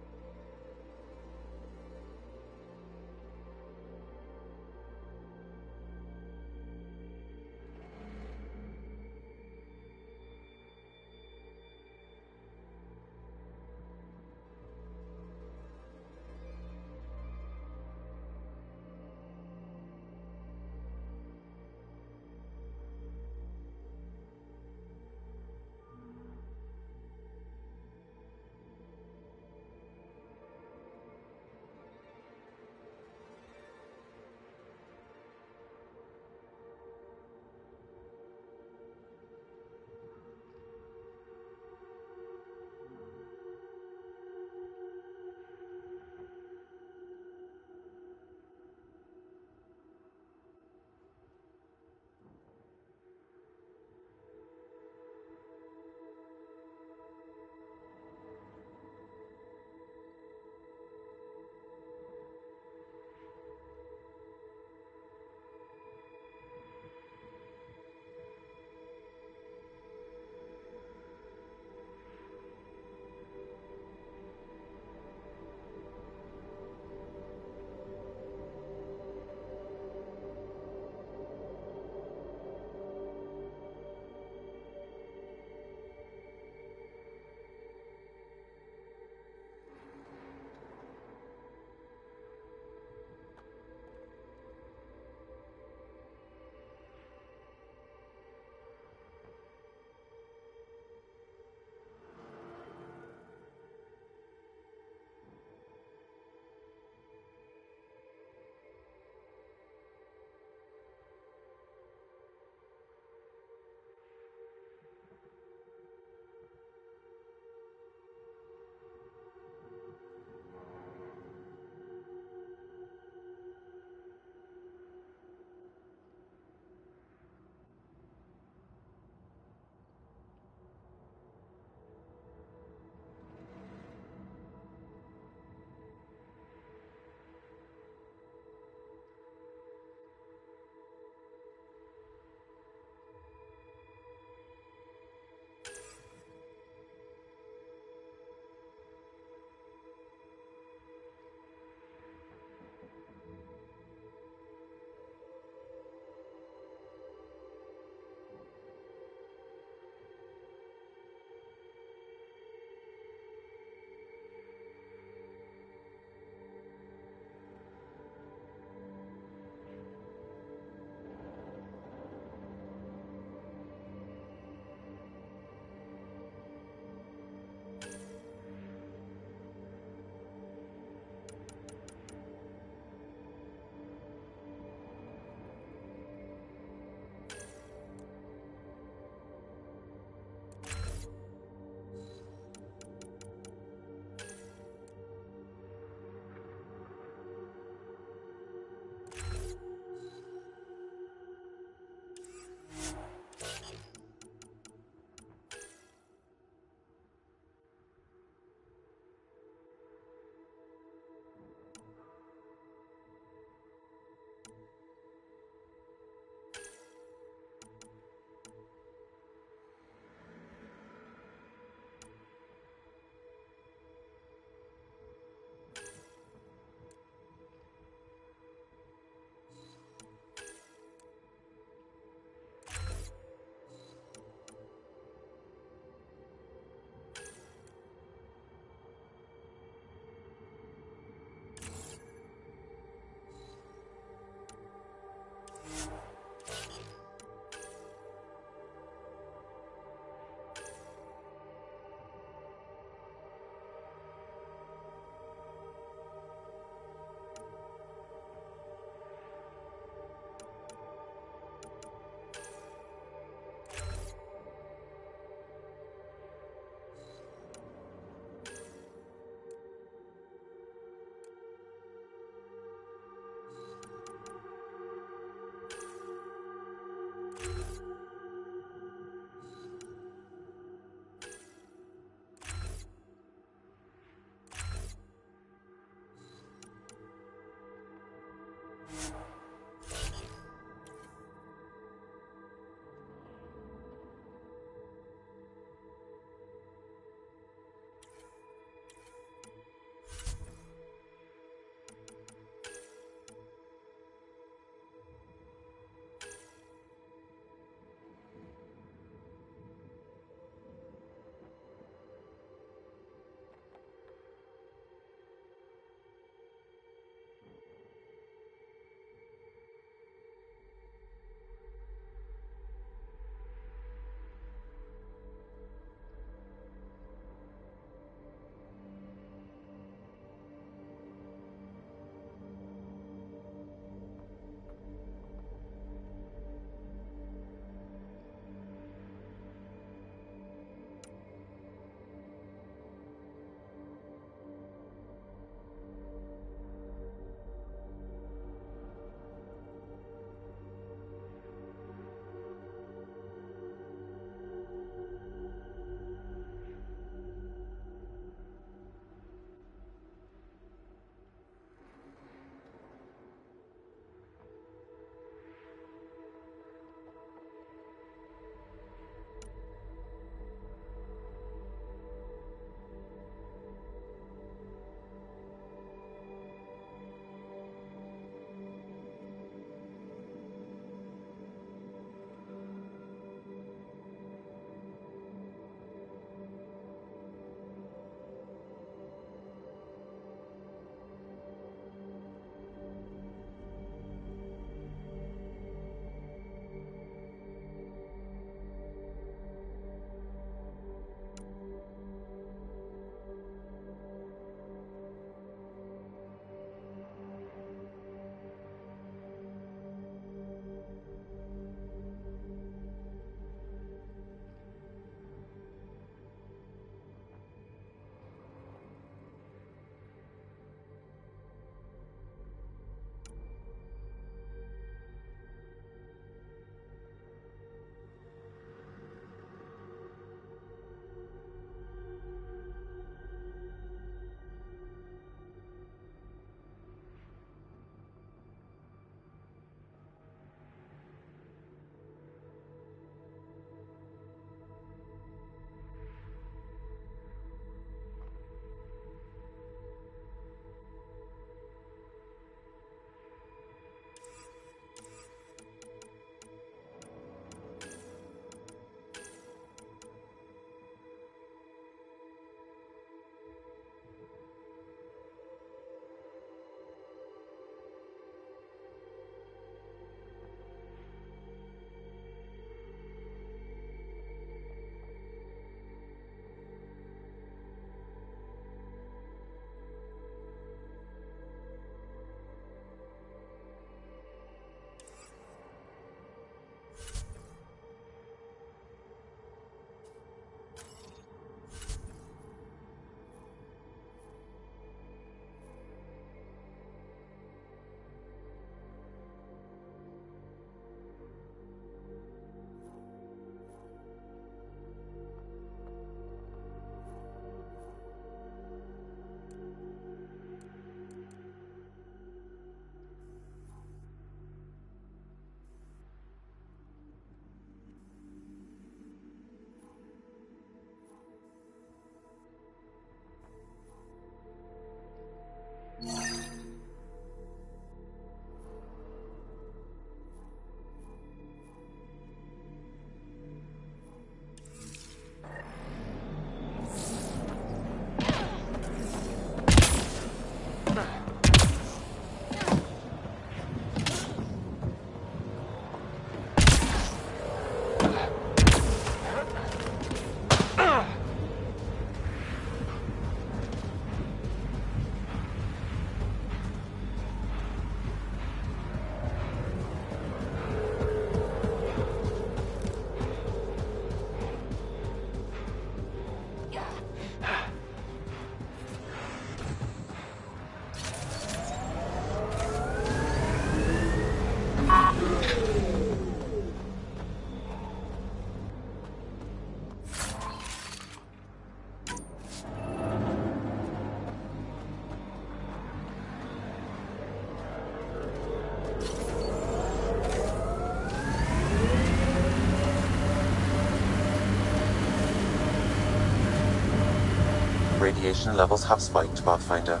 [SPEAKER 9] Radiation levels have spiked, Pathfinder.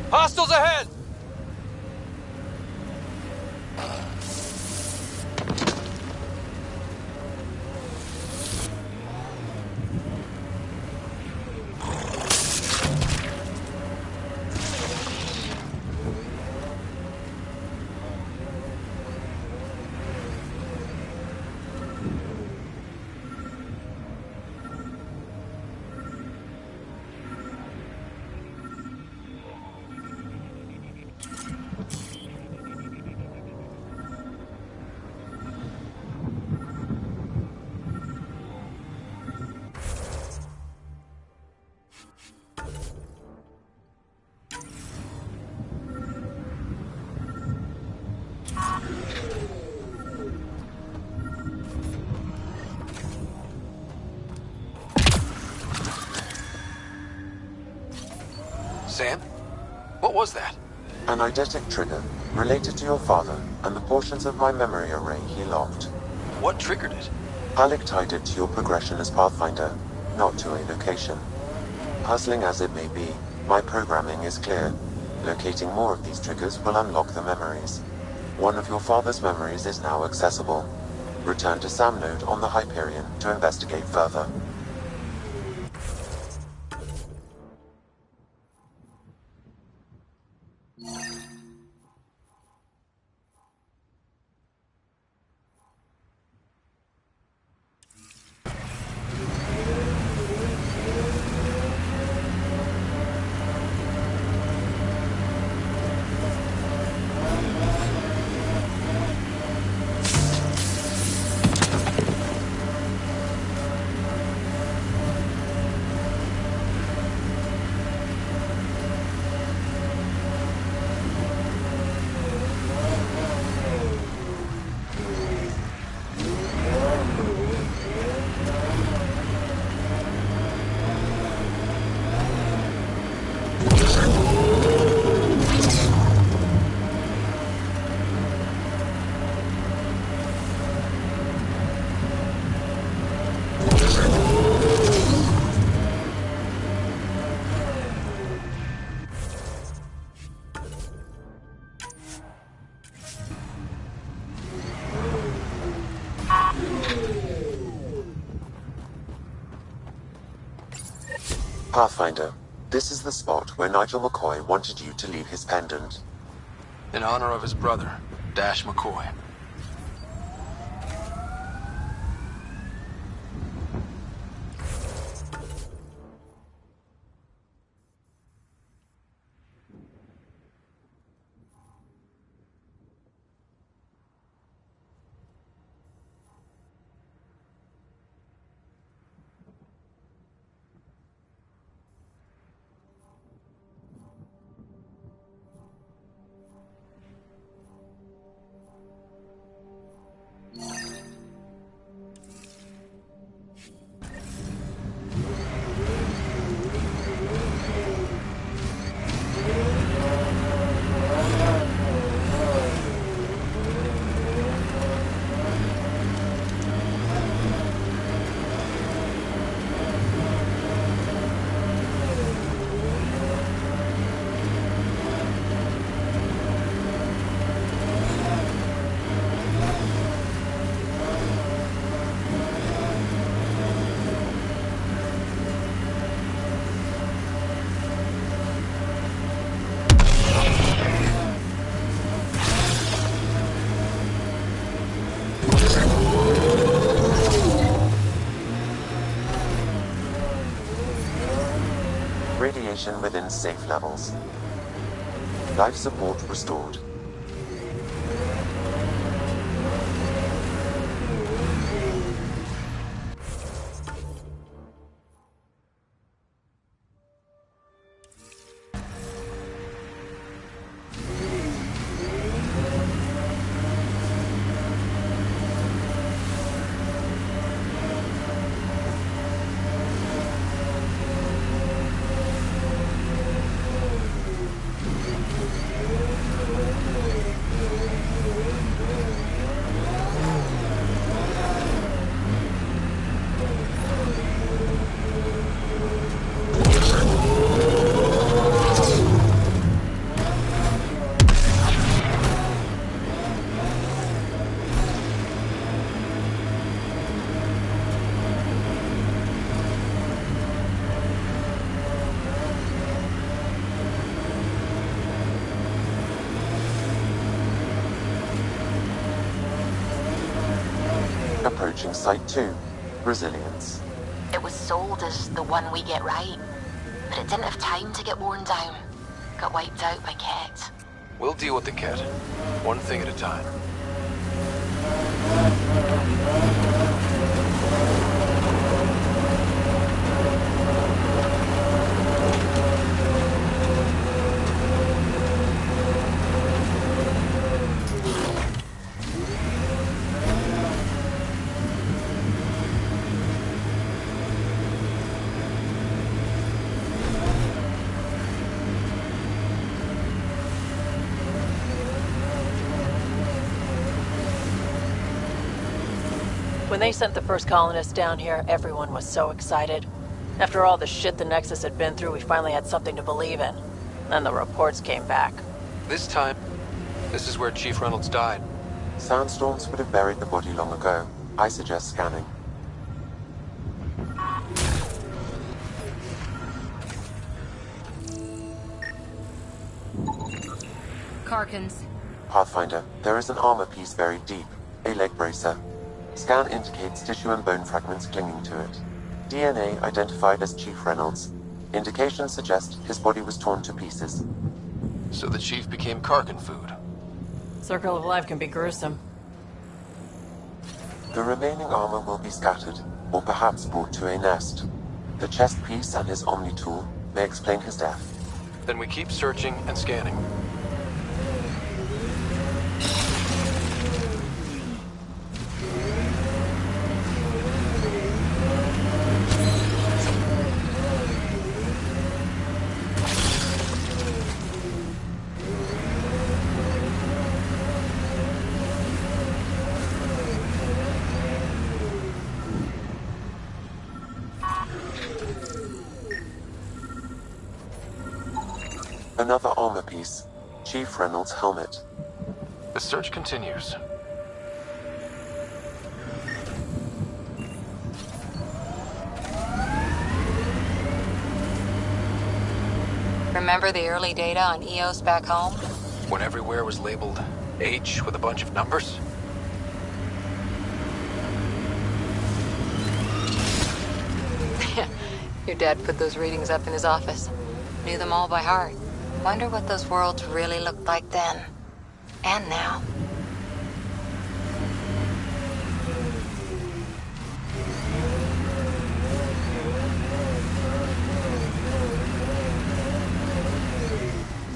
[SPEAKER 2] Hostiles ahead! Sam? What was that?
[SPEAKER 9] An eidetic trigger, related to your father, and the portions of my memory array he locked.
[SPEAKER 2] What triggered it?
[SPEAKER 9] Alec tied it to your progression as Pathfinder, not to a location. Puzzling as it may be, my programming is clear. Locating more of these triggers will unlock the memories. One of your father's memories is now accessible. Return to Sam Node on the Hyperion to investigate further. Pathfinder, this is the spot where Nigel McCoy wanted you to leave his pendant.
[SPEAKER 2] In honor of his brother, Dash McCoy.
[SPEAKER 9] Radiation within safe levels. Life support restored. approaching Site 2, Resilience.
[SPEAKER 22] It was sold as the one we get right, but it didn't have time to get worn down. Got wiped out by Ket.
[SPEAKER 2] We'll deal with the Ket, one thing at a time.
[SPEAKER 16] When they sent the first colonists down here, everyone was so excited. After all the shit the Nexus had been through, we finally had something to believe in. Then the reports came back.
[SPEAKER 2] This time, this is where Chief Reynolds died.
[SPEAKER 9] Sandstorms would have buried the body long ago. I suggest scanning.
[SPEAKER 7] Karkins.
[SPEAKER 9] Pathfinder, there is an armor piece buried deep. A leg bracer. Scan indicates tissue and bone fragments clinging to it. DNA identified as Chief Reynolds. Indications suggest his body was torn to pieces.
[SPEAKER 2] So the Chief became Karkin food.
[SPEAKER 16] Circle of life can be gruesome.
[SPEAKER 9] The remaining armor will be scattered, or perhaps brought to a nest. The chest piece and his Omni tool may explain his death.
[SPEAKER 2] Then we keep searching and scanning.
[SPEAKER 9] Another armor piece. Chief Reynolds' helmet.
[SPEAKER 2] The search continues.
[SPEAKER 7] Remember the early data on EOS back home?
[SPEAKER 2] When everywhere was labeled H with a bunch of numbers?
[SPEAKER 7] Your dad put those readings up in his office. Knew them all by heart. Wonder what those worlds really looked like then. And now.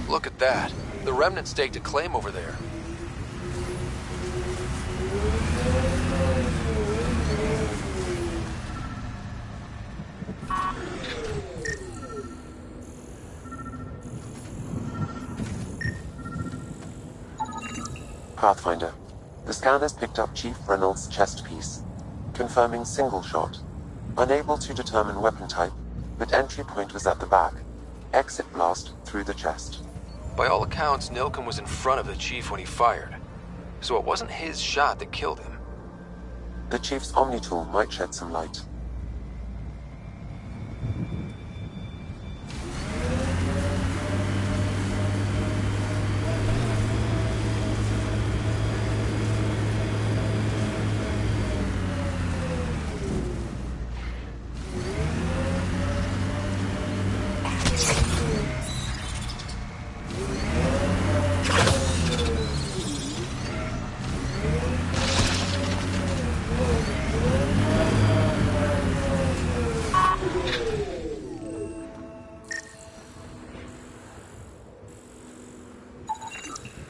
[SPEAKER 2] Look at that. The Remnant staked a claim over there.
[SPEAKER 9] Pathfinder. The scan has picked up Chief Reynolds' chest piece, confirming single shot. Unable to determine weapon type, but entry point was at the back. Exit blast through the chest.
[SPEAKER 2] By all accounts, Nilken was in front of the Chief when he fired. So it wasn't his shot that killed him.
[SPEAKER 9] The Chief's Omni tool might shed some light.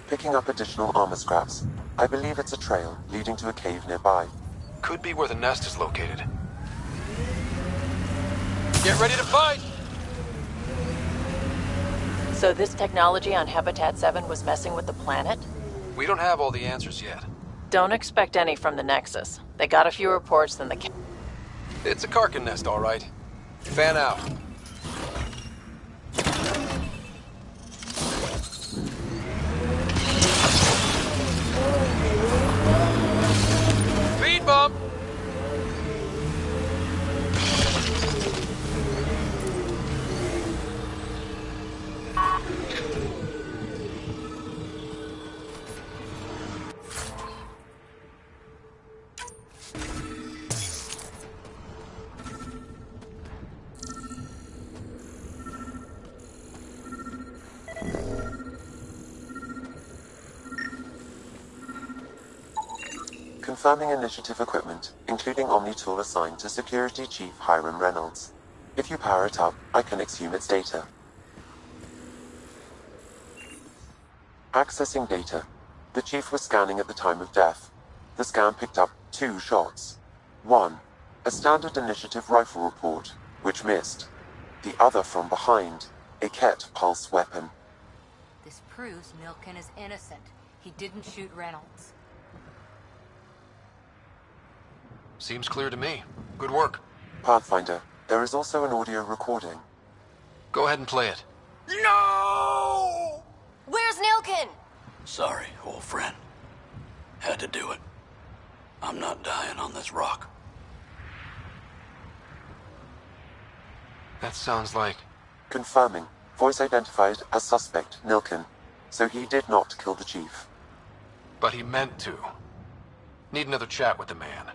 [SPEAKER 9] Picking up additional armor scraps. I believe it's a trail leading to a cave nearby.
[SPEAKER 2] Could be where the nest is located. Get ready to fight!
[SPEAKER 16] So this technology on Habitat 7 was messing with the planet?
[SPEAKER 2] We don't have all the answers yet.
[SPEAKER 16] Don't expect any from the Nexus. They got a few reports than the...
[SPEAKER 2] It's a Karkin nest, all right. Fan out. Speed bump!
[SPEAKER 9] Confirming initiative equipment, including Omni tool assigned to Security Chief Hiram Reynolds. If you power it up, I can exhume its data. Accessing data. The Chief was scanning at the time of death. The scan picked up 2 shots. 1. A standard initiative rifle report, which missed. The other from behind, a Ket pulse weapon.
[SPEAKER 7] This proves Milken is innocent. He didn't shoot Reynolds.
[SPEAKER 2] Seems clear to me. Good work.
[SPEAKER 9] Pathfinder, there is also an audio recording.
[SPEAKER 2] Go ahead and play it.
[SPEAKER 13] No! Where's Nilkin?
[SPEAKER 8] Sorry, old friend. Had to do it. I'm not dying on this rock.
[SPEAKER 2] That sounds like...
[SPEAKER 9] Confirming. Voice identified as suspect, Nilkin. So he did not kill the Chief.
[SPEAKER 2] But he meant to. Need another chat with the man.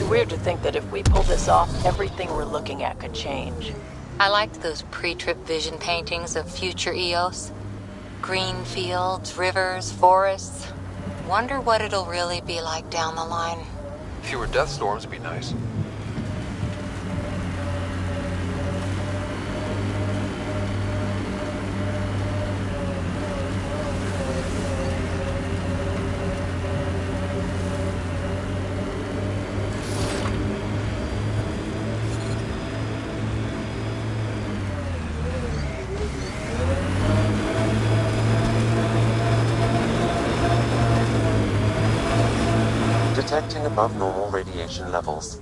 [SPEAKER 16] Weird to think that if we pull this off, everything we're looking at could change.
[SPEAKER 7] I liked those pre-trip vision paintings of future Eos. Green fields, rivers, forests. Wonder what it'll really be like down the line.
[SPEAKER 2] Fewer death storms would be nice.
[SPEAKER 9] Detecting above normal radiation levels.